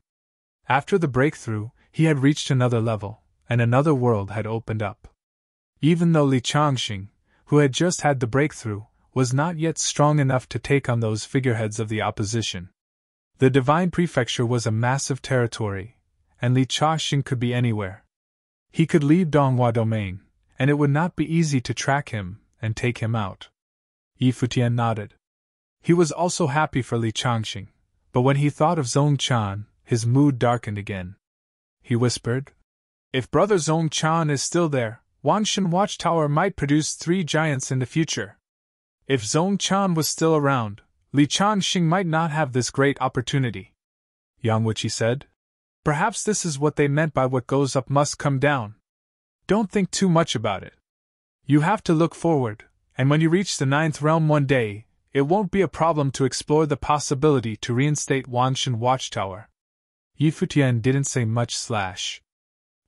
After the breakthrough, he had reached another level, and another world had opened up. Even though Li Changxing, who had just had the breakthrough, was not yet strong enough to take on those figureheads of the opposition. The Divine Prefecture was a massive territory, and Li Changxing could be anywhere. He could leave Donghua Domain, and it would not be easy to track him and take him out. Futian nodded. He was also happy for Li Changxing, but when he thought of Zhong Chan, his mood darkened again. He whispered, "If Brother Zhong Chan is still there, Wanshan Watchtower might produce 3 giants in the future. If Zhong Chan was still around, Li Changxing might not have this great opportunity." Yan Wuqi said, "Perhaps this is what they meant by what goes up must come down. Don't think too much about it. You have to look forward, and when you reach the 9th realm one day, it won't be a problem to explore the possibility to reinstate Wanshan Watchtower." Futian didn't say much.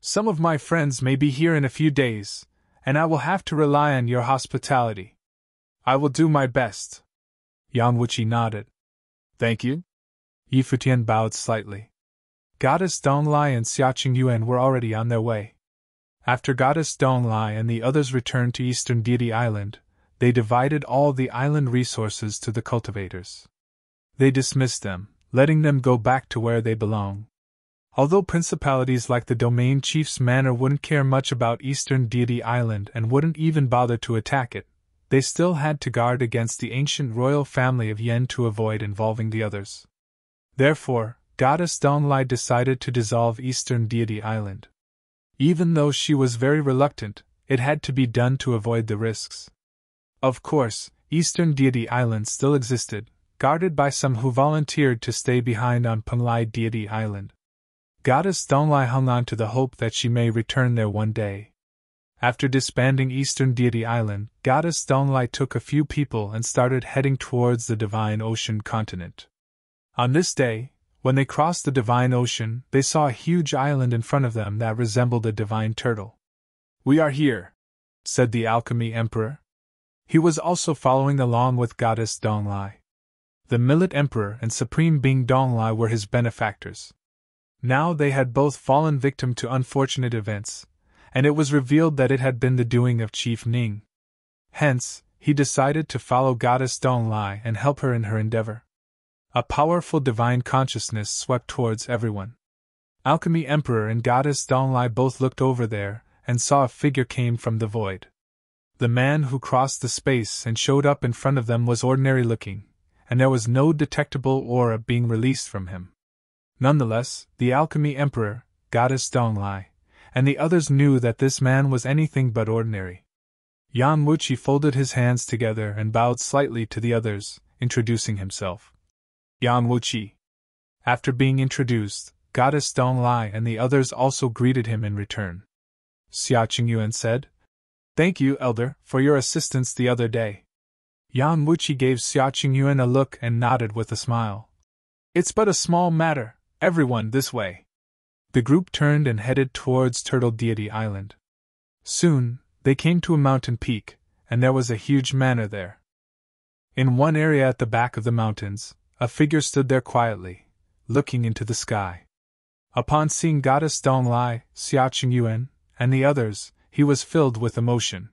"Some of my friends may be here in a few days, and I will have to rely on your hospitality. I will do my best." Yan Wuqi nodded. "Thank you." Futian bowed slightly. Goddess Donglai and Xiaqing Yuan were already on their way. After Goddess Donglai and the others returned to Eastern Deity Island, they divided all the island resources to the cultivators. They dismissed them, letting them go back to where they belong. Although principalities like the domain chief's manor wouldn't care much about Eastern Deity Island and wouldn't even bother to attack it, they still had to guard against the ancient royal family of Yen to avoid involving the others. Therefore, Goddess Donglai decided to dissolve Eastern Deity Island. Even though she was very reluctant, it had to be done to avoid the risks. Of course, Eastern Deity Island still existed, guarded by some who volunteered to stay behind on Penglai Deity Island. Goddess Donglai hung on to the hope that she may return there one day. After disbanding Eastern Deity Island, Goddess Donglai took a few people and started heading towards the Divine Ocean continent. On this day, when they crossed the Divine Ocean, they saw a huge island in front of them that resembled a divine turtle. "We are here," said the Alchemy Emperor. He was also following along with goddess Donglai. The Millet Emperor and Supreme Being Donglai were his benefactors. Now they had both fallen victim to unfortunate events, and it was revealed that it had been the doing of Chief Ning. Hence, he decided to follow goddess Donglai and help her in her endeavor. A powerful divine consciousness swept towards everyone. Alchemy Emperor and goddess Donglai both looked over there and saw a figure came from the void. The man who crossed the space and showed up in front of them was ordinary looking, and there was no detectable aura being released from him. Nonetheless, the Alchemy Emperor, goddess Donglai, and the others knew that this man was anything but ordinary. Yan Wuchi folded his hands together and bowed slightly to the others, introducing himself. Yan Wuchi. After being introduced, goddess Donglai and the others also greeted him in return. Xia Qingyuan said, "Thank you, Elder, for your assistance the other day." Yan Wuchi gave Xia Qingyuan a look and nodded with a smile. "It's but a small matter, everyone this way." The group turned and headed towards Turtle Deity Island. Soon, they came to a mountain peak, and there was a huge manor there. In one area at the back of the mountains, a figure stood there quietly, looking into the sky. Upon seeing goddess Donglai, Xia Qingyuan, and the others, he was filled with emotion.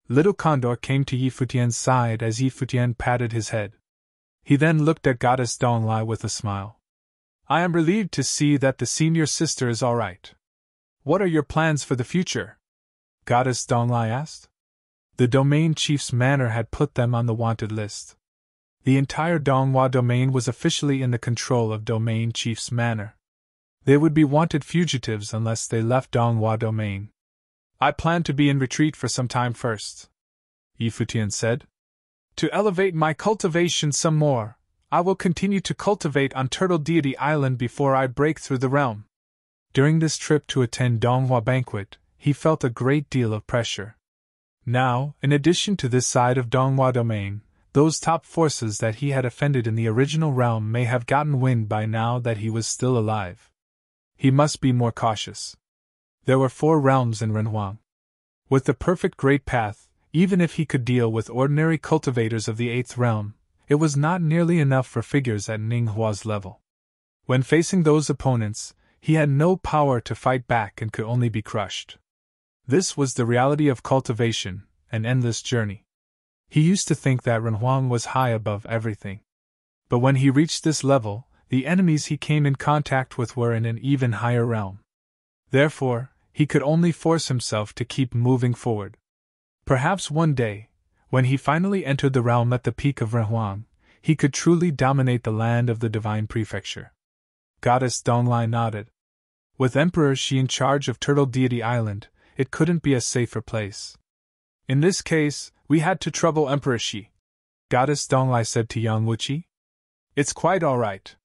Little Condor came to Yi Futian's side as Yi Futian patted his head. He then looked at goddess Donglai with a smile. "I am relieved to see that the senior sister is all right. What are your plans for the future?" goddess Donglai asked. The domain chief's manor had put them on the wanted list. The entire Donghua domain was officially in the control of domain chief's manor. They would be wanted fugitives unless they left Donghua domain. "I plan to be in retreat for some time first," Yi Futian said. "To elevate my cultivation some more, I will continue to cultivate on Turtle Deity Island before I break through the realm." During this trip to attend Donghua banquet, he felt a great deal of pressure. Now, in addition to this side of Donghua domain, those top forces that he had offended in the original realm may have gotten wind by now that he was still alive. He must be more cautious. There were 4 realms in Renhuang. With the perfect Great Path, even if he could deal with ordinary cultivators of the 8th realm, it was not nearly enough for figures at Ninghua's level. When facing those opponents, he had no power to fight back and could only be crushed. This was the reality of cultivation, an endless journey. He used to think that Renhuang was high above everything. But when he reached this level, the enemies he came in contact with were in an even higher realm. Therefore, he could only force himself to keep moving forward. Perhaps one day, when he finally entered the realm at the peak of Renhuang, he could truly dominate the land of the Divine Prefecture. Goddess Donglai nodded. With Emperor Shi in charge of Turtle Deity Island, it couldn't be a safer place. "In this case, we had to trouble Emperor Shi," Goddess Donglai said to Yang Wuchi. "It's quite all right.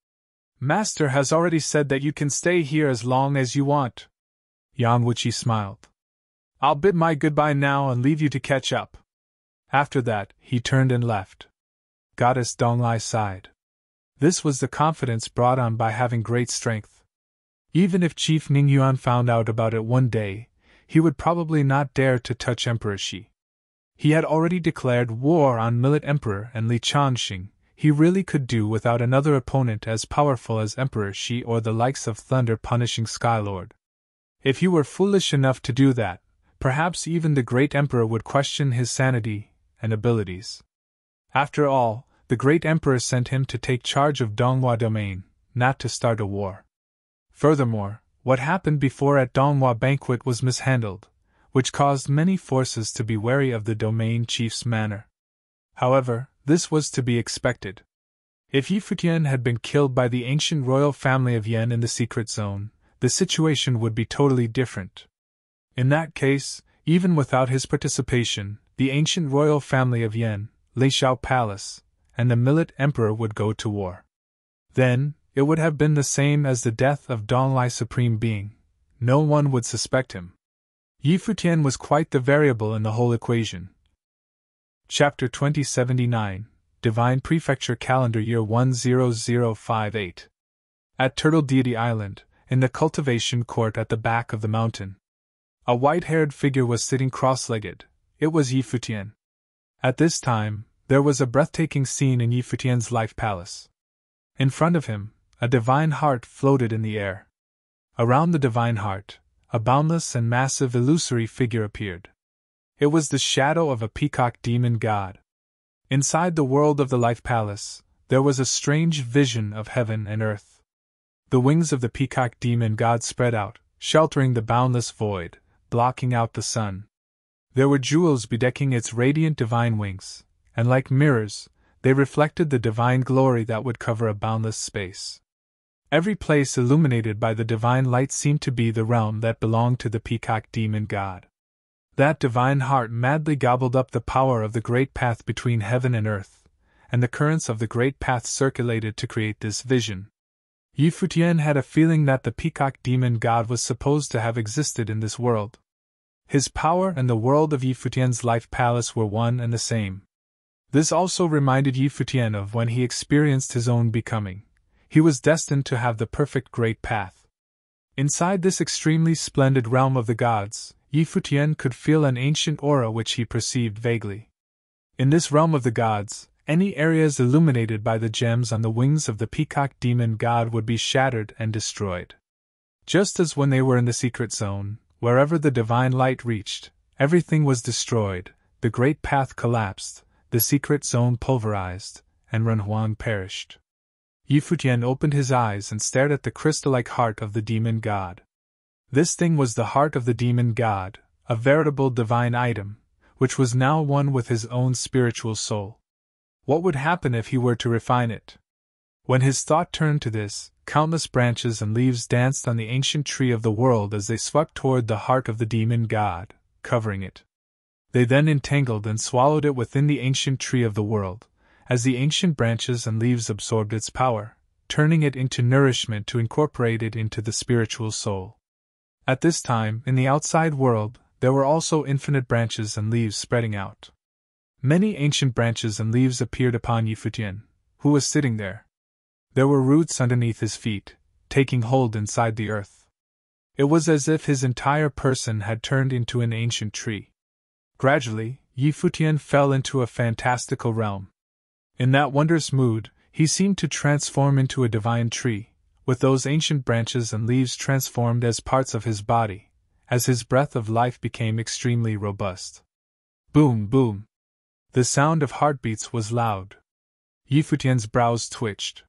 Master has already said that you can stay here as long as you want." Yang Wuchi smiled. "I'll bid my goodbye now and leave you to catch up." After that, he turned and left. Goddess Donglai sighed. This was the confidence brought on by having great strength. Even if Chief Ningyuan found out about it one day, he would probably not dare to touch Emperor Shi. He had already declared war on Millet Emperor and Li Chanxing. He really could do without another opponent as powerful as Emperor Shi or the likes of Thunder Punishing Skylord. If he were foolish enough to do that, perhaps even the great Emperor would question his sanity and abilities. After all, the great Emperor sent him to take charge of Donghua domain, not to start a war. Furthermore, what happened before at Donghua banquet was mishandled, which caused many forces to be wary of the domain chief's manner. However, this was to be expected. If Yi Futian had been killed by the ancient royal family of Yan in the secret zone, the situation would be totally different. In that case, even without his participation, the ancient royal family of Yan, Leishao Palace, and the Millet Emperor would go to war. Then, it would have been the same as the death of Donglai Supreme Being. No one would suspect him. Yi Futian was quite the variable in the whole equation. Chapter 2079, Divine Prefecture Calendar Year 10058. At Turtle Deity Island, in the cultivation court at the back of the mountain, a white-haired figure was sitting cross-legged. It was Yi Futian. At this time, there was a breathtaking scene in Yi Futian's life palace. In front of him, a divine heart floated in the air. Around the divine heart, a boundless and massive illusory figure appeared. It was the shadow of a peacock demon god. Inside the world of the life palace, there was a strange vision of heaven and earth. The wings of the peacock demon god spread out, sheltering the boundless void, blocking out the sun. There were jewels bedecking its radiant divine wings, and like mirrors, they reflected the divine glory that would cover a boundless space. Every place illuminated by the divine light seemed to be the realm that belonged to the peacock demon god. That divine heart madly gobbled up the power of the great path between heaven and earth, and the currents of the great path circulated to create this vision. Yi Futian had a feeling that the peacock demon god was supposed to have existed in this world. His power and the world of Yi Futian's life palace were one and the same. This also reminded Yi Futian of when he experienced his own becoming. He was destined to have the perfect great path. Inside this extremely splendid realm of the gods, Yi Futian could feel an ancient aura which he perceived vaguely. In this realm of the gods, any areas illuminated by the gems on the wings of the peacock demon god would be shattered and destroyed. Just as when they were in the secret zone, wherever the divine light reached, everything was destroyed, the great path collapsed, the secret zone pulverized, and Renhuang perished. Yi Futian opened his eyes and stared at the crystal-like heart of the demon god. This thing was the heart of the demon god, a veritable divine item, which was now one with his own spiritual soul. What would happen if he were to refine it? When his thought turned to this, countless branches and leaves danced on the ancient tree of the world as they swept toward the heart of the demon god, covering it. They then entangled and swallowed it within the ancient tree of the world, as the ancient branches and leaves absorbed its power, turning it into nourishment to incorporate it into the spiritual soul. At this time, in the outside world, there were also infinite branches and leaves spreading out. Many ancient branches and leaves appeared upon Yi Futian, who was sitting there. There were roots underneath his feet, taking hold inside the earth. It was as if his entire person had turned into an ancient tree. Gradually, Yi Futian fell into a fantastical realm. In that wondrous mood, he seemed to transform into a divine tree, with those ancient branches and leaves transformed as parts of his body, as his breath of life became extremely robust. Boom, boom. The sound of heartbeats was loud. Yi Futian's brows twitched.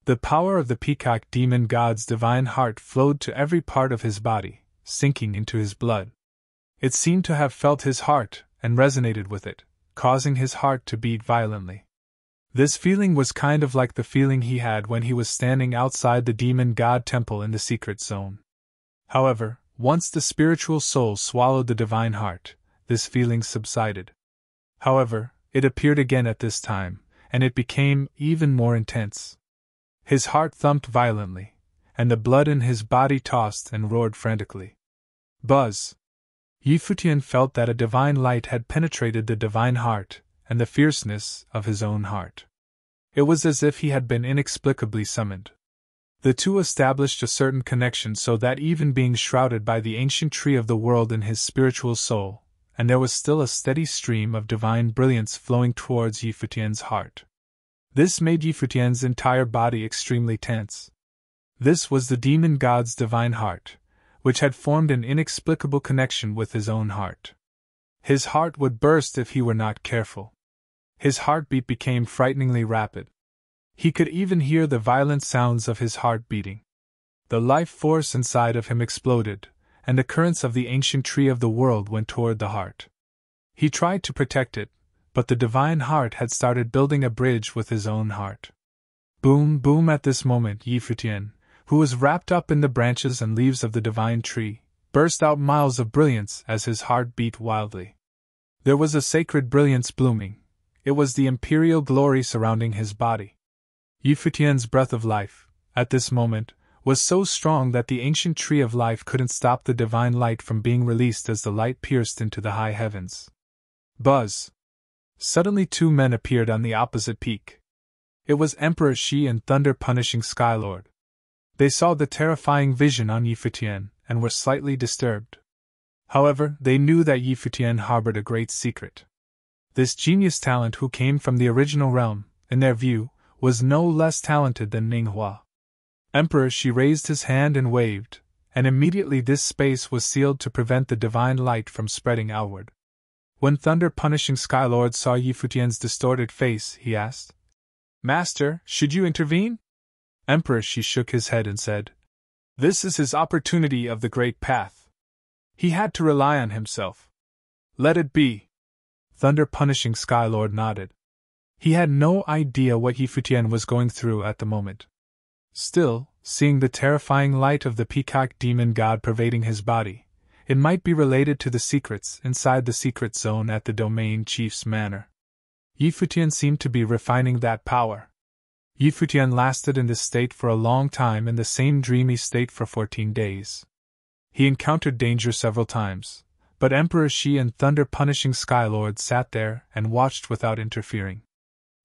The power of the peacock demon god's divine heart flowed to every part of his body, sinking into his blood. It seemed to have felt his heart and resonated with it, causing his heart to beat violently. This feeling was kind of like the feeling he had when he was standing outside the demon god temple in the secret zone. However, once the spiritual soul swallowed the divine heart, this feeling subsided. However, it appeared again at this time, and it became even more intense. His heart thumped violently, and the blood in his body tossed and roared frantically. Buzz! Yi Futian felt that a divine light had penetrated the divine heart, and the fierceness of his own heart. It was as if he had been inexplicably summoned. The two established a certain connection so that even being shrouded by the ancient tree of the world in his spiritual soul, and there was still a steady stream of divine brilliance flowing towards Yi Futian's heart. This made Yi Futian's entire body extremely tense. This was the demon god's divine heart, which had formed an inexplicable connection with his own heart. His heart would burst if he were not careful. His heartbeat became frighteningly rapid. He could even hear the violent sounds of his heart beating. The life force inside of him exploded, and the currents of the ancient tree of the world went toward the heart. He tried to protect it, but the divine heart had started building a bridge with his own heart. Boom, boom! At this moment, Yi Futian, who was wrapped up in the branches and leaves of the divine tree, burst out miles of brilliance as his heart beat wildly. There was a sacred brilliance blooming. It was the imperial glory surrounding his body. Yi Futian's breath of life, at this moment, was so strong that the ancient tree of life couldn't stop the divine light from being released as the light pierced into the high heavens. Buzz! Suddenly 2 men appeared on the opposite peak. It was Emperor Shi and Thunder Punishing Skylord. They saw the terrifying vision on Yi Futian and were slightly disturbed. However, they knew that Yi Futian harbored a great secret. This genius talent who came from the original realm, in their view, was no less talented than Ninghua. Emperor Shi raised his hand and waved, and immediately this space was sealed to prevent the divine light from spreading outward. When thunder-punishing Skylord saw Yi Futian's distorted face, he asked, "Master, should you intervene?" Emperor Shi shook his head and said, "This is his opportunity of the great path. He had to rely on himself. Let it be." Thunder-punishing Skylord nodded. He had no idea what Yi Futian was going through at the moment. Still, seeing the terrifying light of the peacock demon god pervading his body, it might be related to the secrets inside the secret zone at the domain chief's manor. Yi Futian seemed to be refining that power. Yi Futian lasted in this state for a long time, in the same dreamy state for 14 days. He encountered danger several times, but Emperor Shi and thunder-punishing Skylord sat there and watched without interfering.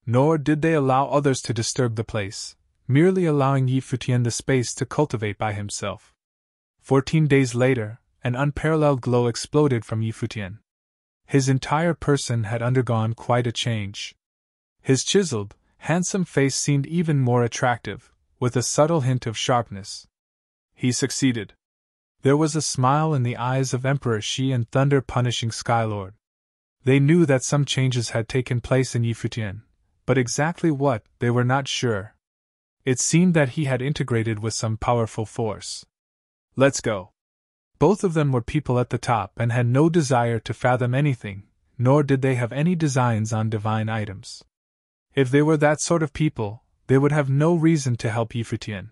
Nor did they allow others to disturb the place, merely allowing Yi Futian the space to cultivate by himself. 14 days later, an unparalleled glow exploded from Yi Futian. His entire person had undergone quite a change. His chiseled, handsome face seemed even more attractive, with a subtle hint of sharpness. He succeeded. There was a smile in the eyes of Emperor Shi and thunder-punishing Skylord. They knew that some changes had taken place in Yi Futian, but exactly what, they were not sure. It seemed that he had integrated with some powerful force. "Let's go." Both of them were people at the top and had no desire to fathom anything, nor did they have any designs on divine items. If they were that sort of people, they would have no reason to help Yi Futian.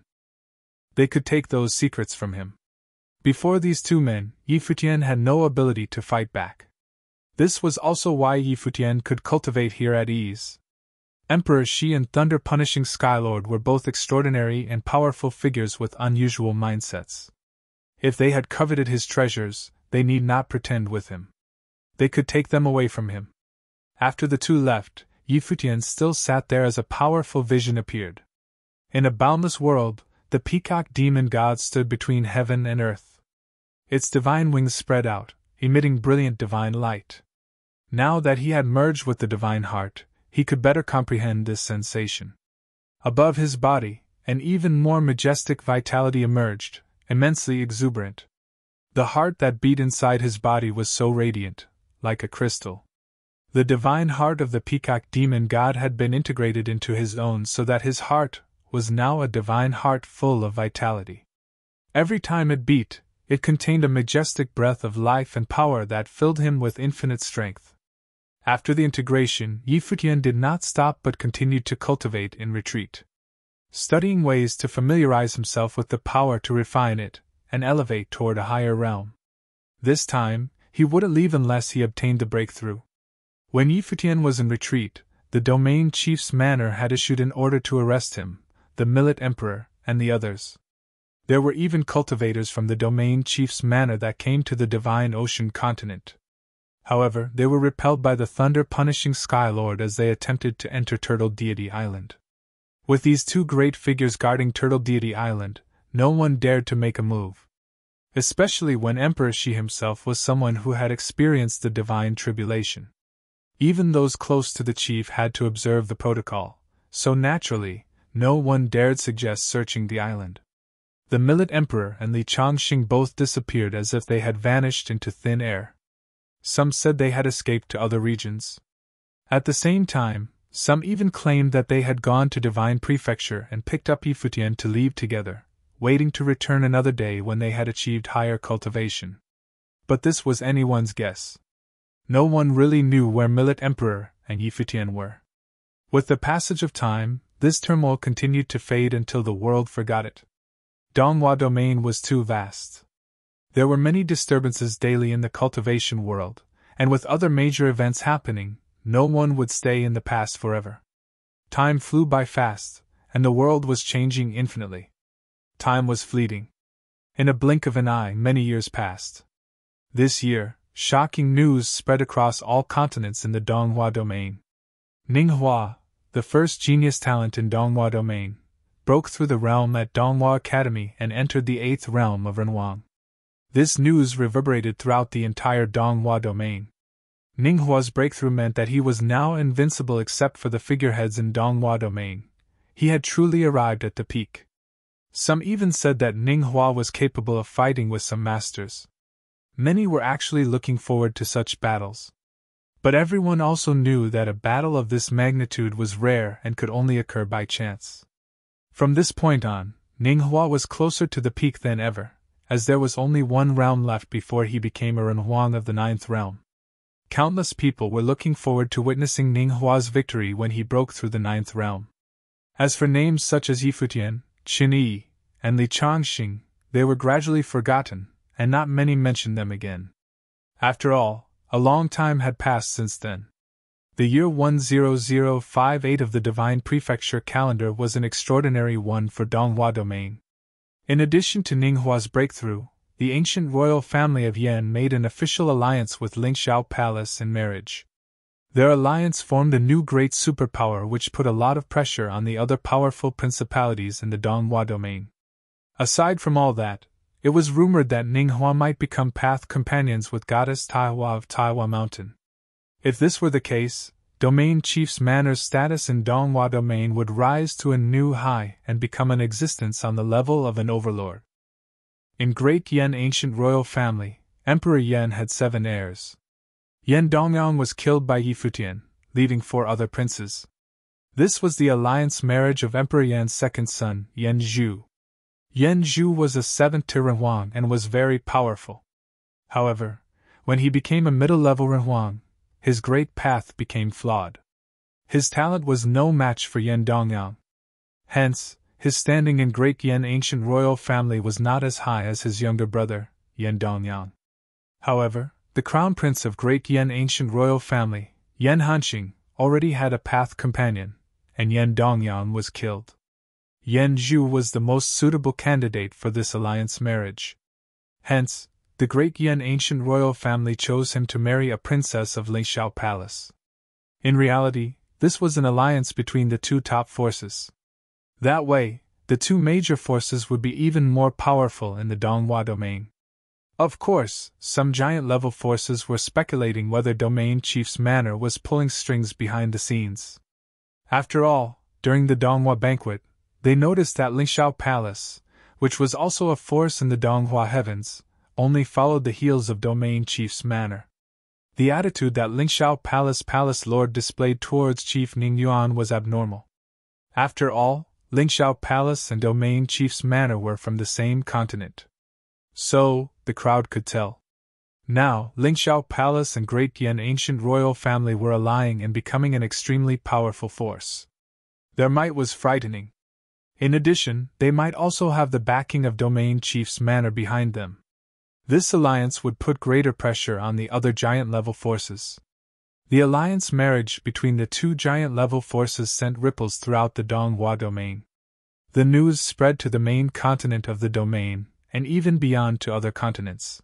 They could take those secrets from him. Before these two men, Yi Futian had no ability to fight back. This was also why Yi Futian could cultivate here at ease. Emperor Shi and thunder-punishing Skylord were both extraordinary and powerful figures with unusual mindsets. If they had coveted his treasures, they need not pretend with him. They could take them away from him. After the two left, Yi Futian still sat there as a powerful vision appeared. In a boundless world, the peacock demon god stood between heaven and earth. Its divine wings spread out, emitting brilliant divine light. Now that he had merged with the divine heart, he could better comprehend this sensation. Above his body, an even more majestic vitality emerged, immensely exuberant. The heart that beat inside his body was so radiant, like a crystal. The divine heart of the peacock demon god had been integrated into his own so that his heart was now a divine heart full of vitality. Every time it beat, it contained a majestic breath of life and power that filled him with infinite strength. After the integration, Yi Futian did not stop but continued to cultivate in retreat, studying ways to familiarize himself with the power to refine it and elevate toward a higher realm. This time, he wouldn't leave unless he obtained the breakthrough. When Yi Futian was in retreat, the domain chief's manor had issued an order to arrest him, the Millet Emperor, and the others. There were even cultivators from the domain chief's manor that came to the divine ocean continent. However, they were repelled by the thunder-punishing Skylord as they attempted to enter Turtle Deity Island. With these two great figures guarding Turtle Deity Island, no one dared to make a move. Especially when Emperor Shi himself was someone who had experienced the divine tribulation. Even those close to the chief had to observe the protocol, so naturally, no one dared suggest searching the island. The Millet Emperor and Li Chongqing both disappeared as if they had vanished into thin air. Some said they had escaped to other regions. At the same time, some even claimed that they had gone to Divine Prefecture and picked up Yi Futian to leave together, waiting to return another day when they had achieved higher cultivation. But this was anyone's guess. No one really knew where Millet Emperor and Yi Futian were. With the passage of time, this turmoil continued to fade until the world forgot it. Donghua domain was too vast. There were many disturbances daily in the cultivation world, and with other major events happening, no one would stay in the past forever. Time flew by fast, and the world was changing infinitely. Time was fleeting. In a blink of an eye, many years passed. This year, shocking news spread across all continents in the Donghua domain. Ninghua, the first genius talent in Donghua domain, broke through the realm at Donghua Academy and entered the 8th realm of Renwang. This news reverberated throughout the entire Donghua domain. Ninghua's breakthrough meant that he was now invincible except for the figureheads in Donghua domain. He had truly arrived at the peak. Some even said that Ninghua was capable of fighting with some masters. Many were actually looking forward to such battles. But everyone also knew that a battle of this magnitude was rare and could only occur by chance. From this point on, Ninghua was closer to the peak than ever, as there was only one realm left before he became a Renhuang of the 9th realm. Countless people were looking forward to witnessing Ninghua's victory when he broke through the 9th realm. As for names such as Futian, Qin Yi, and Li Changxing, they were gradually forgotten, and not many mentioned them again. After all, a long time had passed since then. The year 10058 of the Divine Prefecture calendar was an extraordinary one for Donghua domain. In addition to Ninghua's breakthrough, the ancient royal family of Yan made an official alliance with Lingxiao Palace in marriage. Their alliance formed a new great superpower which put a lot of pressure on the other powerful principalities in the Donghua domain. Aside from all that, it was rumored that Ninghua might become path companions with goddess Taihua of Taihua Mountain. If this were the case, domain chief's Manor's status in Donghua domain would rise to a new high and become an existence on the level of an overlord. In Great Yan ancient royal family, Emperor Yan had 7 heirs. Yan Dongyang was killed by Yi Futian, leaving 4 other princes. This was the alliance marriage of Emperor Yan's second son, Yan Zhu. Yan Zhu was a 7th Renhuang and was very powerful. However, when he became a middle-level Renhuang, his great path became flawed. His talent was no match for Yan Dongyang. Hence, his standing in Great Yan ancient royal family was not as high as his younger brother, Yan Dongyang. However, the crown prince of Great Yan ancient royal family, Yan Hanxing, already had a path companion, and Yan Dongyang was killed. Yan Zhu was the most suitable candidate for this alliance marriage. Hence, the Great Yan ancient royal family chose him to marry a princess of Lingxiao Palace. In reality, this was an alliance between the 2 top forces. That way, the 2 major forces would be even more powerful in the Donghua domain. Of course, some giant-level forces were speculating whether domain chief's Manor was pulling strings behind the scenes. After all, during the Donghua banquet, they noticed that Lingxiao Palace, which was also a force in the Donghua heavens, only followed the heels of domain chief's Manor. The attitude that Lingxiao Palace Lord displayed towards Chief Ningyuan was abnormal. After all, Lingxiao Palace and domain chief's Manor were from the same continent. So, the crowd could tell. Now, Lingxiao Palace and Great Yan ancient royal family were allying and becoming an extremely powerful force. Their might was frightening. In addition, they might also have the backing of domain chief's Manor behind them. This alliance would put greater pressure on the other giant-level forces. The alliance marriage between the 2 giant-level forces sent ripples throughout the Donghua domain. The news spread to the main continent of the domain, and even beyond to other continents.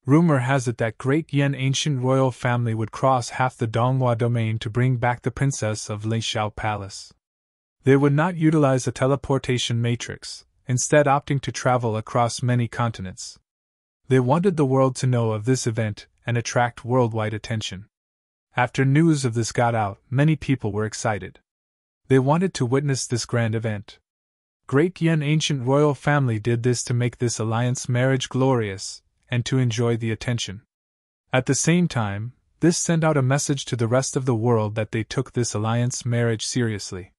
Rumor has it that Great Yan ancient royal family would cross half the Donghua domain to bring back the princess of Lingxiao Palace. They would not utilize a teleportation matrix, instead opting to travel across many continents. They wanted the world to know of this event and attract worldwide attention. After news of this got out, many people were excited. They wanted to witness this grand event. Great Yan ancient royal family did this to make this alliance marriage glorious, and to enjoy the attention. At the same time, this sent out a message to the rest of the world that they took this alliance marriage seriously.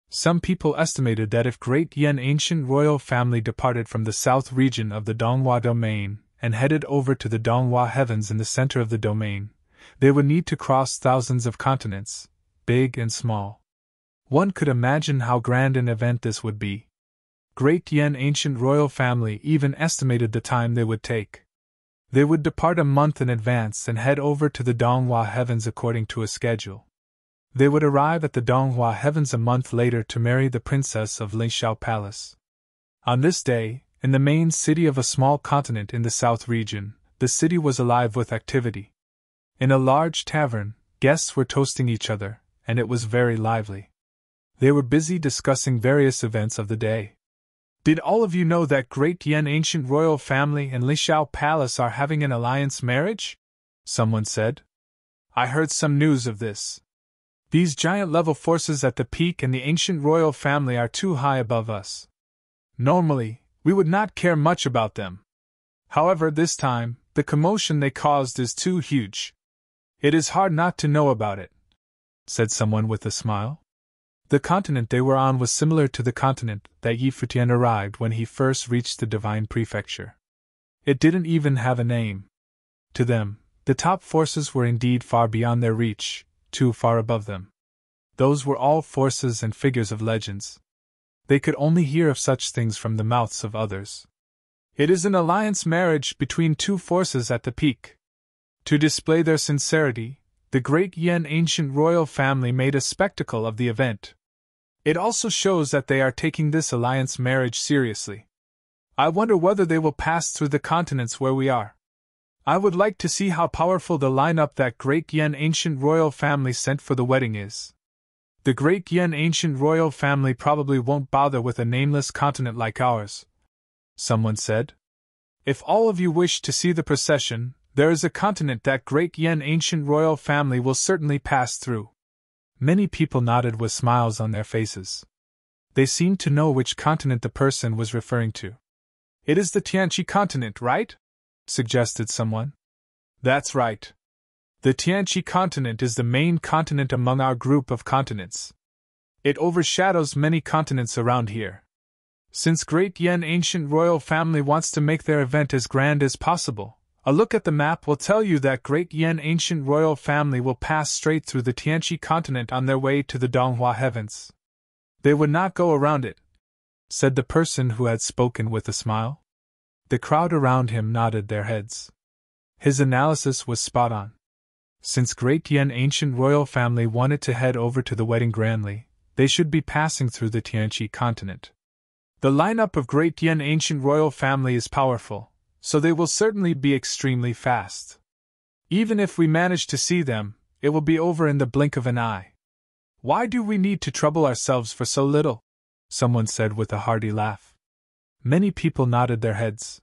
Some people estimated that if Great Yan ancient royal family departed from the south region of the Donghua domain and headed over to the Donghua heavens in the center of the domain, they would need to cross thousands of continents, big and small. One could imagine how grand an event this would be. Great Yan ancient royal family even estimated the time they would take. They would depart a month in advance and head over to the Donghua heavens according to a schedule. They would arrive at the Donghua heavens a month later to marry the princess of Lingxiao Palace. On this day, in the main city of a small continent in the south region, the city was alive with activity. In a large tavern, guests were toasting each other, and it was very lively. They were busy discussing various events of the day. Did all of you know that Great Yan ancient royal family and Lingxiao Palace are having an alliance marriage? Someone said. I heard some news of this. These giant level forces at the peak and the ancient royal family are too high above us. Normally, we would not care much about them. However, this time, the commotion they caused is too huge. It is hard not to know about it, said someone with a smile. The continent they were on was similar to the continent that Futian arrived when he first reached the Divine Prefecture. It didn't even have a name. To them, the top forces were indeed far beyond their reach, too far above them. Those were all forces and figures of legends. They could only hear of such things from the mouths of others. It is an alliance marriage between two forces at the peak. To display their sincerity, the great Yen ancient royal family made a spectacle of the event. It also shows that they are taking this alliance marriage seriously. I wonder whether they will pass through the continents where we are. I would like to see how powerful the lineup that great Yen ancient royal family sent for the wedding is. The great Yen ancient royal family probably won't bother with a nameless continent like ours, someone said. If all of you wish to see the procession, there is a continent that great Yen ancient royal family will certainly pass through. Many people nodded with smiles on their faces. They seemed to know which continent the person was referring to. It is the Tianqi continent, right? Suggested someone. That's right. The Tianqi continent is the main continent among our group of continents. It overshadows many continents around here. Since great Yen ancient royal family wants to make their event as grand as possible, a look at the map will tell you that great Yen ancient royal family will pass straight through the Tianqi continent on their way to the Donghua heavens. They would not go around it, said the person who had spoken with a smile. The crowd around him nodded their heads. His analysis was spot on. Since great Yen ancient royal family wanted to head over to the wedding grandly, they should be passing through the Tianqi continent. The lineup of great Yen ancient royal family is powerful, so they will certainly be extremely fast. Even if we manage to see them, it will be over in the blink of an eye. Why do we need to trouble ourselves for so little? Someone said with a hearty laugh. Many people nodded their heads.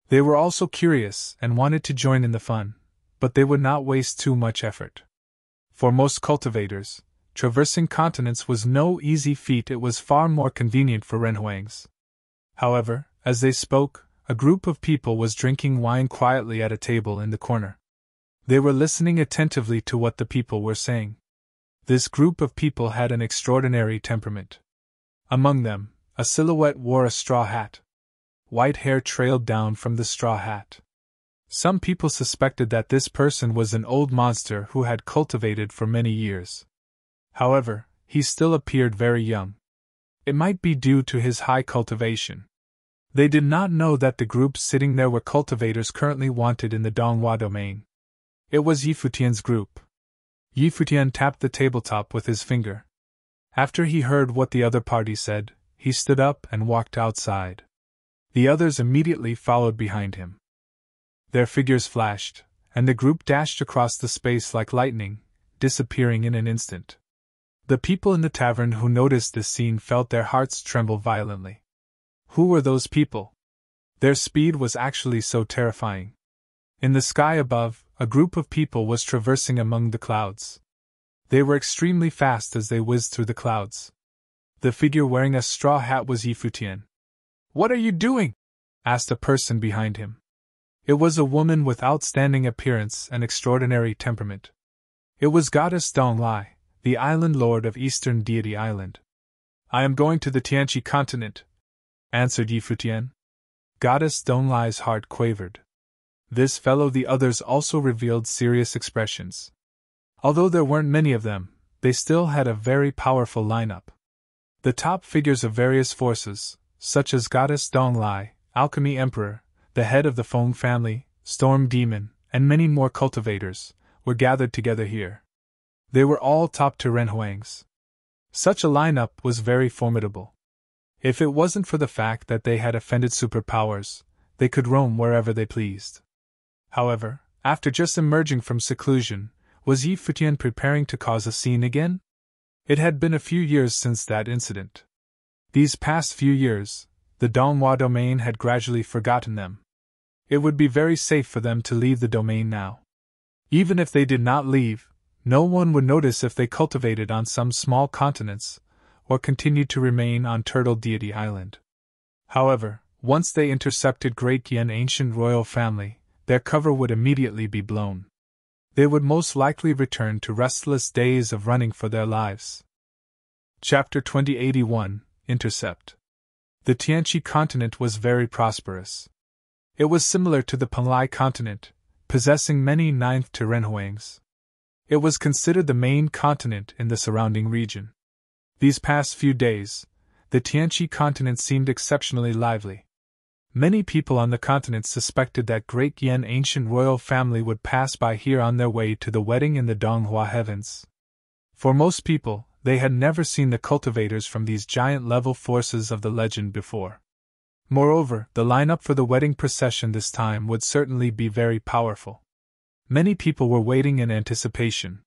They were also curious and wanted to join in the fun, but they would not waste too much effort. For most cultivators, traversing continents was no easy feat. It was far more convenient for Renhuangs. However, as they spoke, a group of people was drinking wine quietly at a table in the corner. They were listening attentively to what the people were saying. This group of people had an extraordinary temperament. Among them, a silhouette wore a straw hat. White hair trailed down from the straw hat. Some people suspected that this person was an old monster who had cultivated for many years. However, he still appeared very young. It might be due to his high cultivation. They did not know that the groups sitting there were cultivators currently wanted in the Donghua domain. It was Futian's group. Futian tapped the tabletop with his finger. After he heard what the other party said, he stood up and walked outside. The others immediately followed behind him. Their figures flashed, and the group dashed across the space like lightning, disappearing in an instant. The people in the tavern who noticed this scene felt their hearts tremble violently. Who were those people? Their speed was actually so terrifying. In the sky above, a group of people was traversing among the clouds. They were extremely fast as they whizzed through the clouds. The figure wearing a straw hat was Futian. "What are you doing?" asked a person behind him. It was a woman with outstanding appearance and extraordinary temperament. It was Goddess Donglai, the island lord of Eastern Deity Island. "I am going to the Tianqi continent," answered Futian. Goddess Donglai's heart quavered. This fellow the others also revealed serious expressions. Although there weren't many of them, they still had a very powerful lineup. The top figures of various forces, such as Goddess Donglai, Alchemy Emperor, the head of the Feng family, Storm Demon, and many more cultivators, were gathered together here. They were all top-tier Renhuangs. Such a lineup was very formidable. If it wasn't for the fact that they had offended superpowers, they could roam wherever they pleased. However, after just emerging from seclusion, was Futian preparing to cause a scene again? It had been a few years since that incident. These past few years, the Donghua domain had gradually forgotten them. It would be very safe for them to leave the domain now. Even if they did not leave, no one would notice if they cultivated on some small continents, or continued to remain on Turtle Deity Island. However, once they intercepted Great Yen ancient royal family, their cover would immediately be blown. They would most likely return to restless days of running for their lives. Chapter 2081 Intercept. The Tianqi continent was very prosperous. It was similar to the Penglai continent, possessing many ninth Renhuangs. It was considered the main continent in the surrounding region. These past few days, the Tianqi continent seemed exceptionally lively. Many people on the continent suspected that Great Yen ancient royal family would pass by here on their way to the wedding in the Donghua heavens. For most people, they had never seen the cultivators from these giant-level forces of the legend before. Moreover, the lineup for the wedding procession this time would certainly be very powerful. Many people were waiting in anticipation.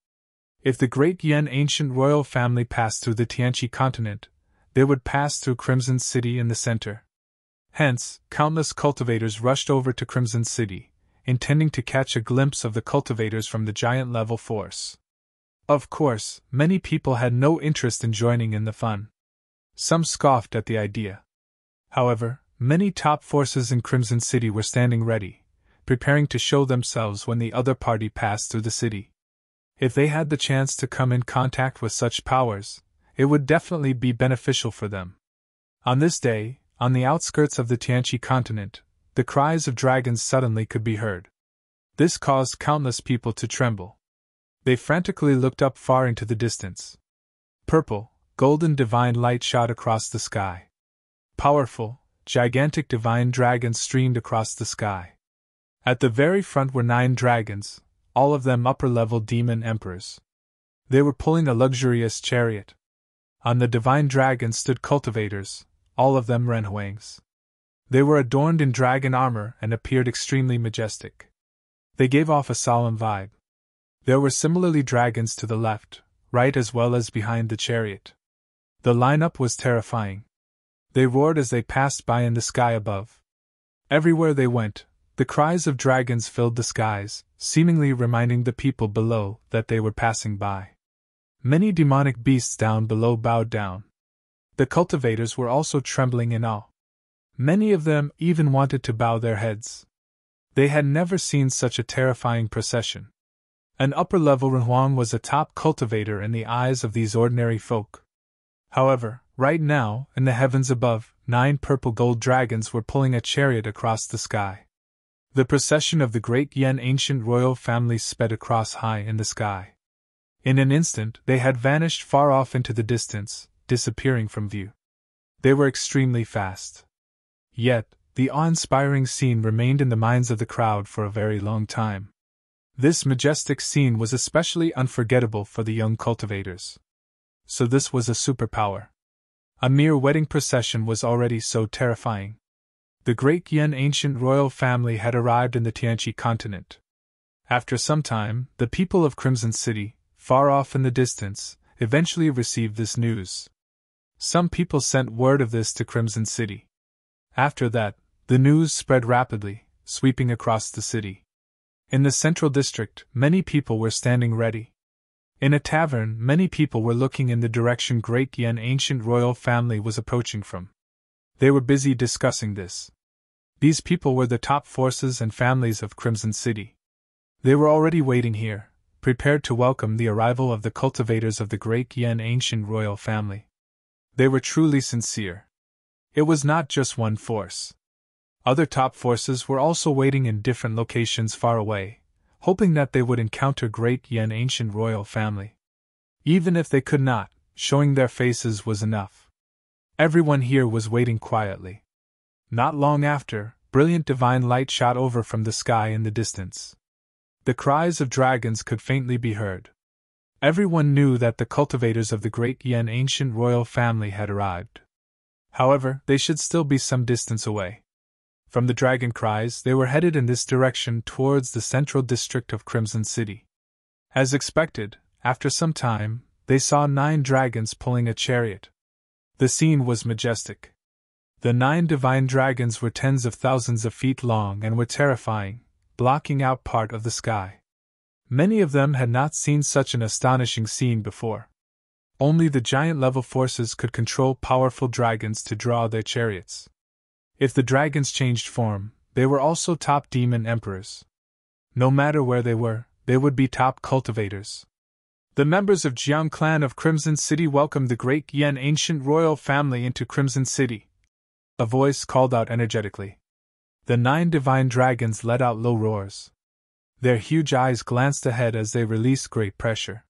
If the Great Yen ancient royal family passed through the Tianqi continent, they would pass through Crimson City in the center. Hence, countless cultivators rushed over to Crimson City, intending to catch a glimpse of the cultivators from the giant-level force. Of course, many people had no interest in joining in the fun. Some scoffed at the idea. However, many top forces in Crimson City were standing ready, preparing to show themselves when the other party passed through the city. If they had the chance to come in contact with such powers, it would definitely be beneficial for them. On this day, on the outskirts of the Tianqi continent, the cries of dragons suddenly could be heard. This caused countless people to tremble. They frantically looked up far into the distance. Purple, golden divine light shot across the sky. Powerful, gigantic divine dragons streamed across the sky. At the very front were 9 dragons, all of them upper-level demon emperors. They were pulling a luxurious chariot. On the divine dragons stood cultivators, all of them Renhuangs. They were adorned in dragon armor and appeared extremely majestic. They gave off a solemn vibe. There were similarly dragons to the left, right as well as behind the chariot. The lineup was terrifying. They roared as they passed by in the sky above. Everywhere they went, the cries of dragons filled the skies, seemingly reminding the people below that they were passing by. Many demonic beasts down below bowed down. The cultivators were also trembling in awe. Many of them even wanted to bow their heads. They had never seen such a terrifying procession. An upper-level Renhuang was a top cultivator in the eyes of these ordinary folk. However, right now, in the heavens above, 9 purple-gold dragons were pulling a chariot across the sky. The procession of the Great Yen ancient royal family sped across high in the sky. In an instant, they had vanished far off into the distance, disappearing from view. They were extremely fast. Yet, the awe-inspiring scene remained in the minds of the crowd for a very long time. This majestic scene was especially unforgettable for the young cultivators. So this was a superpower. A mere wedding procession was already so terrifying. The Great Yen ancient royal family had arrived in the Tianqi continent. After some time, the people of Crimson City, far off in the distance, eventually received this news. Some people sent word of this to Crimson City. After that, the news spread rapidly, sweeping across the city. In the central district, many people were standing ready. In a tavern, many people were looking in the direction Great Yen ancient royal family was approaching from. They were busy discussing this. These people were the top forces and families of Crimson City. They were already waiting here, prepared to welcome the arrival of the cultivators of the Great Yen ancient royal family. They were truly sincere. It was not just one force. Other top forces were also waiting in different locations far away, hoping that they would encounter Great Yen ancient royal family. Even if they could not, showing their faces was enough. Everyone here was waiting quietly. Not long after, brilliant divine light shot over from the sky in the distance. The cries of dragons could faintly be heard. Everyone knew that the cultivators of the Great Yen ancient royal family had arrived. However, they should still be some distance away. From the dragon cries, they were headed in this direction towards the central district of Crimson City. As expected, after some time, they saw 9 dragons pulling a chariot. The scene was majestic. The 9 divine dragons were tens of thousands of feet long and were terrifying, blocking out part of the sky. Many of them had not seen such an astonishing scene before. Only the giant level forces could control powerful dragons to draw their chariots. If the dragons changed form, they were also top demon emperors. No matter where they were, they would be top cultivators. The members of Jiang clan of Crimson City welcomed the great Yan ancient royal family into Crimson City. A voice called out energetically. The 9 divine dragons let out low roars. Their huge eyes glanced ahead as they released great pressure.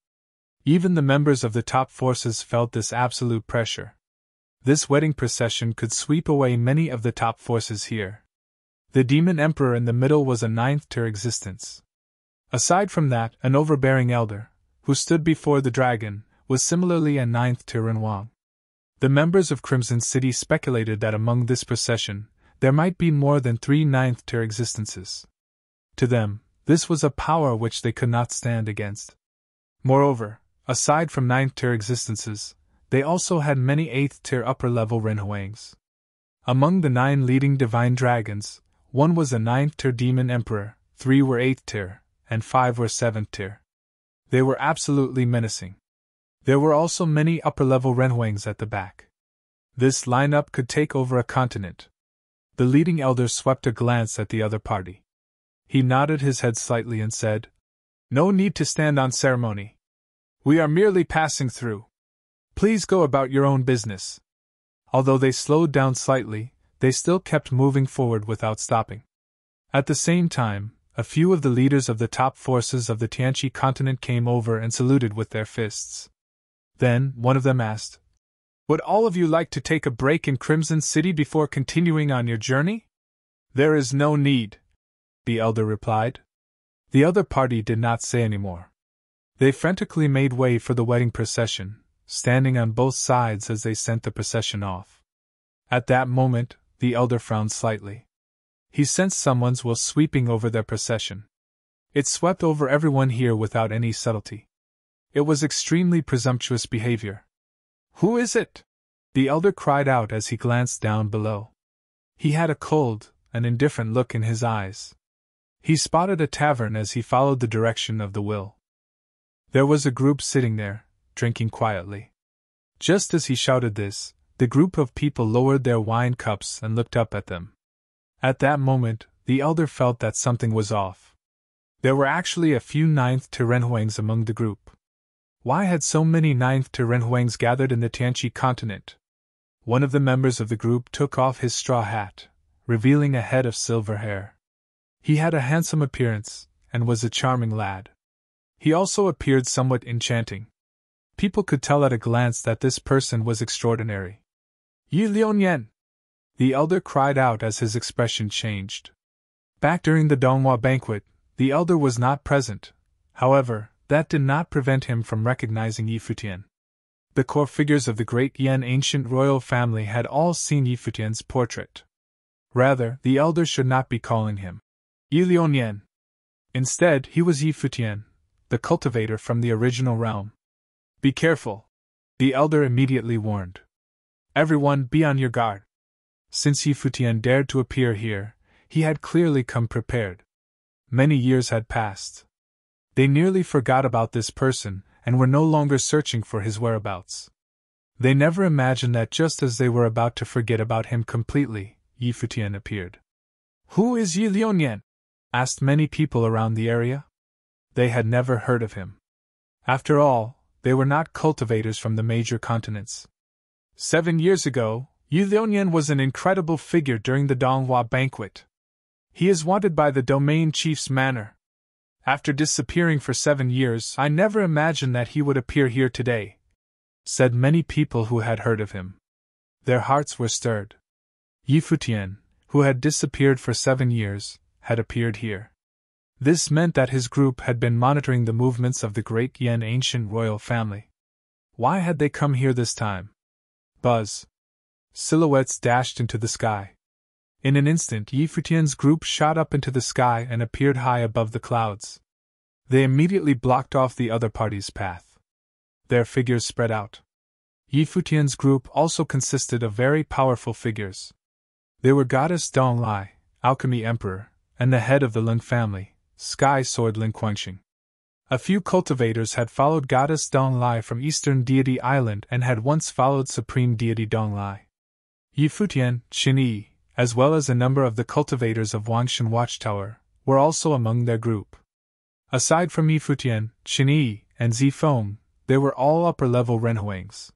Even the members of the top forces felt this absolute pressure. This wedding procession could sweep away many of the top forces here. The demon emperor in the middle was a 9th-tier existence. Aside from that, an overbearing elder, who stood before the dragon, was similarly a 9th-tier in Wang. The members of Crimson City speculated that among this procession, there might be more than 3 9th-tier existences. To them, this was a power which they could not stand against. Moreover, aside from 9th-tier existences, they also had many 8th-tier upper-level Renhuangs. Among the 9 leading divine dragons, 1 was a 9th-tier demon emperor, 3 were 8th-tier, and 5 were 7th-tier. They were absolutely menacing. There were also many upper-level Renhuangs at the back. This lineup could take over a continent. The leading elder swept a glance at the other party. He nodded his head slightly and said, "No need to stand on ceremony. We are merely passing through. Please go about your own business." Although they slowed down slightly, they still kept moving forward without stopping. At the same time, a few of the leaders of the top forces of the Tianqi continent came over and saluted with their fists. Then, one of them asked, "Would all of you like to take a break in Crimson City before continuing on your journey?" "There is no need," the elder replied. The other party did not say any more. They frantically made way for the wedding procession, standing on both sides as they sent the procession off. At that moment, the elder frowned slightly. He sensed someone's will sweeping over their procession. It swept over everyone here without any subtlety. It was extremely presumptuous behavior. "Who is it?" the elder cried out as he glanced down below. He had a cold, an indifferent look in his eyes. He spotted a tavern as he followed the direction of the will. There was a group sitting there, drinking quietly. Just as he shouted this, the group of people lowered their wine cups and looked up at them. At that moment, the elder felt that something was off. There were actually a few 9th-tier Renhuangs among the group. Why had so many 9th-tier Renhuangs gathered in the Tianqi continent? One of the members of the group took off his straw hat, revealing a head of silver hair. He had a handsome appearance, and was a charming lad. He also appeared somewhat enchanting. People could tell at a glance that this person was extraordinary. "Yi Liuyan!" the elder cried out as his expression changed. Back during the Donghua banquet, the elder was not present. However, that did not prevent him from recognizing Yi Futian. The core figures of the great Yan ancient royal family had all seen Yi Futian's portrait. Rather, the elder should not be calling him Yi Liuyan. Instead, he was Yi Futian, the cultivator from the original realm. "Be careful," the elder immediately warned. "Everyone be on your guard." Since Yi Futian dared to appear here, he had clearly come prepared. Many years had passed. They nearly forgot about this person, and were no longer searching for his whereabouts. They never imagined that just as they were about to forget about him completely, Yi Futian appeared. "Who is Yi Liuyan?" asked many people around the area. They had never heard of him. After all, they were not cultivators from the major continents. 7 years ago, Yi Liuyan was an incredible figure during the Donghua banquet. He is wanted by the domain chief's manor. After disappearing for 7 years, I never imagined that he would appear here today," said many people who had heard of him. Their hearts were stirred. Yi Futian, who had disappeared for 7 years, had appeared here. This meant that his group had been monitoring the movements of the great Yan ancient royal family. Why had they come here this time? Buzz. Silhouettes dashed into the sky. In an instant, Yi Futian's group shot up into the sky and appeared high above the clouds. They immediately blocked off the other party's path. Their figures spread out. Yi Futian's group also consisted of very powerful figures. They were Goddess Donglai, Alchemy Emperor, and the head of the Lin family, Sky Sword Lin Quanxing. A few cultivators had followed goddess Donglai from eastern deity island and had once followed supreme deity Donglai. Yi Futian, Qin Yi, as well as a number of the cultivators of Wangshan Watchtower, were also among their group. Aside from Yi Futian, Qin Yi, and Zi Feng, they were all upper-level renhuangs.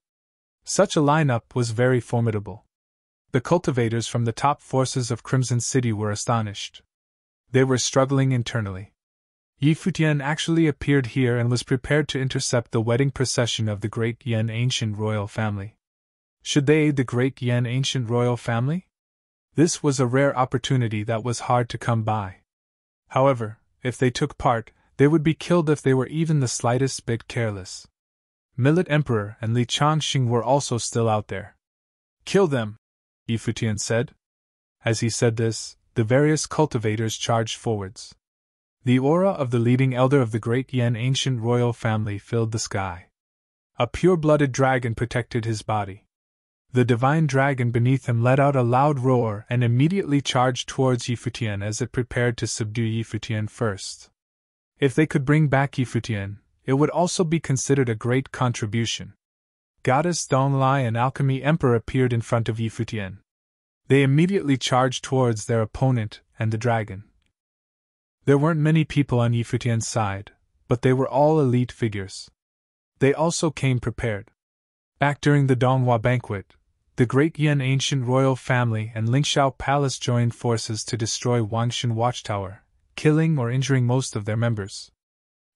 Such a lineup was very formidable. The cultivators from the top forces of Crimson City were astonished. They were struggling internally. Yi Futian actually appeared here and was prepared to intercept the wedding procession of the great Yan ancient royal family. Should they aid the great Yan ancient royal family? This was a rare opportunity that was hard to come by. However, if they took part, they would be killed if they were even the slightest bit careless. Millet Emperor and Li Changxing were also still out there. "Kill them," Yi Futian said. As he said this, the various cultivators charged forwards. The aura of the leading elder of the great Yan ancient royal family filled the sky. A pure-blooded dragon protected his body. The divine dragon beneath him let out a loud roar and immediately charged towards Yi Futian as it prepared to subdue Yi Futian first. If they could bring back Yi Futian, it would also be considered a great contribution. Goddess Donglai and Alchemy Emperor appeared in front of Yi Futian. They immediately charged towards their opponent and the dragon. There weren't many people on Yi Futian's side, but they were all elite figures. They also came prepared. Back during the Donghua banquet, the great Yan ancient royal family and Lingxiao Palace joined forces to destroy Wangshan Watchtower, killing or injuring most of their members.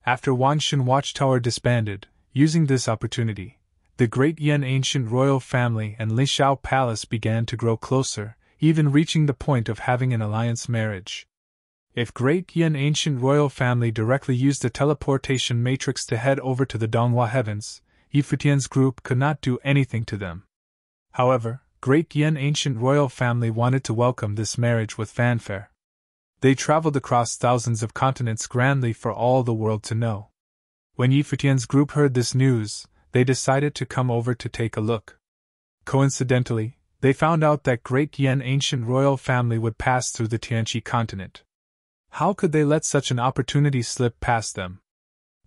After Wangshan Watchtower disbanded, using this opportunity, the great Yan ancient royal family and Lingxiao Palace began to grow closer, even reaching the point of having an alliance marriage. If great Yan ancient royal family directly used the teleportation matrix to head over to the Donghua heavens, Yi Futian's group could not do anything to them. However, great Yan ancient royal family wanted to welcome this marriage with fanfare. They traveled across thousands of continents grandly for all the world to know. When Yi Futian's group heard this news, they decided to come over to take a look. Coincidentally, they found out that great Yan ancient royal family would pass through the Tianqi continent. How could they let such an opportunity slip past them?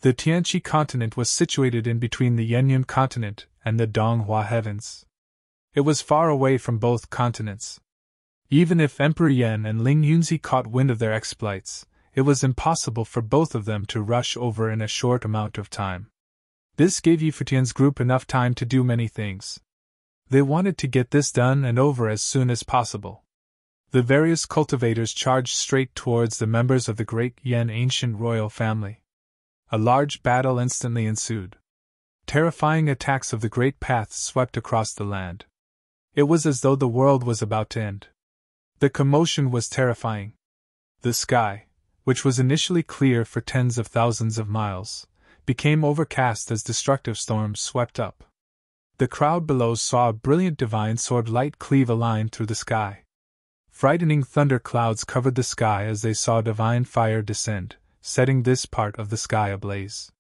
The Tianqi continent was situated in between the Yenyun continent and the Donghua heavens. It was far away from both continents. Even if Emperor Yan and Ling Yunzi caught wind of their exploits, it was impossible for both of them to rush over in a short amount of time. This gave Yi Futian's group enough time to do many things. They wanted to get this done and over as soon as possible. The various cultivators charged straight towards the members of the great Yan ancient royal family. A large battle instantly ensued. Terrifying attacks of the great paths swept across the land. It was as though the world was about to end. The commotion was terrifying. The sky, which was initially clear for tens of thousands of miles, became overcast as destructive storms swept up. The crowd below saw a brilliant divine sword light cleave a line through the sky. Frightening thunder clouds covered the sky as they saw divine fire descend, setting this part of the sky ablaze.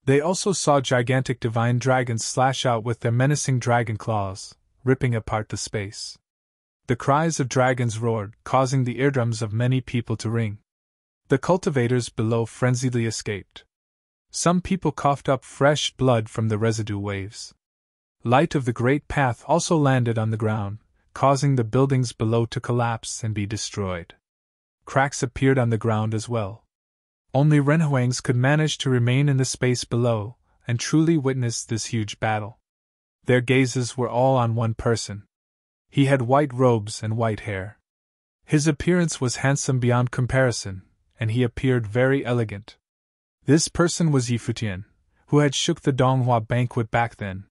They also saw gigantic divine dragons slash out with their menacing dragon claws, ripping apart the space. The cries of dragons roared, causing the eardrums of many people to ring. The cultivators below frenziedly escaped. Some people coughed up fresh blood from the residue waves. Light of the great path also landed on the ground, causing the buildings below to collapse and be destroyed. Cracks appeared on the ground as well. Only renhuangs could manage to remain in the space below and truly witness this huge battle. Their gazes were all on one person. He had white robes and white hair. His appearance was handsome beyond comparison, and he appeared very elegant. This person was Yi Futian, who had shook the Donghua banquet back then.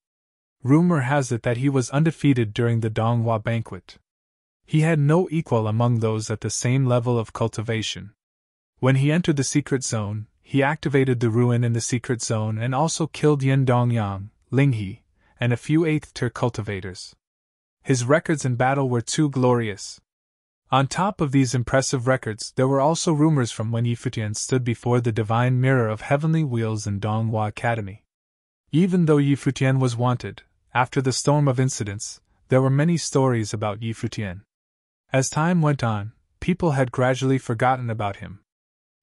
Rumor has it that he was undefeated during the Donghua banquet. He had no equal among those at the same level of cultivation. When he entered the secret zone, he activated the ruin in the secret zone and also killed Yin Dongyang, Ling He, and a few 8th-tier cultivators. His records in battle were too glorious. On top of these impressive records, there were also rumors from when Yi Futian stood before the divine mirror of heavenly wheels in Donghua Academy. Even though Yi Futian was wanted, after the storm of incidents, there were many stories about Yi Futian. As time went on, people had gradually forgotten about him.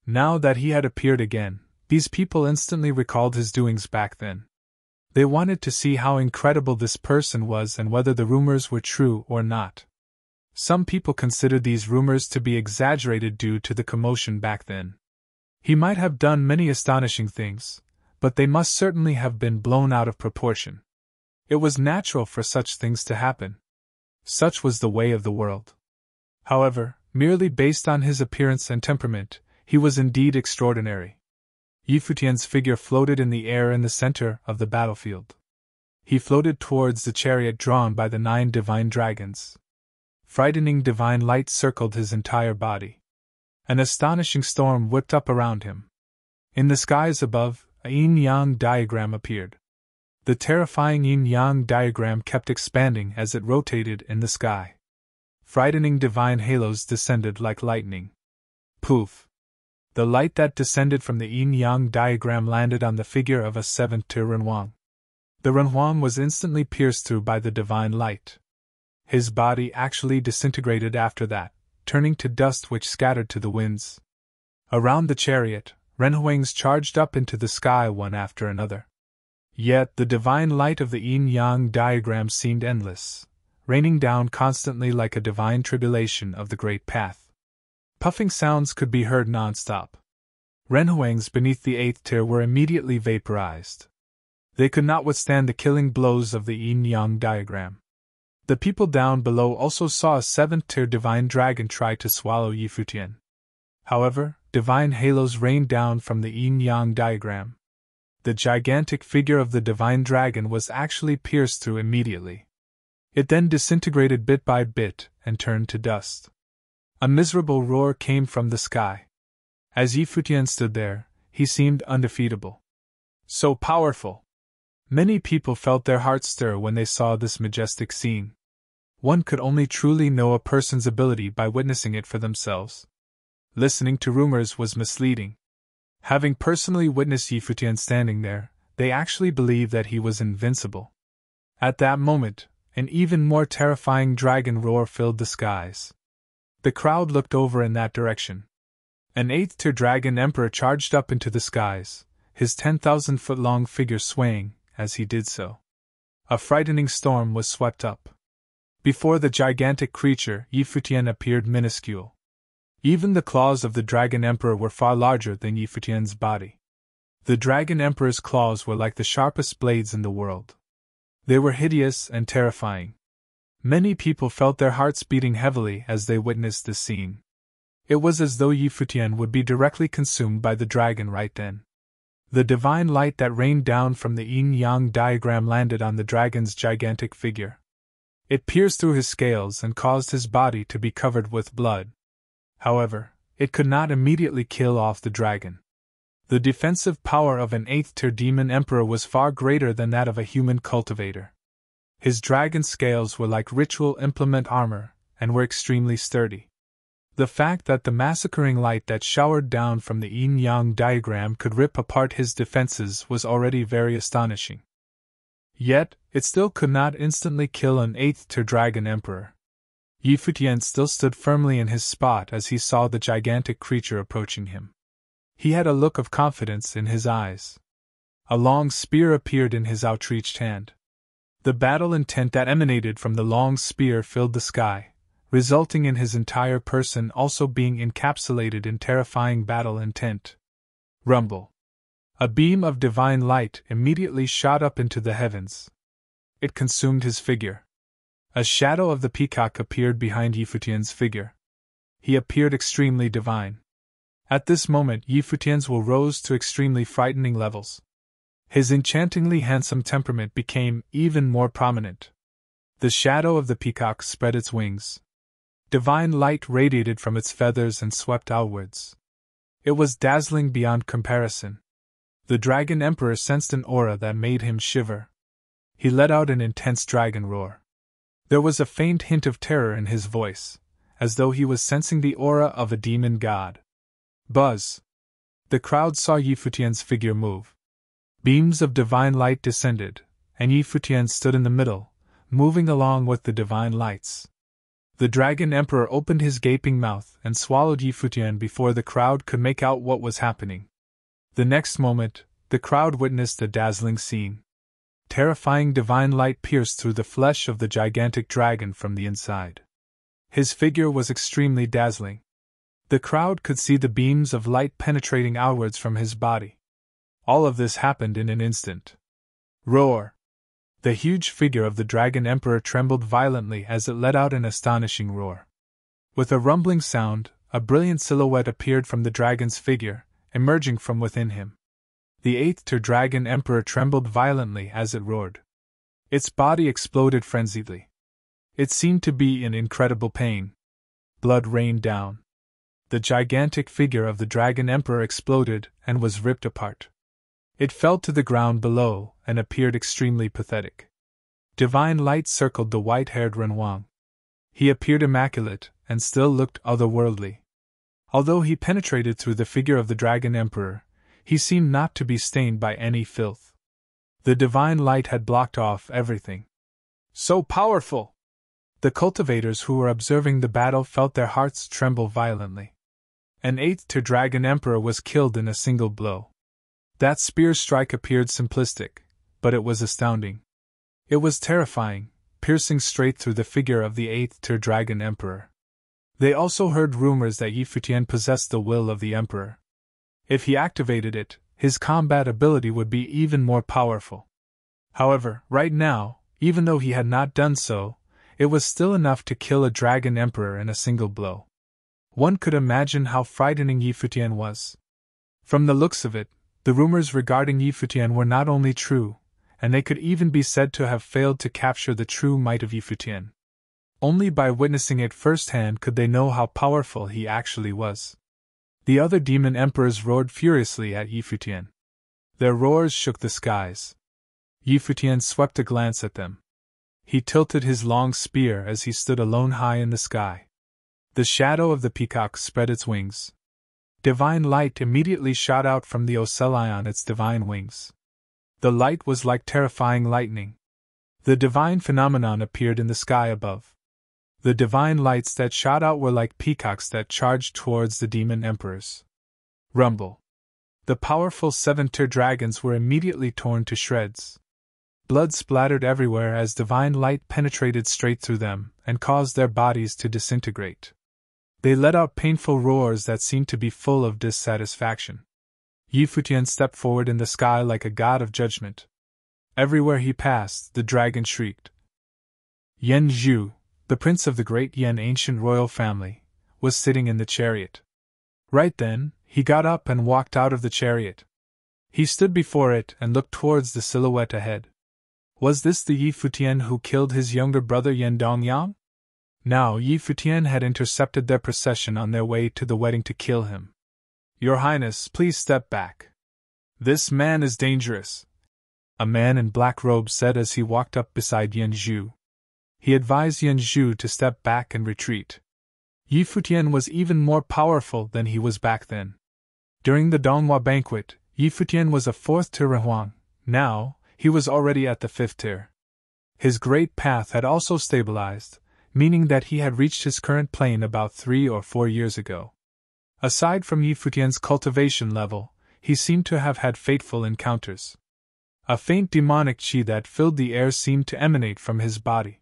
Now that he had appeared again, These people instantly recalled his doings back then. They wanted to see how incredible this person was and whether the rumors were true or not. Some people considered these rumors to be exaggerated due to the commotion back then. He might have done many astonishing things, but they must certainly have been blown out of proportion. It was natural for such things to happen. Such was the way of the world. However, merely based on his appearance and temperament, he was indeed extraordinary. Futian's figure floated in the air in the center of the battlefield. He floated towards the chariot drawn by the 9 divine dragons. Frightening divine light circled his entire body. An astonishing storm whipped up around him. In the skies above, a yin-yang diagram appeared. The terrifying yin-yang diagram kept expanding as it rotated in the sky. Frightening divine halos descended like lightning. Poof! The light that descended from the yin-yang diagram landed on the figure of a 7th-tier Renhuang. The Renhuang was instantly pierced through by the divine light. His body actually disintegrated after that, turning to dust which scattered to the winds. Around the chariot, Renhuangs charged up into the sky one after another. Yet the divine light of the yin-yang diagram seemed endless, raining down constantly like a divine tribulation of the great path. Puffing sounds could be heard non-stop. Renhuangs beneath the 8th tier were immediately vaporized. They could not withstand the killing blows of the yin-yang diagram. The people down below also saw a 7th-tier divine dragon try to swallow Futian. However, divine halos rained down from the yin-yang diagram. The gigantic figure of the divine dragon was actually pierced through immediately. It then disintegrated bit by bit and turned to dust. A miserable roar came from the sky. As Futian stood there, he seemed undefeatable. So powerful! Many people felt their hearts stir when they saw this majestic scene. One could only truly know a person's ability by witnessing it for themselves. Listening to rumors was misleading. Having personally witnessed Futian standing there, they actually believed that he was invincible. At that moment, an even more terrifying dragon roar filled the skies. The crowd looked over in that direction. An 8th-tier dragon emperor charged up into the skies, his 10,000-foot-long figure swaying as he did so. A frightening storm was swept up. Before the gigantic creature, Futian appeared minuscule. Even the claws of the dragon emperor were far larger than Futian's body. The dragon emperor's claws were like the sharpest blades in the world. They were hideous and terrifying. Many people felt their hearts beating heavily as they witnessed this scene. It was as though Futian would be directly consumed by the dragon right then. The divine light that rained down from the yin-yang diagram landed on the dragon's gigantic figure. It pierced through his scales and caused his body to be covered with blood. However, it could not immediately kill off the dragon. The defensive power of an 8th-tier demon emperor was far greater than that of a human cultivator. His dragon scales were like ritual implement armor, and were extremely sturdy. The fact that the massacring light that showered down from the yin-yang diagram could rip apart his defenses was already very astonishing. Yet, it still could not instantly kill an 8th-tier dragon emperor. Futian still stood firmly in his spot as he saw the gigantic creature approaching him. He had a look of confidence in his eyes. A long spear appeared in his outstretched hand. The battle intent that emanated from the long spear filled the sky, resulting in his entire person also being encapsulated in terrifying battle intent. Rumble. A beam of divine light immediately shot up into the heavens. It consumed his figure. A shadow of the peacock appeared behind Futian's figure. He appeared extremely divine. At this moment Futian's will rose to extremely frightening levels. His enchantingly handsome temperament became even more prominent. The shadow of the peacock spread its wings. Divine light radiated from its feathers and swept outwards. It was dazzling beyond comparison. The dragon emperor sensed an aura that made him shiver. He let out an intense dragon roar. There was a faint hint of terror in his voice, as though he was sensing the aura of a demon god. Buzz! The crowd saw Futian's figure move. Beams of divine light descended, and Futian stood in the middle, moving along with the divine lights. The dragon emperor opened his gaping mouth and swallowed Futian before the crowd could make out what was happening. The next moment, the crowd witnessed a dazzling scene. Terrifying divine light pierced through the flesh of the gigantic dragon from the inside. His figure was extremely dazzling. The crowd could see the beams of light penetrating outwards from his body. All of this happened in an instant. Roar! The huge figure of the Dragon Emperor trembled violently as it let out an astonishing roar. With a rumbling sound, a brilliant silhouette appeared from the dragon's figure, emerging from within him. The eighth Dragon Emperor trembled violently as it roared. Its body exploded frenziedly. It seemed to be in incredible pain. Blood rained down. The gigantic figure of the Dragon Emperor exploded and was ripped apart. It fell to the ground below and appeared extremely pathetic. Divine light circled the white-haired Renhuang. He appeared immaculate and still looked otherworldly. Although he penetrated through the figure of the Dragon Emperor, he seemed not to be stained by any filth. The divine light had blocked off everything. So powerful! The cultivators who were observing the battle felt their hearts tremble violently. An eighth Dragon Emperor was killed in a single blow. That spear strike appeared simplistic, but it was astounding. It was terrifying, piercing straight through the figure of the eighth Dragon Emperor. They also heard rumors that Futian possessed the will of the Emperor. If he activated it, his combat ability would be even more powerful. However, right now, even though he had not done so, it was still enough to kill a Dragon Emperor in a single blow. One could imagine how frightening Futian was. From the looks of it, the rumors regarding Futian were not only true, and they could even be said to have failed to capture the true might of Futian. Only by witnessing it firsthand could they know how powerful he actually was. The other demon emperors roared furiously at Futian. Their roars shook the skies. Futian swept a glance at them. He tilted his long spear as he stood alone high in the sky. The shadow of the peacock spread its wings. Divine light immediately shot out from the ocelli on its divine wings. The light was like terrifying lightning. The divine phenomenon appeared in the sky above. The divine lights that shot out were like peacocks that charged towards the demon emperors. Rumble! The powerful seven-tier dragons were immediately torn to shreds. Blood splattered everywhere as divine light penetrated straight through them and caused their bodies to disintegrate. They let out painful roars that seemed to be full of dissatisfaction. Futian stepped forward in the sky like a god of judgment. Everywhere he passed, the dragon shrieked. Yan Zhu, the prince of the great Yan ancient royal family, was sitting in the chariot. Right then, he got up and walked out of the chariot. He stood before it and looked towards the silhouette ahead. Was this the Futian who killed his younger brother Yan Dongyang? Now Futian had intercepted their procession on their way to the wedding to kill him. Your Highness, please step back. This man is dangerous, a man in black robes said as he walked up beside Yan Zhu. He advised Yan Zhu to step back and retreat. Futian was even more powerful than he was back then. During the Donghua banquet, Futian was a 4th tier Renhuang. Now, he was already at the 5th tier. His great path had also stabilized, meaning that he had reached his current plane about 3 or 4 years ago. Aside from Futian's cultivation level, he seemed to have had fateful encounters. A faint demonic chi that filled the air seemed to emanate from his body.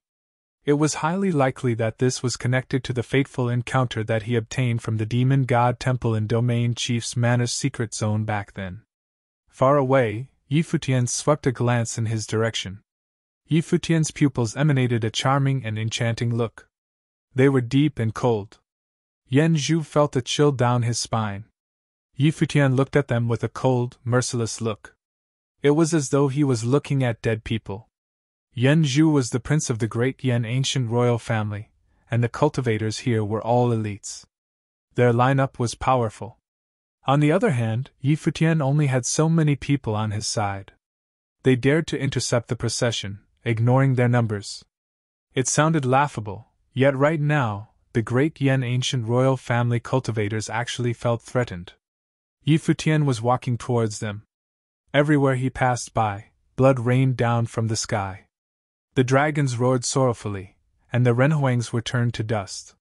It was highly likely that this was connected to the fateful encounter that he obtained from the demon god temple in Domain Chief's Manor's secret zone back then. Far away, Futian swept a glance in his direction. Futian's pupils emanated a charming and enchanting look. They were deep and cold. Yan Zhu felt a chill down his spine. Futian looked at them with a cold, merciless look. It was as though he was looking at dead people. Yan Zhu was the prince of the great Yan ancient royal family, and the cultivators here were all elites. Their lineup was powerful. On the other hand, Futian only had so many people on his side. They dared to intercept the procession, ignoring their numbers. It sounded laughable, yet right now, the great Yan ancient royal family cultivators actually felt threatened. Futian was walking towards them. Everywhere he passed by, blood rained down from the sky. The dragons roared sorrowfully, and the Renhuangs were turned to dust.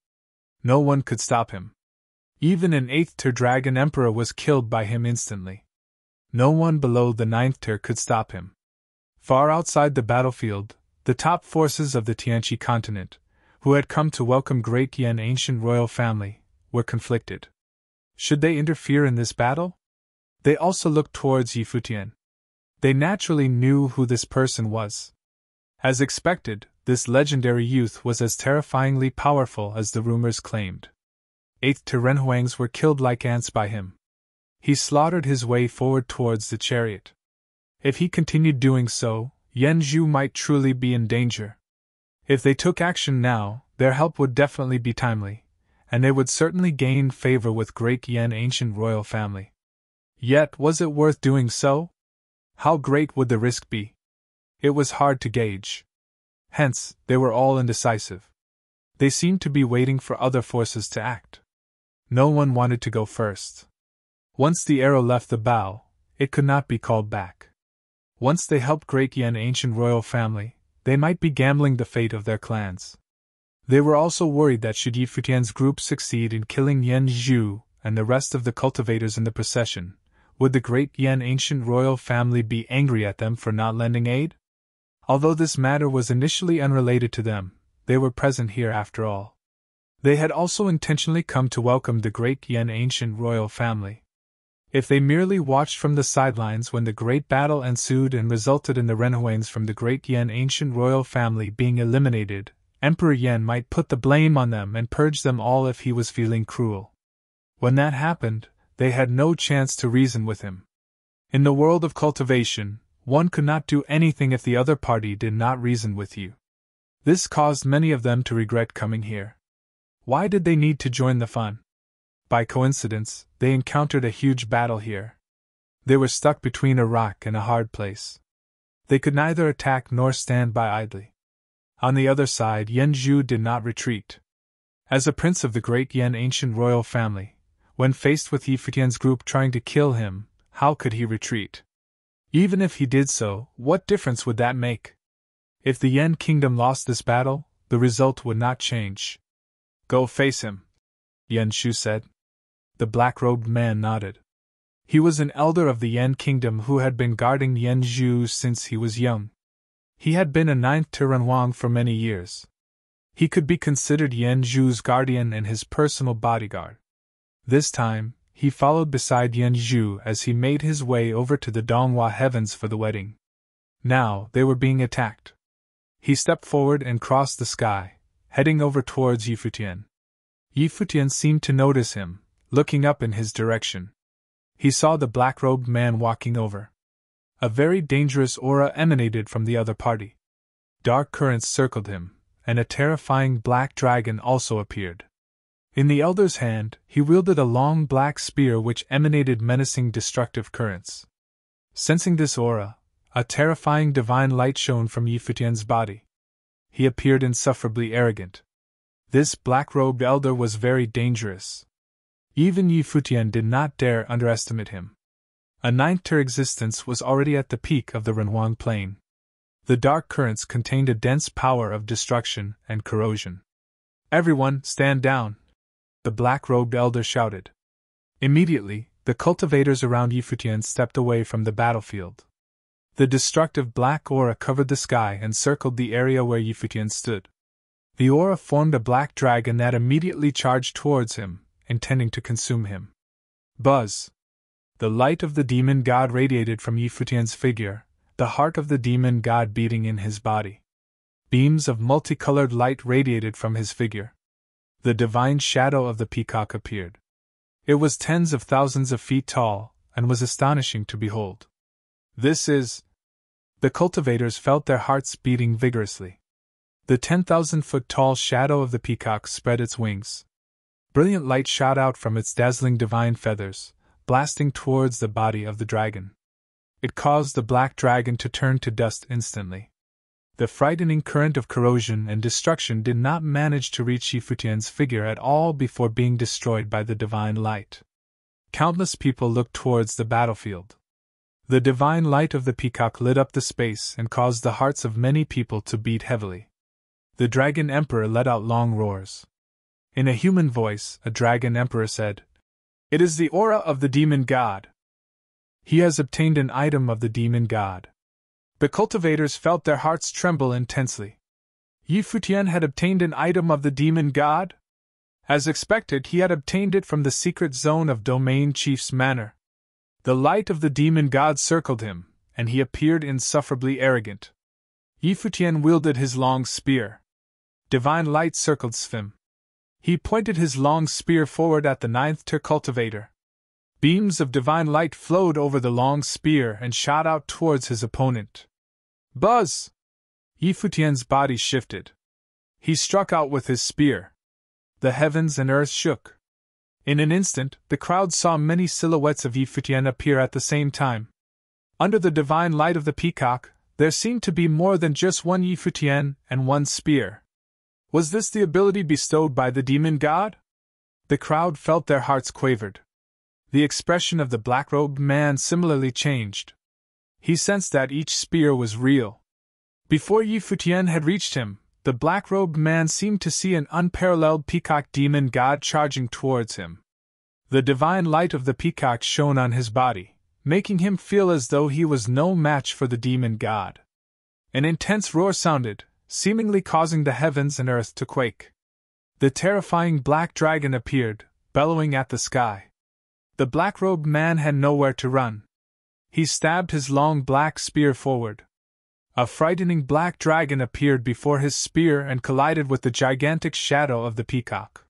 No one could stop him. Even an 8th tier dragon emperor was killed by him instantly. No one below the ninth tier could stop him. Far outside the battlefield, the top forces of the Tianqi continent, who had come to welcome Great Yan ancient royal family, were conflicted. Should they interfere in this battle? They also looked towards Futian. They naturally knew who this person was. As expected, this legendary youth was as terrifyingly powerful as the rumors claimed. 8th Renhuangs were killed like ants by him. He slaughtered his way forward towards the chariot. If he continued doing so, Yan Zhu might truly be in danger. If they took action now, their help would definitely be timely, and they would certainly gain favor with Great Yan ancient royal family. Yet, was it worth doing so? How great would the risk be? It was hard to gauge. Hence, they were all indecisive. They seemed to be waiting for other forces to act. No one wanted to go first. Once the arrow left the bow, it could not be called back. Once they helped Great Yan ancient royal family, they might be gambling the fate of their clans. They were also worried that should Futian's group succeed in killing Yan Zhu and the rest of the cultivators in the procession, would the Great Yan ancient royal family be angry at them for not lending aid? Although this matter was initially unrelated to them, they were present here after all. They had also intentionally come to welcome the Great Yan ancient royal family. If they merely watched from the sidelines when the great battle ensued and resulted in the Renhuangs from the Great Yan ancient royal family being eliminated, Emperor Yan might put the blame on them and purge them all if he was feeling cruel. When that happened, they had no chance to reason with him. In the world of cultivation, one could not do anything if the other party did not reason with you. This caused many of them to regret coming here. Why did they need to join the fun? By coincidence, they encountered a huge battle here. They were stuck between a rock and a hard place. They could neither attack nor stand by idly. On the other side, Yan Zhu did not retreat. As a prince of the Great Yan ancient royal family, when faced with Futian's group trying to kill him, how could he retreat? Even if he did so, what difference would that make? If the Yan kingdom lost this battle, the result would not change. Go face him, Yan Zhu said. The black-robed man nodded. He was an elder of the Yan kingdom who had been guarding Yan Zhu since he was young. He had been a 9th Renhuang for many years. He could be considered Yan Zhu's guardian and his personal bodyguard. This time, he followed beside Yan Zhu as he made his way over to the Donghua heavens for the wedding. Now, they were being attacked. He stepped forward and crossed the sky, heading over towards Futian. Futian seemed to notice him, looking up in his direction. He saw the black-robed man walking over. A very dangerous aura emanated from the other party. Dark currents circled him, and a terrifying black dragon also appeared. In the elder's hand, he wielded a long black spear which emanated menacing destructive currents. Sensing this aura, a terrifying divine light shone from Futian's body. He appeared insufferably arrogant. This black-robed elder was very dangerous. Even Futian did not dare underestimate him. A 9th existence was already at the peak of the Renhuang plain. The dark currents contained a dense power of destruction and corrosion. Everyone, stand down! The black-robed elder shouted. Immediately, the cultivators around Futian stepped away from the battlefield. The destructive black aura covered the sky and circled the area where Futian stood. The aura formed a black dragon that immediately charged towards him, intending to consume him. Buzz! The light of the demon god radiated from Futian's figure, the heart of the demon god beating in his body. Beams of multicolored light radiated from his figure. The divine shadow of the peacock appeared. It was tens of thousands of feet tall, and was astonishing to behold. This is... The cultivators felt their hearts beating vigorously. The 10,000-foot-tall shadow of the peacock spread its wings. Brilliant light shot out from its dazzling divine feathers, blasting towards the body of the dragon. It caused the black dragon to turn to dust instantly. The frightening current of corrosion and destruction did not manage to reach Futian's figure at all before being destroyed by the divine light. Countless people looked towards the battlefield. The divine light of the peacock lit up the space and caused the hearts of many people to beat heavily. The dragon emperor let out long roars. In a human voice, a dragon emperor said, "It is the aura of the demon god." He has obtained an item of the demon god. The cultivators felt their hearts tremble intensely. Yi Futian had obtained an item of the demon god? As expected, he had obtained it from the secret zone of Domain Chief's manor. The light of the demon god circled him, and he appeared insufferably arrogant. Yi Futian wielded his long spear. Divine light circled Svim. He pointed his long spear forward at the ninth tier cultivator. Beams of divine light flowed over the long spear and shot out towards his opponent. Buzz! Yi Futian's body shifted. He struck out with his spear. The heavens and earth shook. In an instant, the crowd saw many silhouettes of Yi Futian appear at the same time. Under the divine light of the peacock, there seemed to be more than just one Yi Futian and one spear. Was this the ability bestowed by the demon god? The crowd felt their hearts quavered. The expression of the black-robed man similarly changed. He sensed that each spear was real. Before Yi Futian had reached him, the black-robed man seemed to see an unparalleled peacock demon god charging towards him. The divine light of the peacock shone on his body, making him feel as though he was no match for the demon god. An intense roar sounded, seemingly causing the heavens and earth to quake. The terrifying black dragon appeared, bellowing at the sky. The black-robed man had nowhere to run. He stabbed his long black spear forward. A frightening black dragon appeared before his spear and collided with the gigantic shadow of the peacock.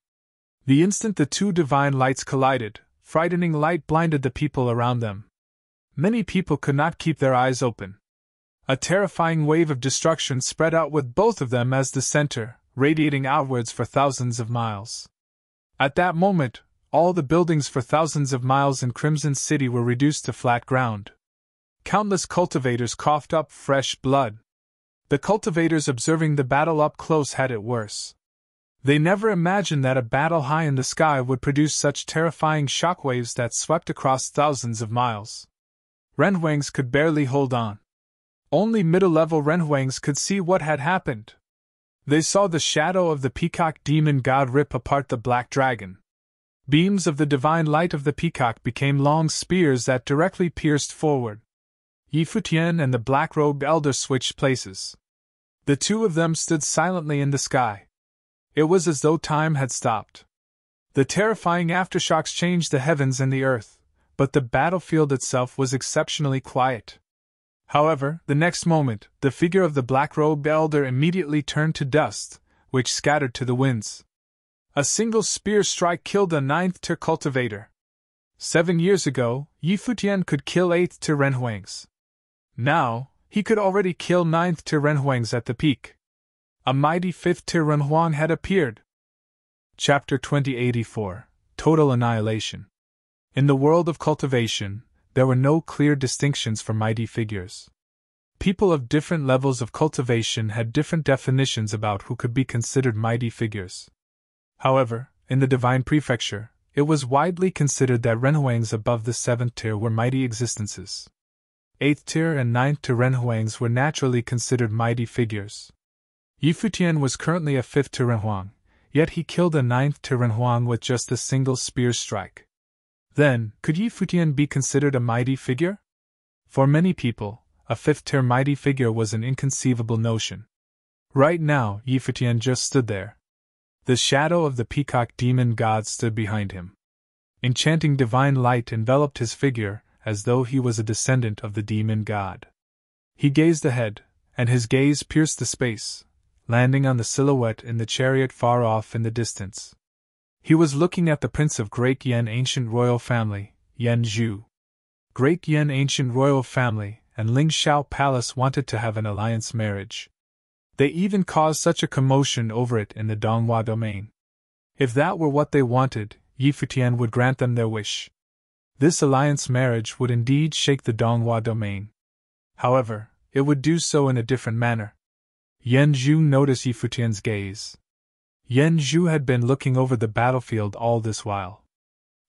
The instant the two divine lights collided, frightening light blinded the people around them. Many people could not keep their eyes open. A terrifying wave of destruction spread out with both of them as the center, radiating outwards for thousands of miles. At that moment, all the buildings for thousands of miles in Crimson City were reduced to flat ground. Countless cultivators coughed up fresh blood. The cultivators observing the battle up close had it worse. They never imagined that a battle high in the sky would produce such terrifying shockwaves that swept across thousands of miles. Renhuangs could barely hold on. Only middle-level Renhuangs could see what had happened. They saw the shadow of the peacock demon god rip apart the black dragon. Beams of the divine light of the peacock became long spears that directly pierced forward. Yi Futian and the black-robed elder switched places. The two of them stood silently in the sky. It was as though time had stopped. The terrifying aftershocks changed the heavens and the earth, but the battlefield itself was exceptionally quiet. However, the next moment, the figure of the black-robed elder immediately turned to dust, which scattered to the winds. A single spear strike killed a 9th-tier cultivator. 7 years ago, Yi Futian could kill 8th-tier Renhuangs. Now, he could already kill 9th-tier Renhuangs at the peak. A mighty 5th-tier Renhuang had appeared. Chapter 2084 Total Annihilation. In the world of cultivation, there were no clear distinctions for mighty figures. People of different levels of cultivation had different definitions about who could be considered mighty figures. However, in the Divine Prefecture, it was widely considered that Renhuangs above the 7th tier were mighty existences. 8th tier and 9th tier Renhuangs were naturally considered mighty figures. Yi Futian was currently a 5th tier Renhuang, yet he killed a 9th tier Renhuang with just a single spear strike. Then, could Yi Futian be considered a mighty figure? For many people, a 5th tier mighty figure was an inconceivable notion. Right now, Yi Futian just stood there. The shadow of the peacock demon god stood behind him. Enchanting divine light enveloped his figure, as though he was a descendant of the demon god. He gazed ahead, and his gaze pierced the space, landing on the silhouette in the chariot far off in the distance. He was looking at the prince of Great Yan ancient royal family, Yan Zhu. Great Yan ancient royal family and Ling Shao Palace wanted to have an alliance marriage. They even caused such a commotion over it in the Donghua domain. If that were what they wanted, Yi Futian would grant them their wish. This alliance marriage would indeed shake the Donghua domain. However, it would do so in a different manner. Yan Zhu noticed Yi Futian's gaze. Yan Zhu had been looking over the battlefield all this while.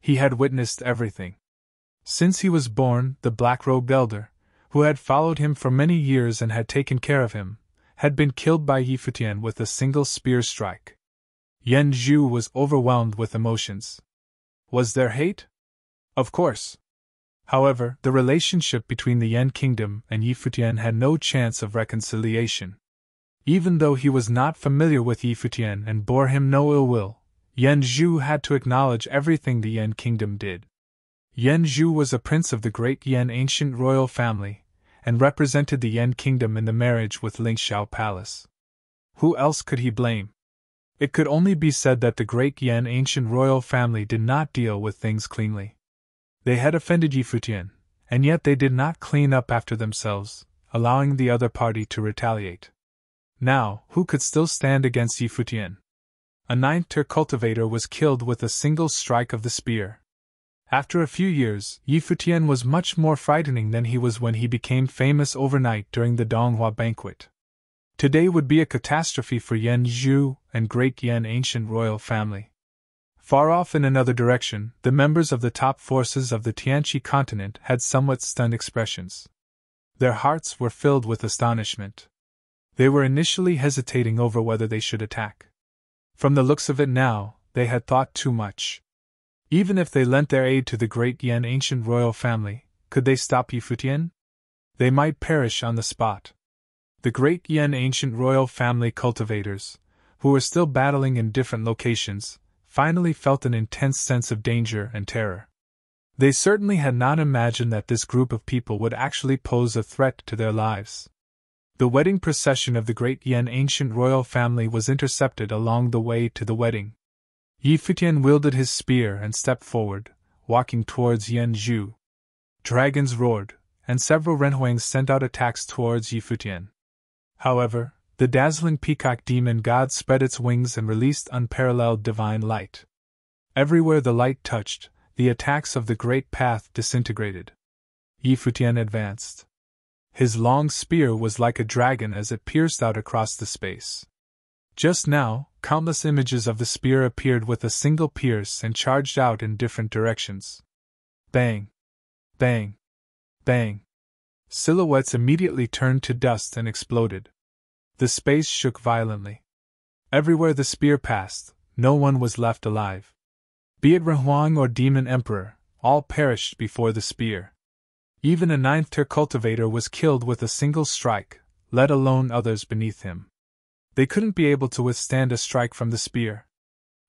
He had witnessed everything. Since he was born, the black-robed elder, who had followed him for many years and had taken care of him, had been killed by Yi Futian with a single spear strike. Yan Zhu was overwhelmed with emotions. Was there hate? Of course. However, the relationship between the Yan kingdom and Yi Futian had no chance of reconciliation. Even though he was not familiar with Yi Futian and bore him no ill will, Yan Zhu had to acknowledge everything the Yan kingdom did. Yan Zhu was a prince of the great Yan ancient royal family, and represented the Yan kingdom in the marriage with Lingxiao Palace. Who else could he blame? It could only be said that the great Yan ancient royal family did not deal with things cleanly. They had offended Yi Futian, and yet they did not clean up after themselves, allowing the other party to retaliate. Now, who could still stand against Yi Futian? A ninth-tier cultivator was killed with a single strike of the spear. After a few years, Yi Futian was much more frightening than he was when he became famous overnight during the Donghua banquet. Today would be a catastrophe for Yan Zhu and great Yan ancient royal family. Far off in another direction, the members of the top forces of the Tianqi continent had somewhat stunned expressions. Their hearts were filled with astonishment. They were initially hesitating over whether they should attack. From the looks of it now, they had thought too much. Even if they lent their aid to the great Yan ancient royal family, could they stop Yi Futian? They might perish on the spot. The great Yan ancient royal family cultivators, who were still battling in different locations, finally felt an intense sense of danger and terror. They certainly had not imagined that this group of people would actually pose a threat to their lives. The wedding procession of the great Yan ancient royal family was intercepted along the way to the wedding. Yi Futian wielded his spear and stepped forward, walking towards Yan Zhu. Dragons roared, and several renhuangs sent out attacks towards Yi Futian. However, the dazzling peacock demon god spread its wings and released unparalleled divine light. Everywhere the light touched, the attacks of the great path disintegrated. Yi Futian advanced. His long spear was like a dragon as it pierced out across the space. Just now, countless images of the spear appeared with a single pierce and charged out in different directions. Bang! Bang! Bang! Silhouettes immediately turned to dust and exploded. The space shook violently. Everywhere the spear passed, no one was left alive. Be it Renhuang or Demon Emperor, all perished before the spear. Even a ninth-tier cultivator was killed with a single strike, let alone others beneath him. They couldn't be able to withstand a strike from the spear.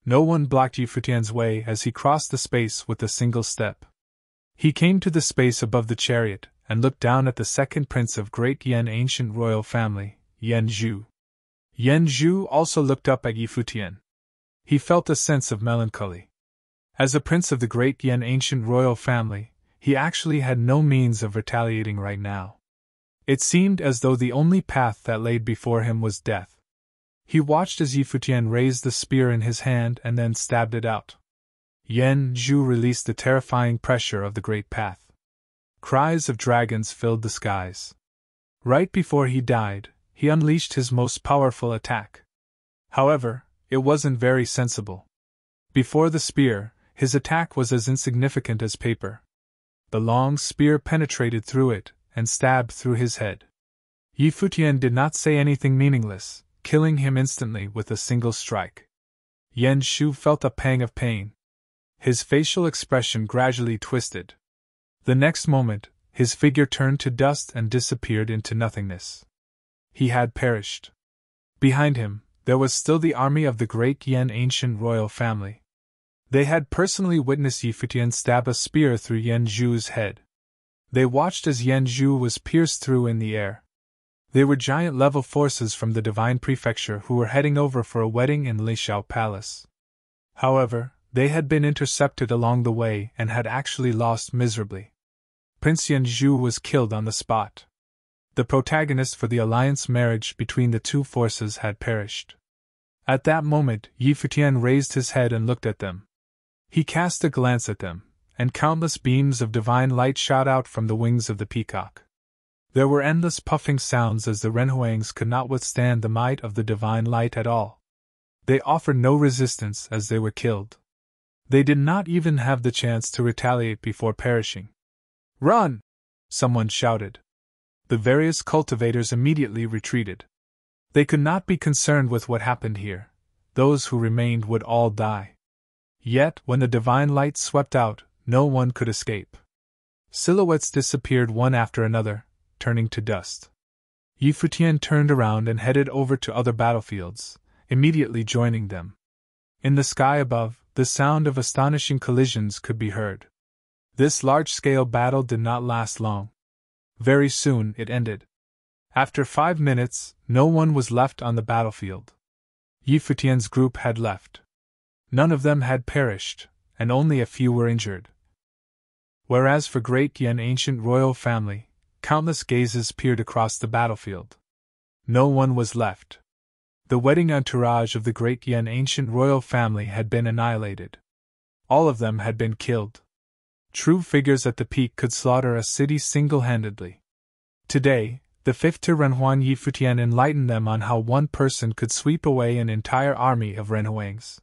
No one blocked Yi Futian's way as he crossed the space with a single step. He came to the space above the chariot, and looked down at the second prince of great Yan ancient royal family, Yan Zhu. Yan Zhu also looked up at Yi Futian. He felt a sense of melancholy. As a prince of the great Yan ancient royal family, he actually had no means of retaliating right now. It seemed as though the only path that lay before him was death. He watched as Yi Futian raised the spear in his hand and then stabbed it out. Yan Zhu released the terrifying pressure of the great path. Cries of dragons filled the skies. Right before he died, he unleashed his most powerful attack. However, it wasn't very sensible. Before the spear, his attack was as insignificant as paper. The long spear penetrated through it, and stabbed through his head. Yi Futian did not say anything meaningless, killing him instantly with a single strike. Yan Zhu felt a pang of pain. His facial expression gradually twisted. The next moment, his figure turned to dust and disappeared into nothingness. He had perished. Behind him, there was still the army of the great Yan ancient royal family. They had personally witnessed Yi Futian stab a spear through Yan Zhu's head. They watched as Yan Zhu was pierced through in the air. They were giant-level forces from the Divine Prefecture who were heading over for a wedding in Lingxiao Palace. However, they had been intercepted along the way and had actually lost miserably. Prince Yan Zhu was killed on the spot. The protagonist for the alliance marriage between the two forces had perished. At that moment, Yi Futian raised his head and looked at them. He cast a glance at them, and countless beams of divine light shot out from the wings of the peacock. There were endless puffing sounds as the renhuangs could not withstand the might of the divine light at all. They offered no resistance as they were killed. They did not even have the chance to retaliate before perishing. "Run!" someone shouted. The various cultivators immediately retreated. They could not be concerned with what happened here. Those who remained would all die. Yet, when the divine light swept out, no one could escape. Silhouettes disappeared one after another, turning to dust. Futian turned around and headed over to other battlefields, immediately joining them. In the sky above, the sound of astonishing collisions could be heard. This large-scale battle did not last long. Very soon it ended. After 5 minutes, no one was left on the battlefield. Futian's group had left. None of them had perished, and only a few were injured. Whereas for Great Yan ancient royal family, countless gazes peered across the battlefield. No one was left. The wedding entourage of the Great Yan ancient royal family had been annihilated. All of them had been killed. True figures at the peak could slaughter a city single-handedly. Today, the fifth Renhuan Futian enlightened them on how one person could sweep away an entire army of Renhuangs.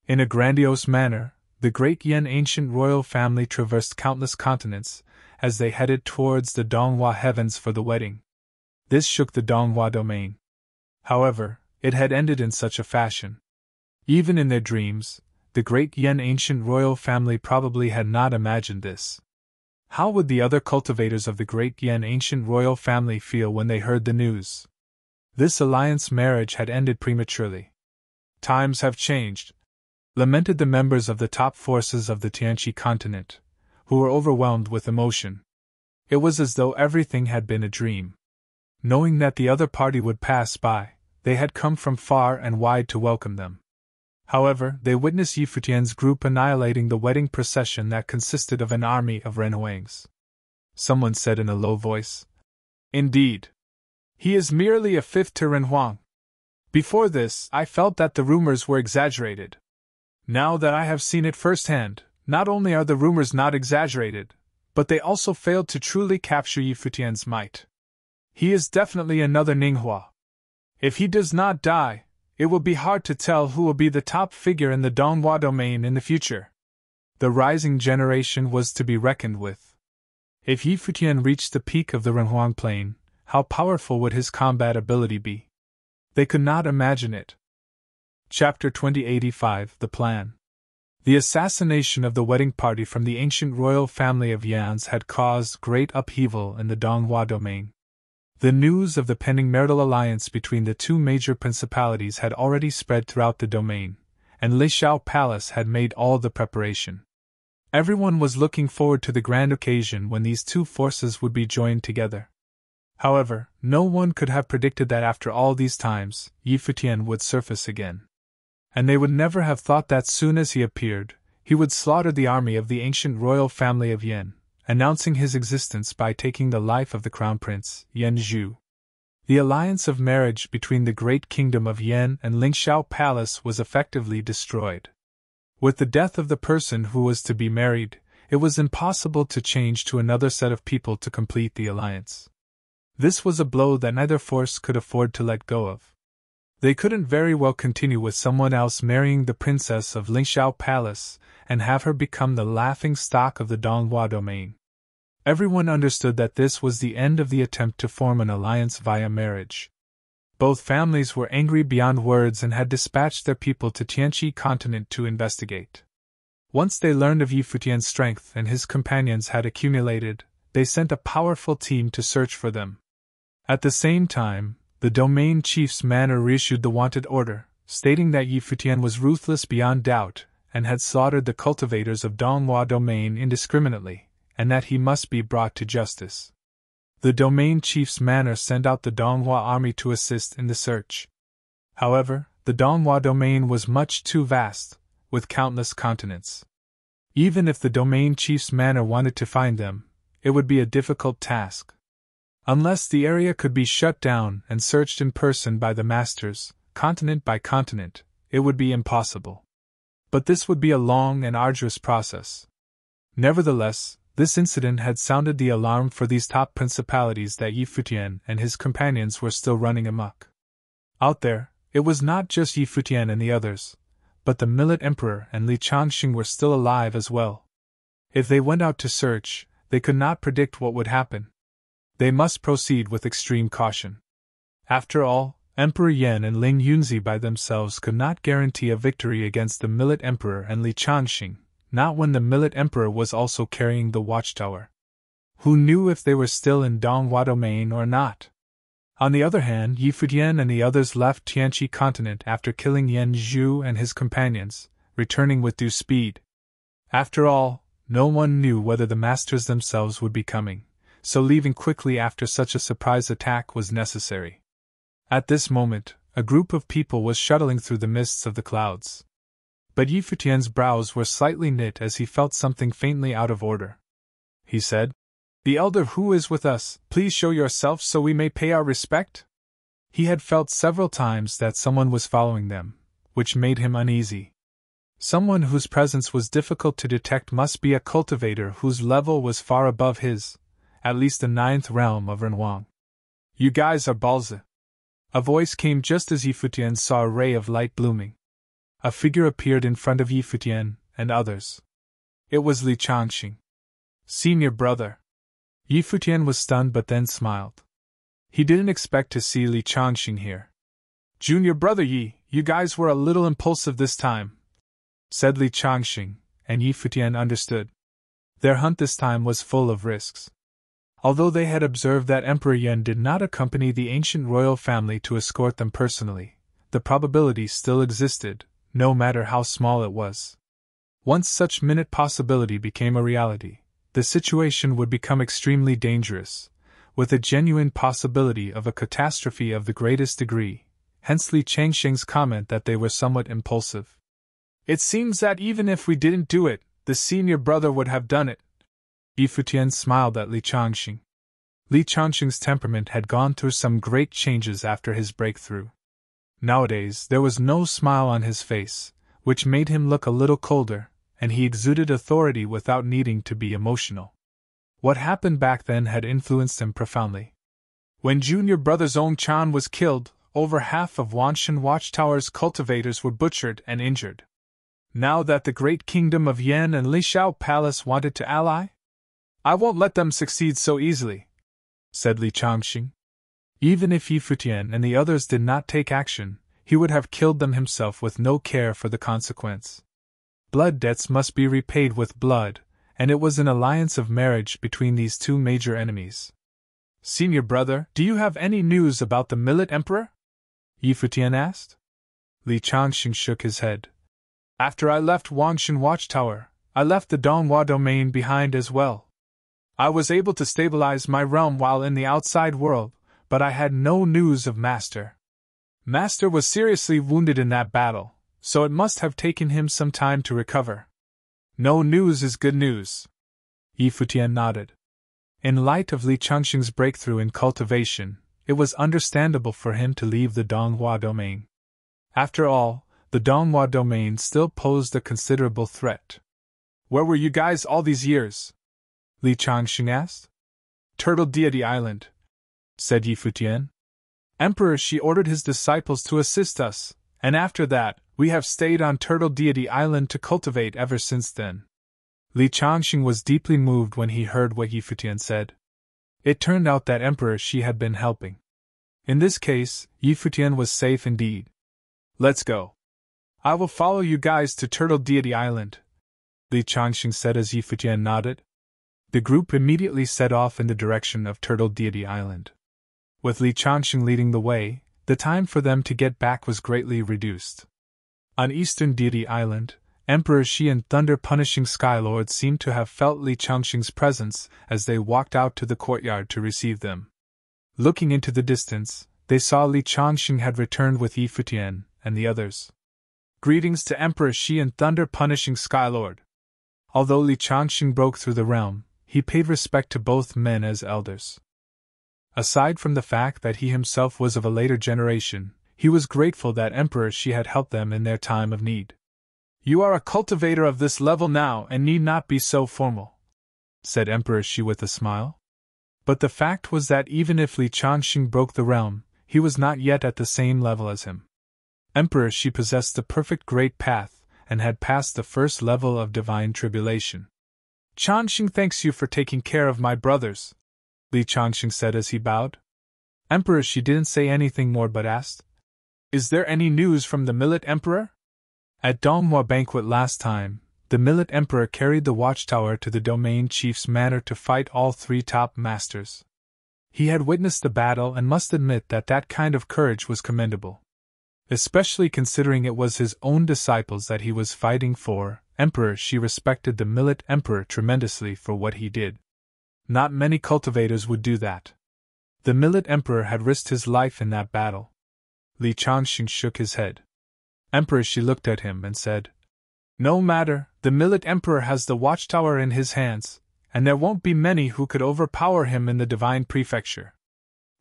In a grandiose manner, the Great Yan ancient royal family traversed countless continents as they headed towards the Donghua heavens for the wedding. This shook the Donghua domain. However, it had ended in such a fashion. Even in their dreams, the Great Yan ancient royal family probably had not imagined this. How would the other cultivators of the Great Yan ancient royal family feel when they heard the news? This alliance marriage had ended prematurely. Times have changed, lamented the members of the top forces of the Tianqi continent, who were overwhelmed with emotion. It was as though everything had been a dream. Knowing that the other party would pass by, they had come from far and wide to welcome them. However, they witnessed Futian's group annihilating the wedding procession that consisted of an army of Renhuangs. Someone said in a low voice, "Indeed. He is merely a fifth to Renhuang. Before this, I felt that the rumors were exaggerated. Now that I have seen it firsthand, not only are the rumors not exaggerated, but they also failed to truly capture Futian's might. He is definitely another Ninghua. If he does not die, it will be hard to tell who will be the top figure in the Donghua domain in the future." The rising generation was to be reckoned with. If Futian reached the peak of the Renhuang plain, how powerful would his combat ability be? They could not imagine it. Chapter 2085 The Plan. The assassination of the wedding party from the ancient royal family of Yans had caused great upheaval in the Donghua domain. The news of the pending marital alliance between the two major principalities had already spread throughout the domain, and Lishao Palace had made all the preparation. Everyone was looking forward to the grand occasion when these two forces would be joined together. However, no one could have predicted that after all these times, Futian would surface again. And they would never have thought that soon as he appeared, he would slaughter the army of the ancient royal family of Yan, announcing his existence by taking the life of the crown prince, Yan Zhu. The alliance of marriage between the great kingdom of Yan and Lingxiao Palace was effectively destroyed. With the death of the person who was to be married, it was impossible to change to another set of people to complete the alliance. This was a blow that neither force could afford to let go of. They couldn't very well continue with someone else marrying the princess of Lingxiao Palace and have her become the laughing stock of the Donghua domain. Everyone understood that this was the end of the attempt to form an alliance via marriage. Both families were angry beyond words and had dispatched their people to Tianqi continent to investigate. Once they learned of Futian's strength and his companions had accumulated, they sent a powerful team to search for them. At the same time, the domain chief's manor reissued the wanted order, stating that Futian was ruthless beyond doubt and had slaughtered the cultivators of Donghua domain indiscriminately, and that he must be brought to justice. The domain chief's manor sent out the Donghua army to assist in the search. However, the Donghua domain was much too vast, with countless continents. Even if the domain chief's manor wanted to find them, it would be a difficult task. Unless the area could be shut down and searched in person by the masters, continent by continent, it would be impossible. But this would be a long and arduous process. Nevertheless, this incident had sounded the alarm for these top principalities that Futian and his companions were still running amok. Out there, it was not just Futian and the others, but the Millet Emperor and Li Changxing were still alive as well. If they went out to search, they could not predict what would happen. They must proceed with extreme caution. After all, Emperor Yan and Ling Yunzi by themselves could not guarantee a victory against the Millet Emperor and Li Changxing, not when the Millet Emperor was also carrying the watchtower. Who knew if they were still in Donghua domain or not? On the other hand, Yi Futian and the others left Tianqi continent after killing Yan Zhu and his companions, returning with due speed. After all, no one knew whether the masters themselves would be coming, so leaving quickly after such a surprise attack was necessary. At this moment, a group of people was shuttling through the mists of the clouds. But Yi Futian's brows were slightly knit as he felt something faintly out of order. He said, "The elder who is with us, please show yourself so we may pay our respect." He had felt several times that someone was following them, which made him uneasy. Someone whose presence was difficult to detect must be a cultivator whose level was far above his, at least the 9th realm of Renhuang. "You guys are balza." A voice came just as Yi Futian saw a ray of light blooming. A figure appeared in front of Yi Futian and others. It was Li Changxing. "Senior brother." Yi Futian was stunned but then smiled. He didn't expect to see Li Changxing here. "Junior brother Yi, you guys were a little impulsive this time," said Li Changxing, and Yi Futian understood. Their hunt this time was full of risks. Although they had observed that Emperor Yan did not accompany the ancient royal family to escort them personally, the probability still existed, no matter how small it was. Once such minute possibility became a reality, the situation would become extremely dangerous, with a genuine possibility of a catastrophe of the greatest degree, hence Li Changxing's comment that they were somewhat impulsive. "It seems that even if we didn't do it, the senior brother would have done it." Yi Futian smiled at Li Changxing. Li Changxing's temperament had gone through some great changes after his breakthrough. Nowadays there was no smile on his face, which made him look a little colder, and he exuded authority without needing to be emotional. What happened back then had influenced him profoundly. When junior brother Zhong Chan was killed, over half of Wanshan Watchtower's cultivators were butchered and injured. Now that the great kingdom of Yan and Lishao Palace wanted to ally, "I won't let them succeed so easily," said Li Changxing. Even if Yi Futian and the others did not take action, he would have killed them himself with no care for the consequence. Blood debts must be repaid with blood, and it was an alliance of marriage between these two major enemies. "Senior brother, do you have any news about the Millet Emperor?" Yi Futian asked. Li Changxing shook his head. "After I left Wangshan Watchtower, I left the Donghua domain behind as well. I was able to stabilize my realm while in the outside world, but I had no news of Master. Master was seriously wounded in that battle, so it must have taken him some time to recover." "No news is good news." Yi Futian nodded. In light of Li Changxing's breakthrough in cultivation, it was understandable for him to leave the Donghua domain. After all, the Donghua domain still posed a considerable threat. "Where were you guys all these years?" Li Changxing asked. "Turtle Deity Island," said Yi Futian. "Emperor Shi ordered his disciples to assist us, and after that, we have stayed on Turtle Deity Island to cultivate ever since then." Li Changxing was deeply moved when he heard what Yi Futian said. It turned out that Emperor Shi had been helping. In this case, Yi Futian was safe indeed. "Let's go. I will follow you guys to Turtle Deity Island," Li Changxing said as Yi Futian nodded. The group immediately set off in the direction of Turtle Deity Island. With Li Changxing leading the way, the time for them to get back was greatly reduced. On Eastern Deity Island, Emperor Shi and thunder-punishing Skylord seemed to have felt Li Changxing's presence as they walked out to the courtyard to receive them. Looking into the distance, they saw Li Changxing had returned with Yi Futian and the others. "Greetings to Emperor Shi and thunder-punishing Skylord." Although Li Changxing broke through the realm, he paid respect to both men as elders. Aside from the fact that he himself was of a later generation, he was grateful that Emperor Shi had helped them in their time of need. "You are a cultivator of this level now and need not be so formal," said Emperor Shi with a smile. But the fact was that even if Li Changxing broke the realm, he was not yet at the same level as him. Emperor Shi possessed the perfect great path, and had passed the first level of divine tribulation. "Changxing thanks you for taking care of my brothers," Li Changxing said as he bowed. Emperor Shi didn't say anything more but asked, "Is there any news from the Millet Emperor?" At Donghua banquet last time, the Millet Emperor carried the watchtower to the domain chief's manor to fight all three top masters. He had witnessed the battle and must admit that that kind of courage was commendable. Especially considering it was his own disciples that he was fighting for. Emperor, she respected the Millet Emperor tremendously for what he did. Not many cultivators would do that. The Millet Emperor had risked his life in that battle. Li Changxing shook his head. Emperor, she looked at him and said, "No matter, the Millet Emperor has the watchtower in his hands, and there won't be many who could overpower him in the Divine Prefecture.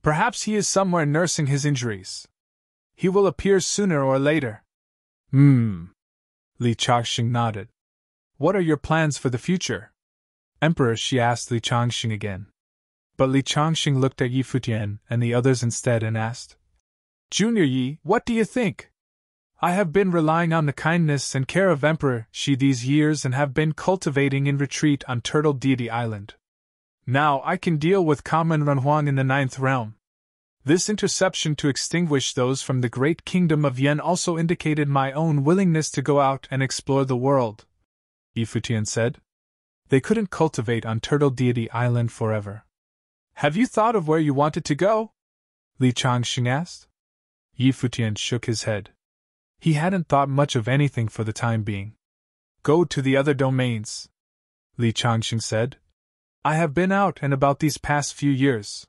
Perhaps he is somewhere nursing his injuries. He will appear sooner or later." Li Changxing nodded. "What are your plans for the future?" Emperor, she asked Li Changxing again. But Li Changxing looked at Yi Futian and the others instead and asked, "Junior Yi, what do you think? I have been relying on the kindness and care of Emperor Shi these years and have been cultivating in retreat on Turtle Deity Island. Now I can deal with common Renhuang in the 9th realm. This interception to extinguish those from the great kingdom of Yen also indicated my own willingness to go out and explore the world," Yi Futian said. "They couldn't cultivate on Turtle Deity Island forever." "Have you thought of where you wanted to go?" Li Changxing asked. Yi Futian shook his head. He hadn't thought much of anything for the time being. "Go to the other domains," Li Changxing said. "I have been out and about these past few years.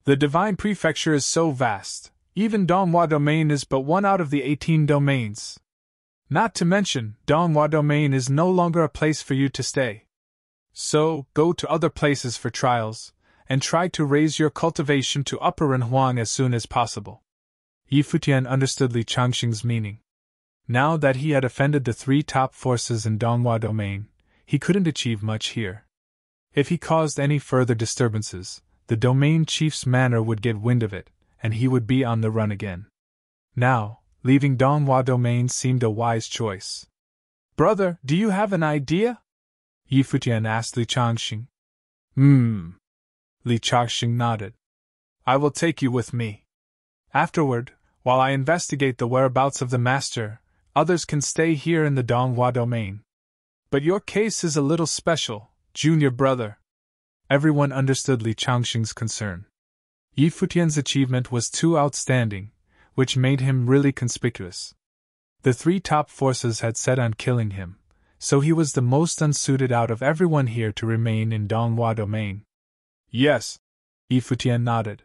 The Divine Prefecture is so vast, even Donghua Domain is but one out of the 18 domains. Not to mention, Donghua Domain is no longer a place for you to stay. So, go to other places for trials, and try to raise your cultivation to Upper Renhuang as soon as possible." Yi Futian understood Li Changxing's meaning. Now that he had offended the three top forces in Donghua Domain, he couldn't achieve much here. If he caused any further disturbances, the domain chief's manor would get wind of it, and he would be on the run again. Now, leaving Donghua Domain seemed a wise choice. "Brother, do you have an idea?" Yi Futian asked Li Changxing. Li Changxing nodded. "I will take you with me. Afterward, while I investigate the whereabouts of the master, others can stay here in the Donghua Domain. But your case is a little special, junior brother." Everyone understood Li Changxing's concern. Yi Futian's achievement was too outstanding, which made him really conspicuous. The three top forces had set on killing him, so he was the most unsuited out of everyone here to remain in Donghua Domain. "Yes," Yi Futian nodded.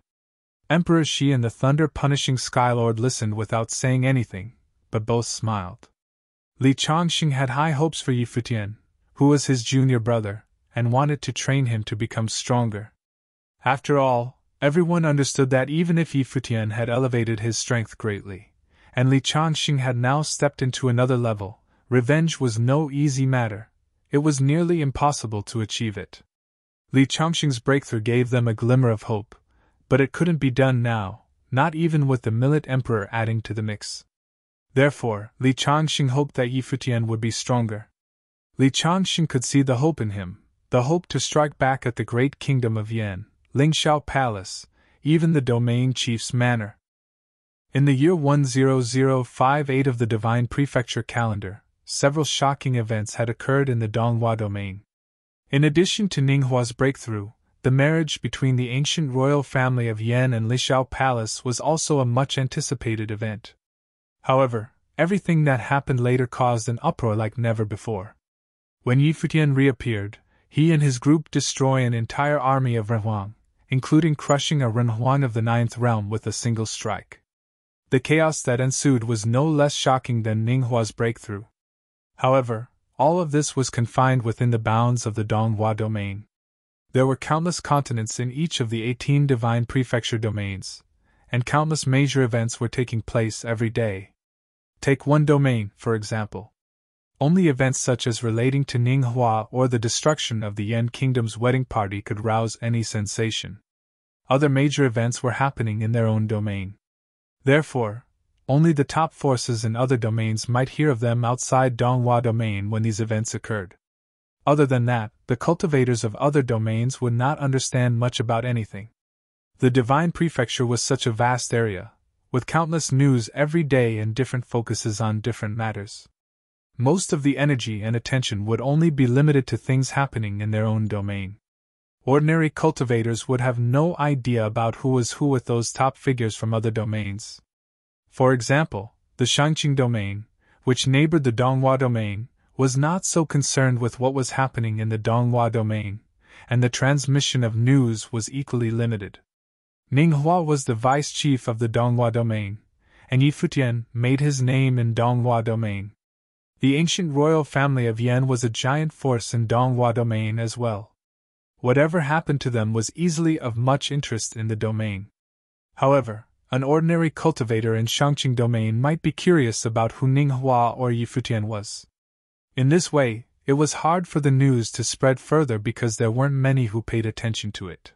Emperor Shi and the thunder-punishing Skylord listened without saying anything, but both smiled. Li Changxing had high hopes for Yi Futian, who was his junior brother, and wanted to train him to become stronger. After all, everyone understood that even if Yi Futian had elevated his strength greatly, and Li Changxing had now stepped into another level, revenge was no easy matter. It was nearly impossible to achieve it. Li Changxing's breakthrough gave them a glimmer of hope, but it couldn't be done now, not even with the Millet Emperor adding to the mix. Therefore, Li Changxing hoped that Yi Futian would be stronger. Li Changxing could see the hope in him, the hope to strike back at the great kingdom of Yen, Lingxiao Palace, even the domain chief's manor. In the year 10058 of the Divine Prefecture calendar, several shocking events had occurred in the Donghua Domain. In addition to Ninghua's breakthrough, the marriage between the ancient royal family of Yen and Lingxiao Palace was also a much-anticipated event. However, everything that happened later caused an uproar like never before. When Yi Futian reappeared, he and his group destroyed an entire army of Renhuang, including crushing a Renhuang of the 9th realm with a single strike. The chaos that ensued was no less shocking than Ninghua's breakthrough. However, all of this was confined within the bounds of the Donghua Domain. There were countless continents in each of the 18 Divine Prefecture domains, and countless major events were taking place every day. Take one domain, for example. Only events such as relating to Ninghua or the destruction of the Yen Kingdom's wedding party could rouse any sensation. Other major events were happening in their own domain. Therefore, only the top forces in other domains might hear of them outside Donghua Domain when these events occurred. Other than that, the cultivators of other domains would not understand much about anything. The Divine Prefecture was such a vast area, with countless news every day and different focuses on different matters. most of the energy and attention would only be limited to things happening in their own domain. Ordinary cultivators would have no idea about who was who with those top figures from other domains. For example, the Shangqing domain, which neighbored the Donghua domain, was not so concerned with what was happening in the Donghua domain, and the transmission of news was equally limited. Ninghua was the vice chief of the Donghua domain, and Yi Futian made his name in Donghua domain. The ancient royal family of Yan was a giant force in Donghua domain as well. Whatever happened to them was easily of much interest in the domain. However, an ordinary cultivator in Shangqing domain might be curious about who Ninghua or Yi Futian was. In this way, it was hard for the news to spread further because there weren't many who paid attention to it.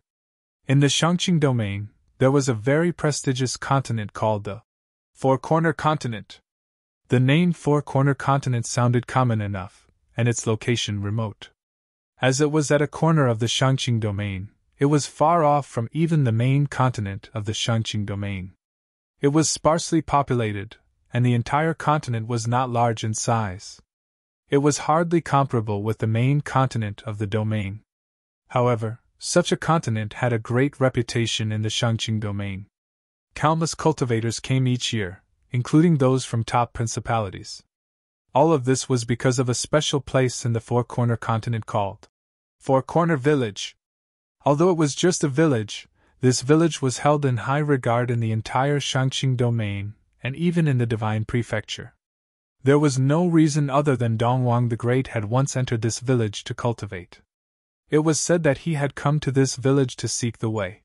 In the Shangqing domain, there was a very prestigious continent called the Four-Corner Continent. The name Four-Corner Continent sounded common enough, and its location remote. As it was at a corner of the Shangqing domain, it was far off from even the main continent of the Shangqing domain. It was sparsely populated, and the entire continent was not large in size. It was hardly comparable with the main continent of the domain. However, such a continent had a great reputation in the Shangqing domain. Countless cultivators came each year, including those from top principalities. All of this was because of a special place in the Four-Corner Continent called Four-Corner Village. Although it was just a village, this village was held in high regard in the entire Shangqing domain, and even in the Divine Prefecture. There was no reason other than Dongwang the Great had once entered this village to cultivate. It was said that he had come to this village to seek the way.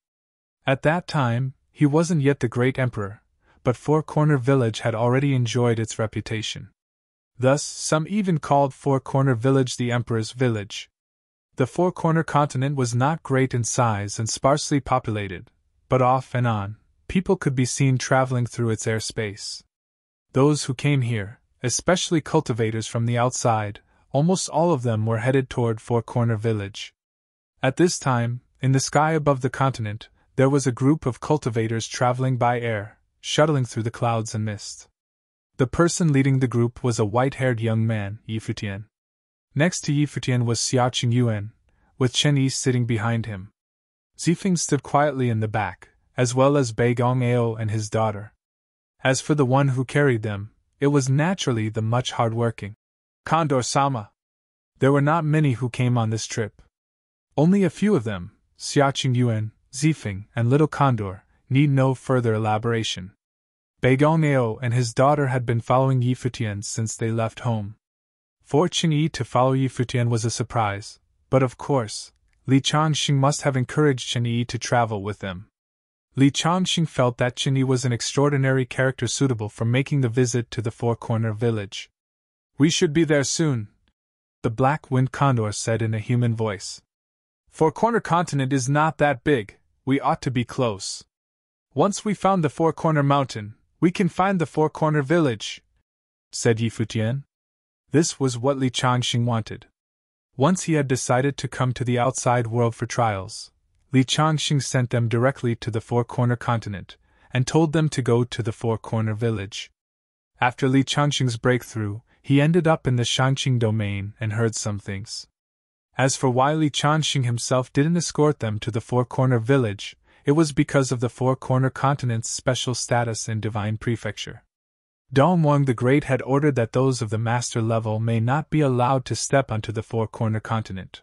At that time, he wasn't yet the great emperor, but Four-Corner Village had already enjoyed its reputation. Thus, some even called Four-Corner Village the Emperor's Village. The Four-Corner Continent was not great in size and sparsely populated, but off and on, people could be seen traveling through its airspace. Those who came here, especially cultivators from the outside, almost all of them were headed toward Four-Corner Village. At this time, in the sky above the continent, there was a group of cultivators traveling by air, shuttling through the clouds and mist. The person leading the group was a white-haired young man, Yi Futian. Next to Yi Futian was Xiaqing Yuan, with Chen Yi sitting behind him. Zifeng stood quietly in the back, as well as Bei Gongao and his daughter. As for the one who carried them, it was naturally the much hard-working Condor-sama. There were not many who came on this trip. Only a few of them, Xiaqing Yuan, Zifeng, and Little Condor, need no further elaboration. Bei Gongao and his daughter had been following Yi Futian since they left home. For Chen Yi to follow Yi Futian was a surprise, but of course, Li Changxing must have encouraged Chen Yi to travel with them. Li Changxing felt that Chen Yi was an extraordinary character suitable for making the visit to the Four-Corner Village. "We should be there soon," the Black-Winged Condor said in a human voice. "Four-Corner Continent is not that big, we ought to be close. Once we found the Four-Corner Mountain, we can find the Four-Corner Village," said Yi Futian. This was what Li Changxing wanted. Once he had decided to come to the outside world for trials, Li Changxing sent them directly to the Four-Corner Continent, and told them to go to the Four-Corner Village. After Li Changxing's breakthrough, he ended up in the Shangqing domain and heard some things. As for why Li Changxing himself didn't escort them to the Four-Corner Village, it was because of the Four-Corner Continent's special status in Divine Prefecture. Dongwang the Great had ordered that those of the master level may not be allowed to step onto the Four-Corner Continent.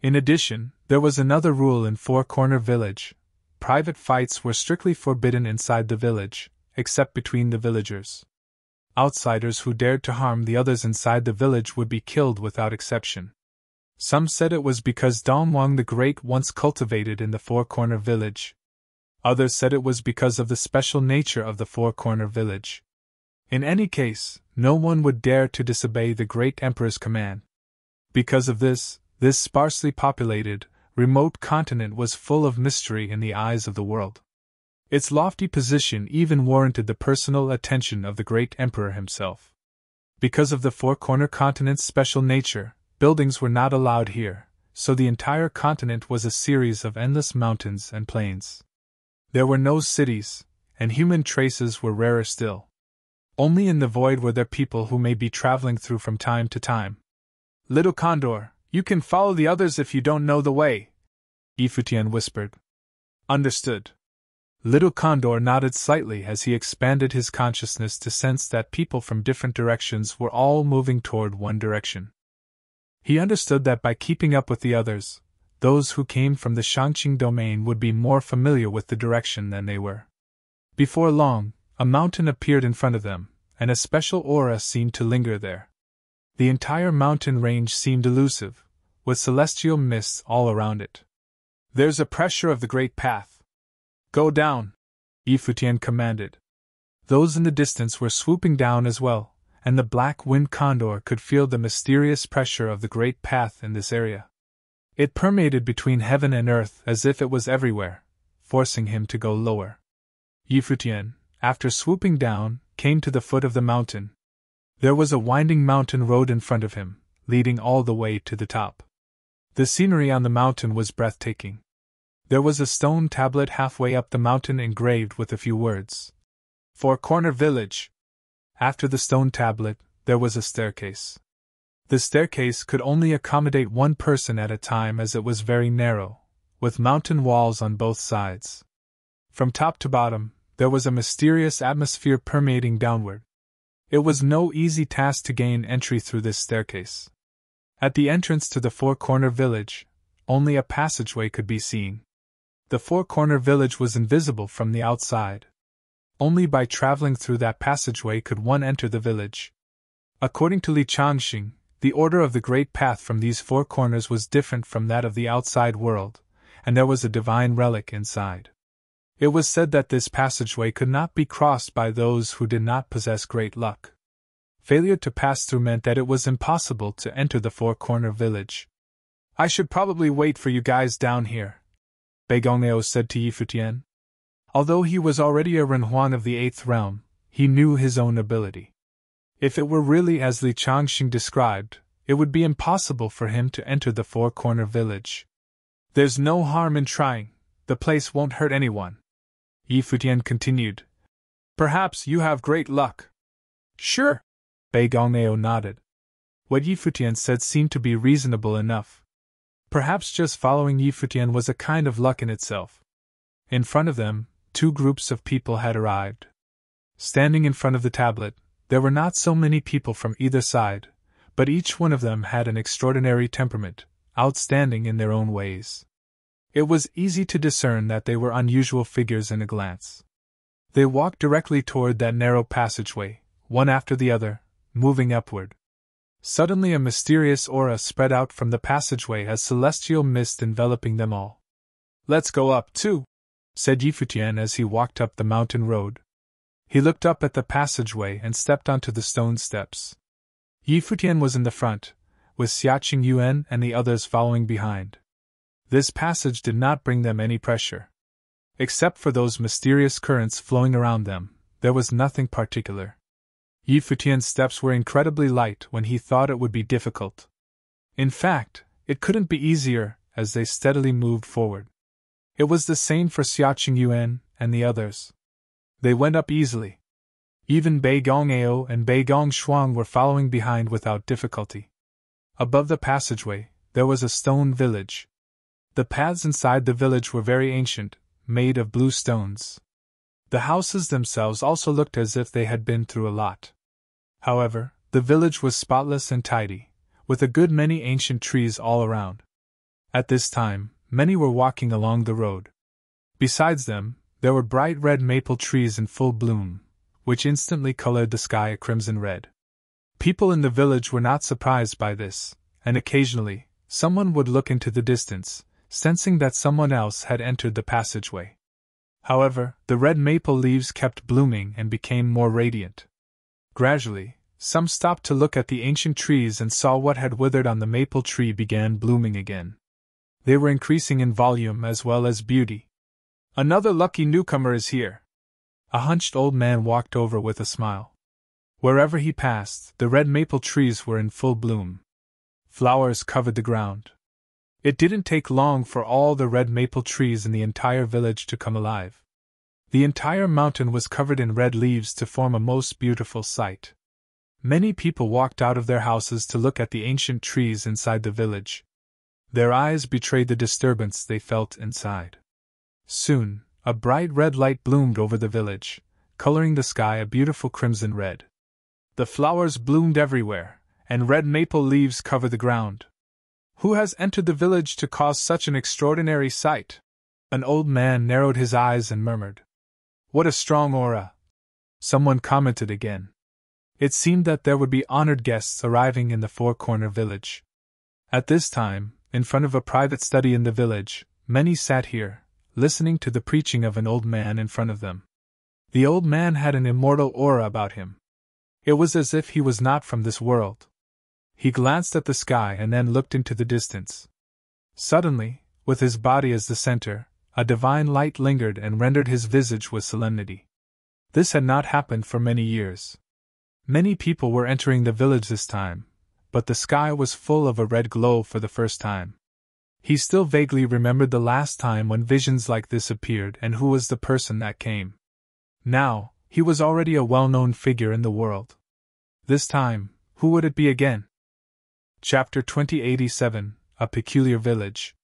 In addition, there was another rule in Four-Corner Village. Private fights were strictly forbidden inside the village, except between the villagers. Outsiders who dared to harm the others inside the village would be killed without exception. Some said it was because Dongwang the Great once cultivated in the Four-Corner Village. Others said it was because of the special nature of the Four-Corner Village. In any case, no one would dare to disobey the Great Emperor's command. Because of this sparsely populated, remote continent was full of mystery in the eyes of the world. Its lofty position even warranted the personal attention of the Great Emperor himself. Because of the Four-Corner Continent's special nature, buildings were not allowed here, so the entire continent was a series of endless mountains and plains. There were no cities, and human traces were rarer still. Only in the void were there people who may be traveling through from time to time. Little Condor, you can follow the others if you don't know the way, Futian whispered. Understood. Little Condor nodded slightly as he expanded his consciousness to sense that people from different directions were all moving toward one direction. He understood that by keeping up with the others, those who came from the Shangqing domain would be more familiar with the direction than they were. Before long, a mountain appeared in front of them, and a special aura seemed to linger there. The entire mountain range seemed elusive, with celestial mists all around it. There's a pressure of the great path. Go down, Futian commanded. Those in the distance were swooping down as well, and the black-winged condor could feel the mysterious pressure of the great path in this area. It permeated between heaven and earth as if it was everywhere, forcing him to go lower. Futian, after swooping down, came to the foot of the mountain. There was a winding mountain road in front of him, leading all the way to the top. The scenery on the mountain was breathtaking. There was a stone tablet halfway up the mountain engraved with a few words. Four Corner Village. After the stone tablet, there was a staircase. The staircase could only accommodate one person at a time as it was very narrow, with mountain walls on both sides. From top to bottom, there was a mysterious atmosphere permeating downward. It was no easy task to gain entry through this staircase. At the entrance to the Four Corner Village, only a passageway could be seen. The Four Corner Village was invisible from the outside. Only by traveling through that passageway could one enter the village. According to Li Changxing, the order of the Great Path from these four corners was different from that of the outside world, and there was a divine relic inside. It was said that this passageway could not be crossed by those who did not possess great luck. Failure to pass through meant that it was impossible to enter the Four Corner Village. I should probably wait for you guys down here, Begongneo said to Futian. Although he was already a Renhuan of the 8th realm, he knew his own ability. If it were really as Li Changxing described, it would be impossible for him to enter the Four Corner Village. There's no harm in trying, the place won't hurt anyone, Futian continued. Perhaps you have great luck. Sure, Begongneo nodded. What Futian said seemed to be reasonable enough. Perhaps just following Futian was a kind of luck in itself. In front of them, two groups of people had arrived. Standing in front of the tablet, there were not so many people from either side, but each one of them had an extraordinary temperament, outstanding in their own ways. It was easy to discern that they were unusual figures in a glance. They walked directly toward that narrow passageway, one after the other, moving upward. Suddenly a mysterious aura spread out from the passageway as celestial mist enveloping them all. Let's go up too, said Futian as he walked up the mountain road. He looked up at the passageway and stepped onto the stone steps. Futian was in the front, with Xiaqing Yuan and the others following behind. This passage did not bring them any pressure. Except for those mysterious currents flowing around them, there was nothing particular. Futian's steps were incredibly light when he thought it would be difficult. In fact, it couldn't be easier as they steadily moved forward. It was the same for Xiaqing Yuan and the others. They went up easily. Even Begongneo and Begong were following behind without difficulty. Above the passageway, there was a stone village. The paths inside the village were very ancient, made of blue stones. The houses themselves also looked as if they had been through a lot. However, the village was spotless and tidy, with a good many ancient trees all around. At this time, many were walking along the road. Besides them, there were bright red maple trees in full bloom, which instantly colored the sky a crimson red. People in the village were not surprised by this, and occasionally, someone would look into the distance, sensing that someone else had entered the passageway. However, the red maple leaves kept blooming and became more radiant. Gradually, some stopped to look at the ancient trees and saw what had withered on the maple tree began blooming again. They were increasing in volume as well as beauty. Another lucky newcomer is here. A hunched old man walked over with a smile. Wherever he passed, the red maple trees were in full bloom. Flowers covered the ground. It didn't take long for all the red maple trees in the entire village to come alive. The entire mountain was covered in red leaves to form a most beautiful sight. Many people walked out of their houses to look at the ancient trees inside the village. Their eyes betrayed the disturbance they felt inside. Soon, a bright red light bloomed over the village, coloring the sky a beautiful crimson red. The flowers bloomed everywhere, and red maple leaves covered the ground. "Who has entered the village to cause such an extraordinary sight?" An old man narrowed his eyes and murmured. "What a strong aura!" Someone commented again. It seemed that there would be honored guests arriving in the four-corner village. At this time, in front of a private study in the village, many sat here, listening to the preaching of an old man in front of them. The old man had an immortal aura about him. It was as if he was not from this world. He glanced at the sky and then looked into the distance. Suddenly, with his body as the center, a divine light lingered and rendered his visage with solemnity. This had not happened for many years. Many people were entering the village this time, but the sky was full of a red glow for the first time. He still vaguely remembered the last time when visions like this appeared and who was the person that came. Now, he was already a well-known figure in the world. This time, who would it be again? Chapter 2087, A Peculiar Village.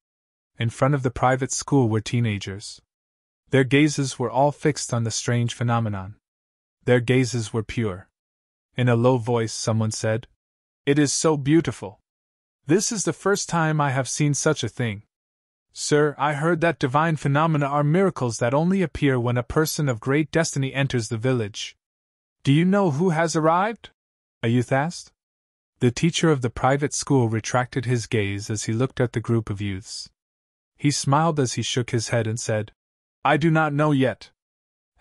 In front of the private school were teenagers. Their gazes were all fixed on the strange phenomenon. Their gazes were pure. In a low voice someone said, "It is so beautiful. This is the first time I have seen such a thing. Sir, I heard that divine phenomena are miracles that only appear when a person of great destiny enters the village. Do you know who has arrived?" a youth asked. The teacher of the private school retracted his gaze as he looked at the group of youths. He smiled as he shook his head and said, "I do not know yet.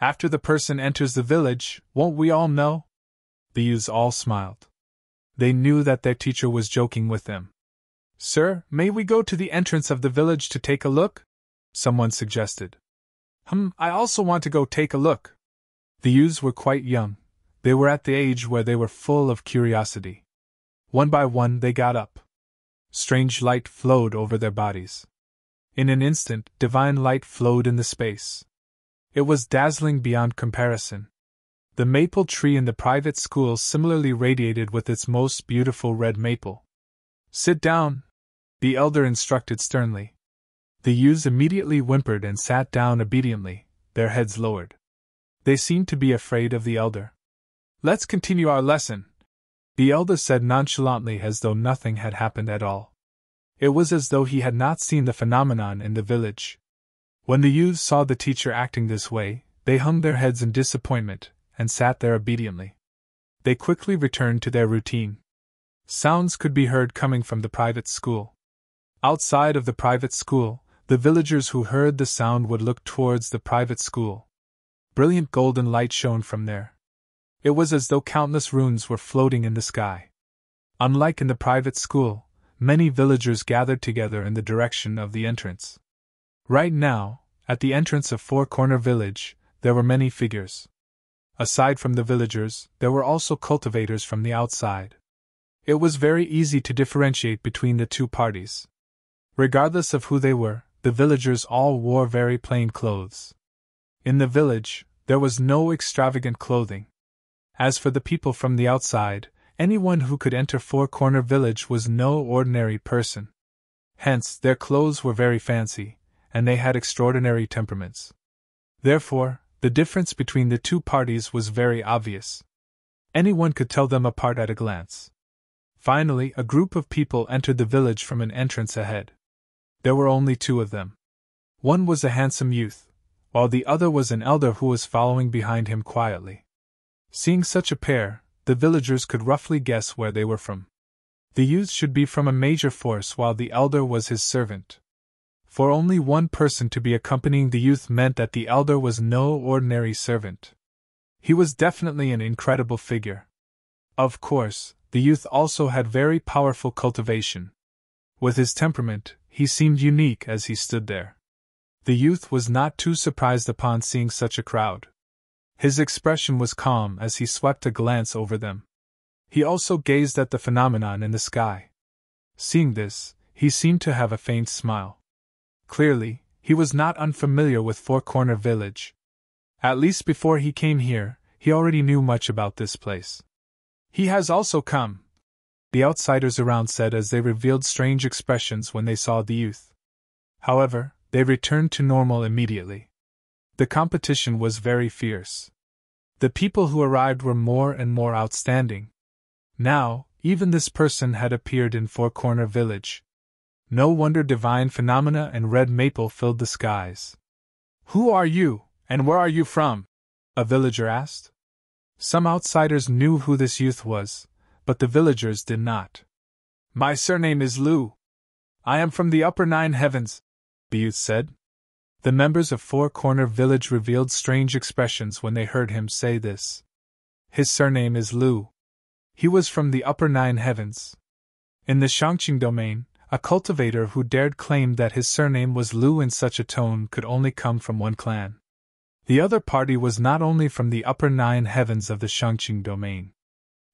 After the person enters the village, won't we all know?" The youths all smiled. They knew that their teacher was joking with them. "Sir, may we go to the entrance of the village to take a look?" someone suggested. I also want to go take a look." The youths were quite young. They were at the age where they were full of curiosity. One by one they got up. Strange light flowed over their bodies. In an instant, divine light flowed in the space. It was dazzling beyond comparison. The maple tree in the private school similarly radiated with its most beautiful red maple. "Sit down," the elder instructed sternly. The youths immediately whimpered and sat down obediently, their heads lowered. They seemed to be afraid of the elder. "Let's continue our lesson," the elder said nonchalantly as though nothing had happened at all. It was as though he had not seen the phenomenon in the village. When the youths saw the teacher acting this way, they hung their heads in disappointment, and sat there obediently. They quickly returned to their routine. Sounds could be heard coming from the private school. Outside of the private school, the villagers who heard the sound would look towards the private school. Brilliant golden light shone from there. It was as though countless runes were floating in the sky. Unlike in the private school, many villagers gathered together in the direction of the entrance. Right now, at the entrance of Four Corner Village, there were many figures. Aside from the villagers, there were also cultivators from the outside. It was very easy to differentiate between the two parties. Regardless of who they were, the villagers all wore very plain clothes. In the village, there was no extravagant clothing. As for the people from the outside, anyone who could enter Four Corner Village was no ordinary person. Hence, their clothes were very fancy, and they had extraordinary temperaments. Therefore, the difference between the two parties was very obvious. Anyone could tell them apart at a glance. Finally, a group of people entered the village from an entrance ahead. There were only two of them. One was a handsome youth, while the other was an elder who was following behind him quietly. Seeing such a pair, the villagers could roughly guess where they were from. The youth should be from a major force while the elder was his servant. For only one person to be accompanying the youth meant that the elder was no ordinary servant. He was definitely an incredible figure. Of course, the youth also had very powerful cultivation. With his temperament, he seemed unique as he stood there. The youth was not too surprised upon seeing such a crowd. His expression was calm as he swept a glance over them. He also gazed at the phenomenon in the sky. Seeing this, he seemed to have a faint smile. Clearly, he was not unfamiliar with Four Corner Village. At least before he came here, he already knew much about this place. He has also come, the outsiders around said as they revealed strange expressions when they saw the youth. However, they returned to normal immediately. The competition was very fierce. The people who arrived were more and more outstanding. Now, even this person had appeared in Four Corner Village. No wonder divine phenomena and red maple filled the skies. "Who are you, and where are you from?" a villager asked. Some outsiders knew who this youth was, but the villagers did not. "My surname is Lu. I am from the upper 9 heavens," the youth said. The members of Four Corner Village revealed strange expressions when they heard him say this. His surname is Lu. He was from the upper 9 heavens. In the Shangqing domain, a cultivator who dared claim that his surname was Lu in such a tone could only come from one clan. The other party was not only from the upper 9 heavens of the Shangqing domain.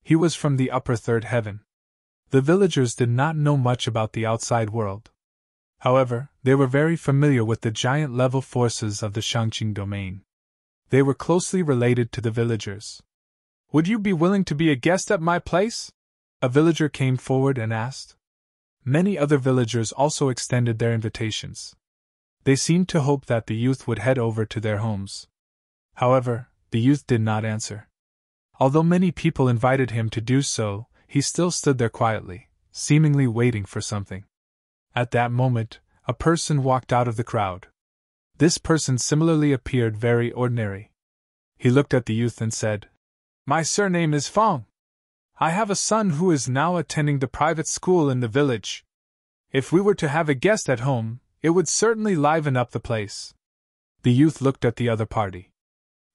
He was from the upper 3rd heaven. The villagers did not know much about the outside world. However, they were very familiar with the giant-level forces of the Shangqing domain. They were closely related to the villagers. "Would you be willing to be a guest at my place?" a villager came forward and asked. Many other villagers also extended their invitations. They seemed to hope that the youth would head over to their homes. However, the youth did not answer. Although many people invited him to do so, he still stood there quietly, seemingly waiting for something. At that moment, a person walked out of the crowd. This person similarly appeared very ordinary. He looked at the youth and said, "My surname is Fong. I have a son who is now attending the private school in the village. If we were to have a guest at home, it would certainly liven up the place." The youth looked at the other party.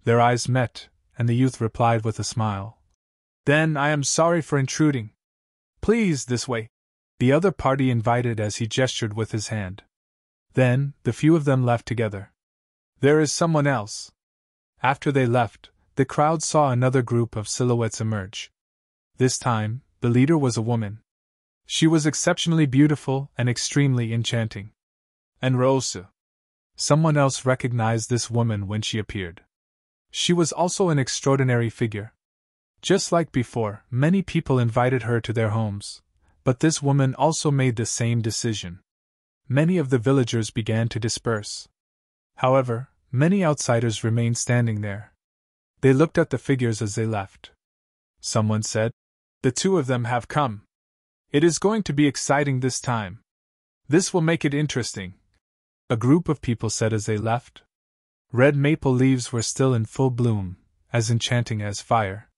Their eyes met, and the youth replied with a smile. "Then I am sorry for intruding. Please, this way," the other party invited as he gestured with his hand. Then, the few of them left together. "There is someone else." After they left, the crowd saw another group of silhouettes emerge. This time, the leader was a woman. She was exceptionally beautiful and extremely enchanting. And Rosu. Someone else recognized this woman when she appeared. She was also an extraordinary figure. Just like before, many people invited her to their homes, but this woman also made the same decision. Many of the villagers began to disperse. However, many outsiders remained standing there. They looked at the figures as they left. Someone said, "The two of them have come. It is going to be exciting this time. This will make it interesting," a group of people said as they left. Red maple leaves were still in full bloom, as enchanting as fire.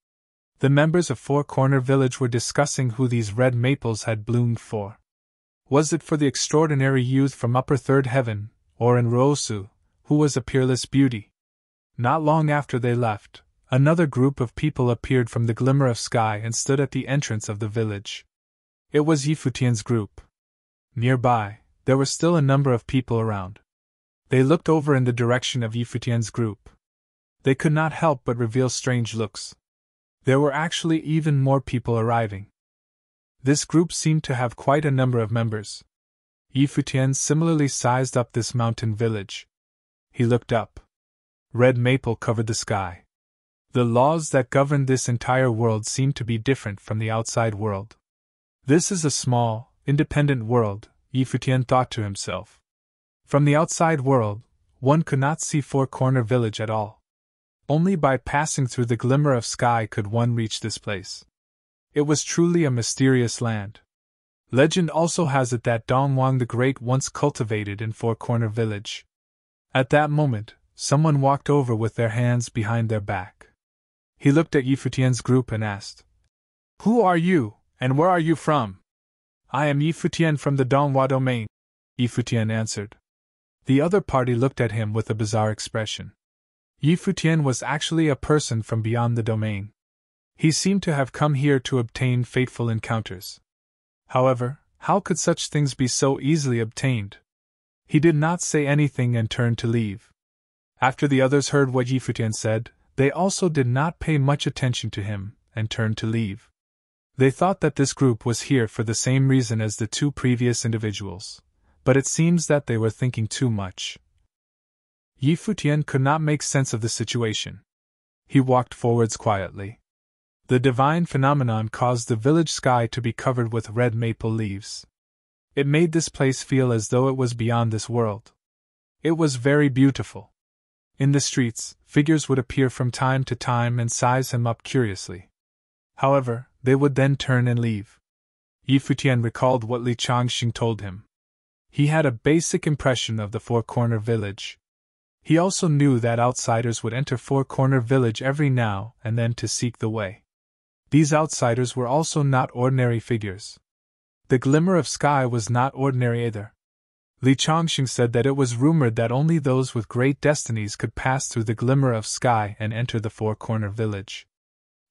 The members of Four Corner Village were discussing who these red maples had bloomed for. Was it for the extraordinary youth from upper 3rd heaven, or Enrosu, who was a peerless beauty? Not long after they left, another group of people appeared from the glimmer of sky and stood at the entrance of the village. It was Futian's group. Nearby, there were still a number of people around. They looked over in the direction of Futian's group. They could not help but reveal strange looks. There were actually even more people arriving. This group seemed to have quite a number of members. Futian similarly sized up this mountain village. He looked up. Red maple covered the sky. The laws that governed this entire world seemed to be different from the outside world. This is a small, independent world, Futian thought to himself. From the outside world, one could not see Four Corner Village at all. Only by passing through the glimmer of sky could one reach this place. It was truly a mysterious land. Legend also has it that Dongwang the Great once cultivated in Four Corner Village. At that moment, someone walked over with their hands behind their back. He looked at Futian's group and asked, "Who are you, and where are you from?" "I am Futian from the Donghua domain," Futian answered. The other party looked at him with a bizarre expression. Futian was actually a person from beyond the domain. He seemed to have come here to obtain fateful encounters. However, how could such things be so easily obtained? He did not say anything and turned to leave. After the others heard what Futian said, they also did not pay much attention to him, and turned to leave. They thought that this group was here for the same reason as the two previous individuals, but it seems that they were thinking too much. Yi Futian could not make sense of the situation. He walked forwards quietly. The divine phenomenon caused the village sky to be covered with red maple leaves. It made this place feel as though it was beyond this world. It was very beautiful. In the streets, figures would appear from time to time and size him up curiously. However, they would then turn and leave. Yi Futian recalled what Li Changxing told him. He had a basic impression of the Four Corner Village. He also knew that outsiders would enter Four Corner Village every now and then to seek the way. These outsiders were also not ordinary figures. The glimmer of sky was not ordinary either. Li Changxing said that it was rumored that only those with great destinies could pass through the glimmer of sky and enter the Four Corner Village.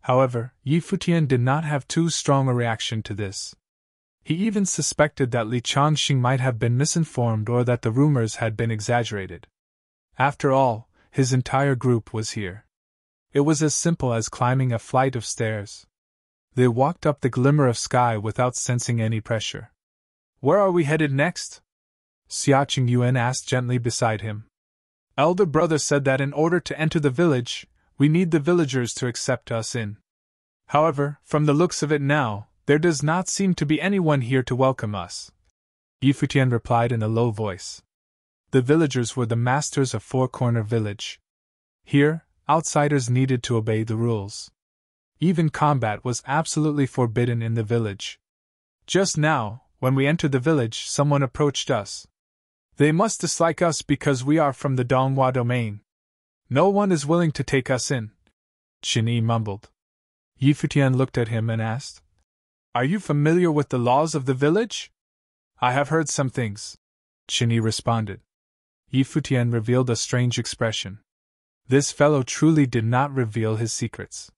However, Yi Futian did not have too strong a reaction to this. He even suspected that Li Changxing might have been misinformed or that the rumors had been exaggerated. After all, his entire group was here. It was as simple as climbing a flight of stairs. They walked up the glimmer of sky without sensing any pressure. "Where are we headed next?" Xia Qingyuan asked gently beside him. "Elder brother said that in order to enter the village, we need the villagers to accept us in. However, from the looks of it now, there does not seem to be anyone here to welcome us." Yi Futian replied in a low voice. The villagers were the masters of Four Corner Village. Here, outsiders needed to obey the rules. Even combat was absolutely forbidden in the village. Just now, when we entered the village, someone approached us. They must dislike us because we are from the Donghua domain. No one is willing to take us in. Qin Yi mumbled. Yi Futian looked at him and asked, "Are you familiar with the laws of the village?" "I have heard some things," Qin Yi responded. Yi Futian revealed a strange expression. This fellow truly did not reveal his secrets.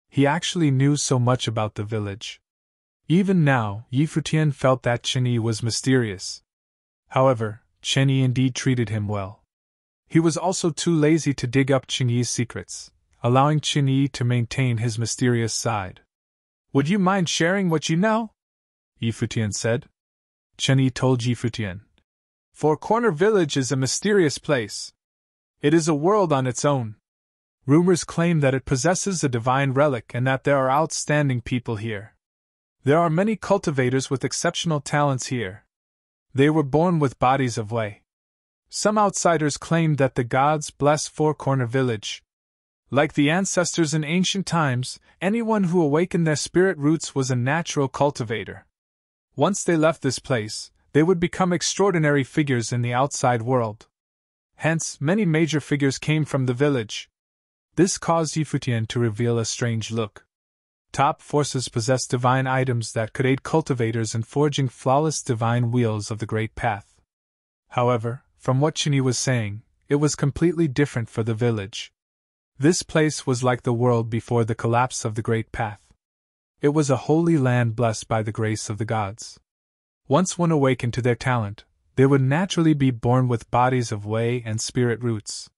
He actually knew so much about the village. Even now, Yi Futian felt that Qin Yi was mysterious. However, Qin Yi indeed treated him well. He was also too lazy to dig up Qin Yi's secrets, allowing Qin Yi to maintain his mysterious side. "Would you mind sharing what you know?" Yi Futian said. Qin Yi told Yi Futian. "Four Corner Village is a mysterious place. It is a world on its own. Rumors claim that it possesses a divine relic and that there are outstanding people here. There are many cultivators with exceptional talents here. They were born with bodies of Wei. Some outsiders claim that the gods bless Four Corner Village. Like the ancestors in ancient times, anyone who awakened their spirit roots was a natural cultivator. Once they left this place, they would become extraordinary figures in the outside world. Hence, many major figures came from the village." This caused Yi Futian to reveal a strange look. Top forces possess divine items that could aid cultivators in forging flawless divine wheels of the Great Path. However, from what Qin Yi was saying, it was completely different for the village. This place was like the world before the collapse of the Great Path. It was a holy land blessed by the grace of the gods. Once one awakened to their talent, they would naturally be born with bodies of Wei and spirit roots.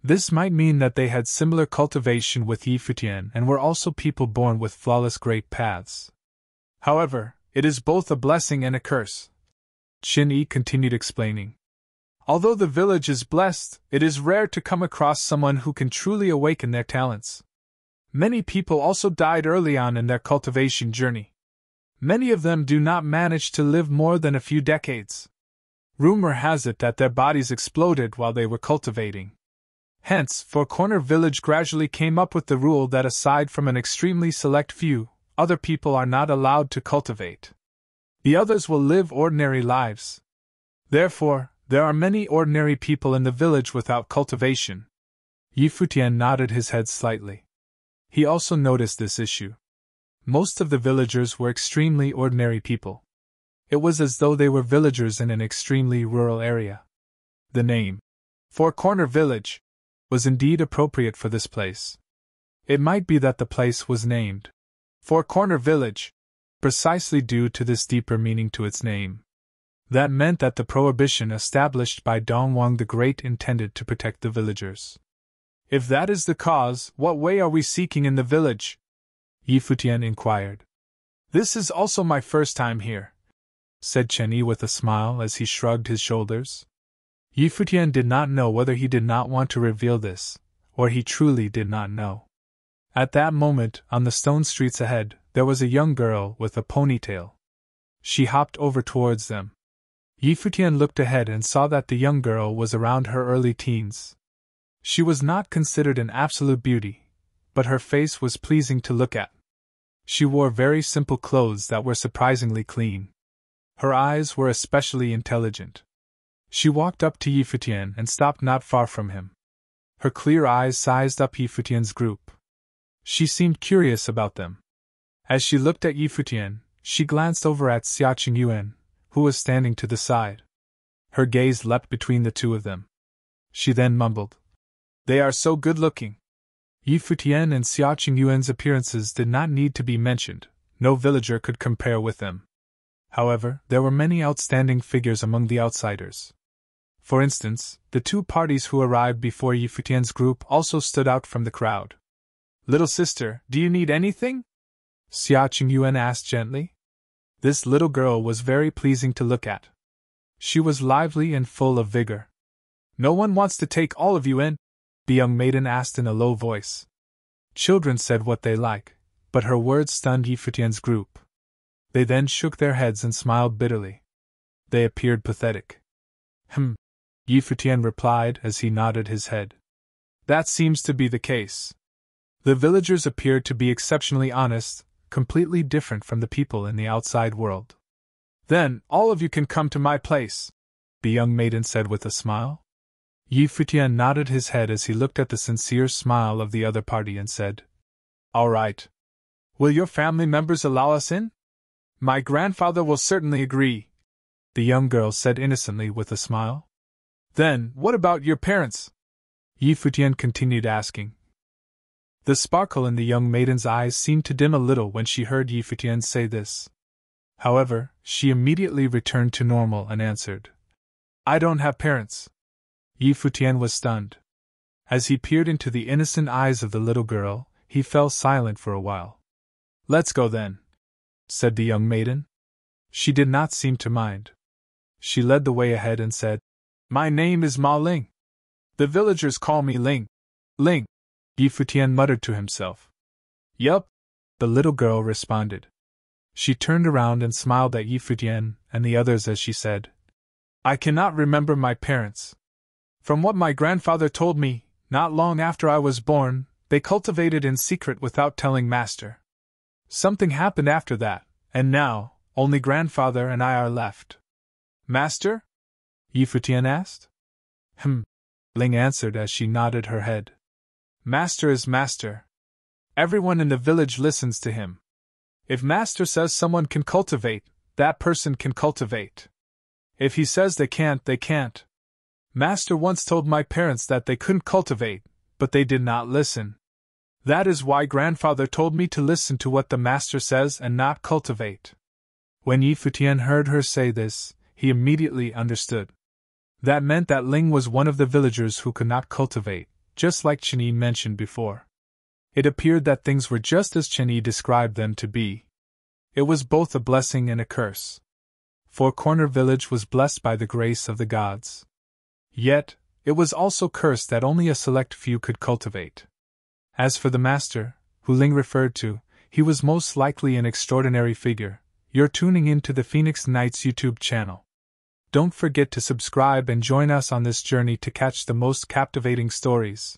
This might mean that they had similar cultivation with Yi Futian and were also people born with flawless great paths. However, it is both a blessing and a curse. Qin Yi continued explaining. Although the village is blessed, it is rare to come across someone who can truly awaken their talents. Many people also died early on in their cultivation journey. Many of them do not manage to live more than a few decades. Rumor has it that their bodies exploded while they were cultivating. Hence, Four Corner Village gradually came up with the rule that aside from an extremely select few, other people are not allowed to cultivate. The others will live ordinary lives. Therefore, there are many ordinary people in the village without cultivation. Yi Futian nodded his head slightly. He also noticed this issue. Most of the villagers were extremely ordinary people. It was as though they were villagers in an extremely rural area. The name, Four Corner Village, was indeed appropriate for this place. It might be that the place was named Four Corner Village precisely due to this deeper meaning to its name. That meant that the prohibition established by Dongwang the Great intended to protect the villagers. If that is the cause, what way are we seeking in the village? Yi Futian inquired. This is also my first time here, said Chen Yi with a smile as he shrugged his shoulders. Yi Futian did not know whether he did not want to reveal this, or he truly did not know. At that moment, on the stone streets ahead, there was a young girl with a ponytail. She hopped over towards them. Yi Futian looked ahead and saw that the young girl was around her early teens. She was not considered an absolute beauty, but her face was pleasing to look at. She wore very simple clothes that were surprisingly clean. Her eyes were especially intelligent. She walked up to Yi Futian and stopped not far from him. Her clear eyes sized up Yi Futian's group. She seemed curious about them. As she looked at Yi Futian, she glanced over at Xia Qingyuan, who was standing to the side. Her gaze leapt between the two of them. She then mumbled, "They are so good-looking." Yi Futian and Xia Qingyuan's appearances did not need to be mentioned. No villager could compare with them. However, there were many outstanding figures among the outsiders. For instance, the two parties who arrived before Yi Futian's group also stood out from the crowd. "Little sister, do you need anything?" Xia Qingyuan asked gently. This little girl was very pleasing to look at. She was lively and full of vigor. "No one wants to take all of you in?" the young maiden asked in a low voice. Children said what they like, but her words stunned Yi Futian's group. They then shook their heads and smiled bitterly. They appeared pathetic. Yi Futian replied as he nodded his head. "That seems to be the case." The villagers appeared to be exceptionally honest, completely different from the people in the outside world. "Then, all of you can come to my place," the young maiden said with a smile. Yi Futian nodded his head as he looked at the sincere smile of the other party and said, "All right. Will your family members allow us in?" "My grandfather will certainly agree," the young girl said innocently with a smile. "Then, what about your parents?" Yi Futian continued asking. The sparkle in the young maiden's eyes seemed to dim a little when she heard Yi Futian say this. However, she immediately returned to normal and answered, "I don't have parents." Yi Futian was stunned. As he peered into the innocent eyes of the little girl, he fell silent for a while. "Let's go then," said the young maiden. She did not seem to mind. She led the way ahead and said, "My name is Ma Ling. The villagers call me Ling. Ling." Yi Futian muttered to himself. "Yup," the little girl responded. She turned around and smiled at Yi Futian and the others as she said, "I cannot remember my parents. From what my grandfather told me, not long after I was born, they cultivated in secret without telling master. Something happened after that, and now, only grandfather and I are left." "Master?" Yi Futian asked. Ling answered as she nodded her head. "Master is master. Everyone in the village listens to him. If master says someone can cultivate, that person can cultivate. If he says they can't, they can't. Master once told my parents that they couldn't cultivate, but they did not listen. That is why grandfather told me to listen to what the master says and not cultivate." When Yi Futian heard her say this, he immediately understood. That meant that Ling was one of the villagers who could not cultivate, just like Chen mentioned before. It appeared that things were just as Chen described them to be. It was both a blessing and a curse. Four Corner Village was blessed by the grace of the gods. Yet, it was also cursed that only a select few could cultivate. As for the master, who Ling referred to, he was most likely an extraordinary figure. You're tuning in to the Phoenix Knights YouTube channel. Don't forget to subscribe and join us on this journey to catch the most captivating stories.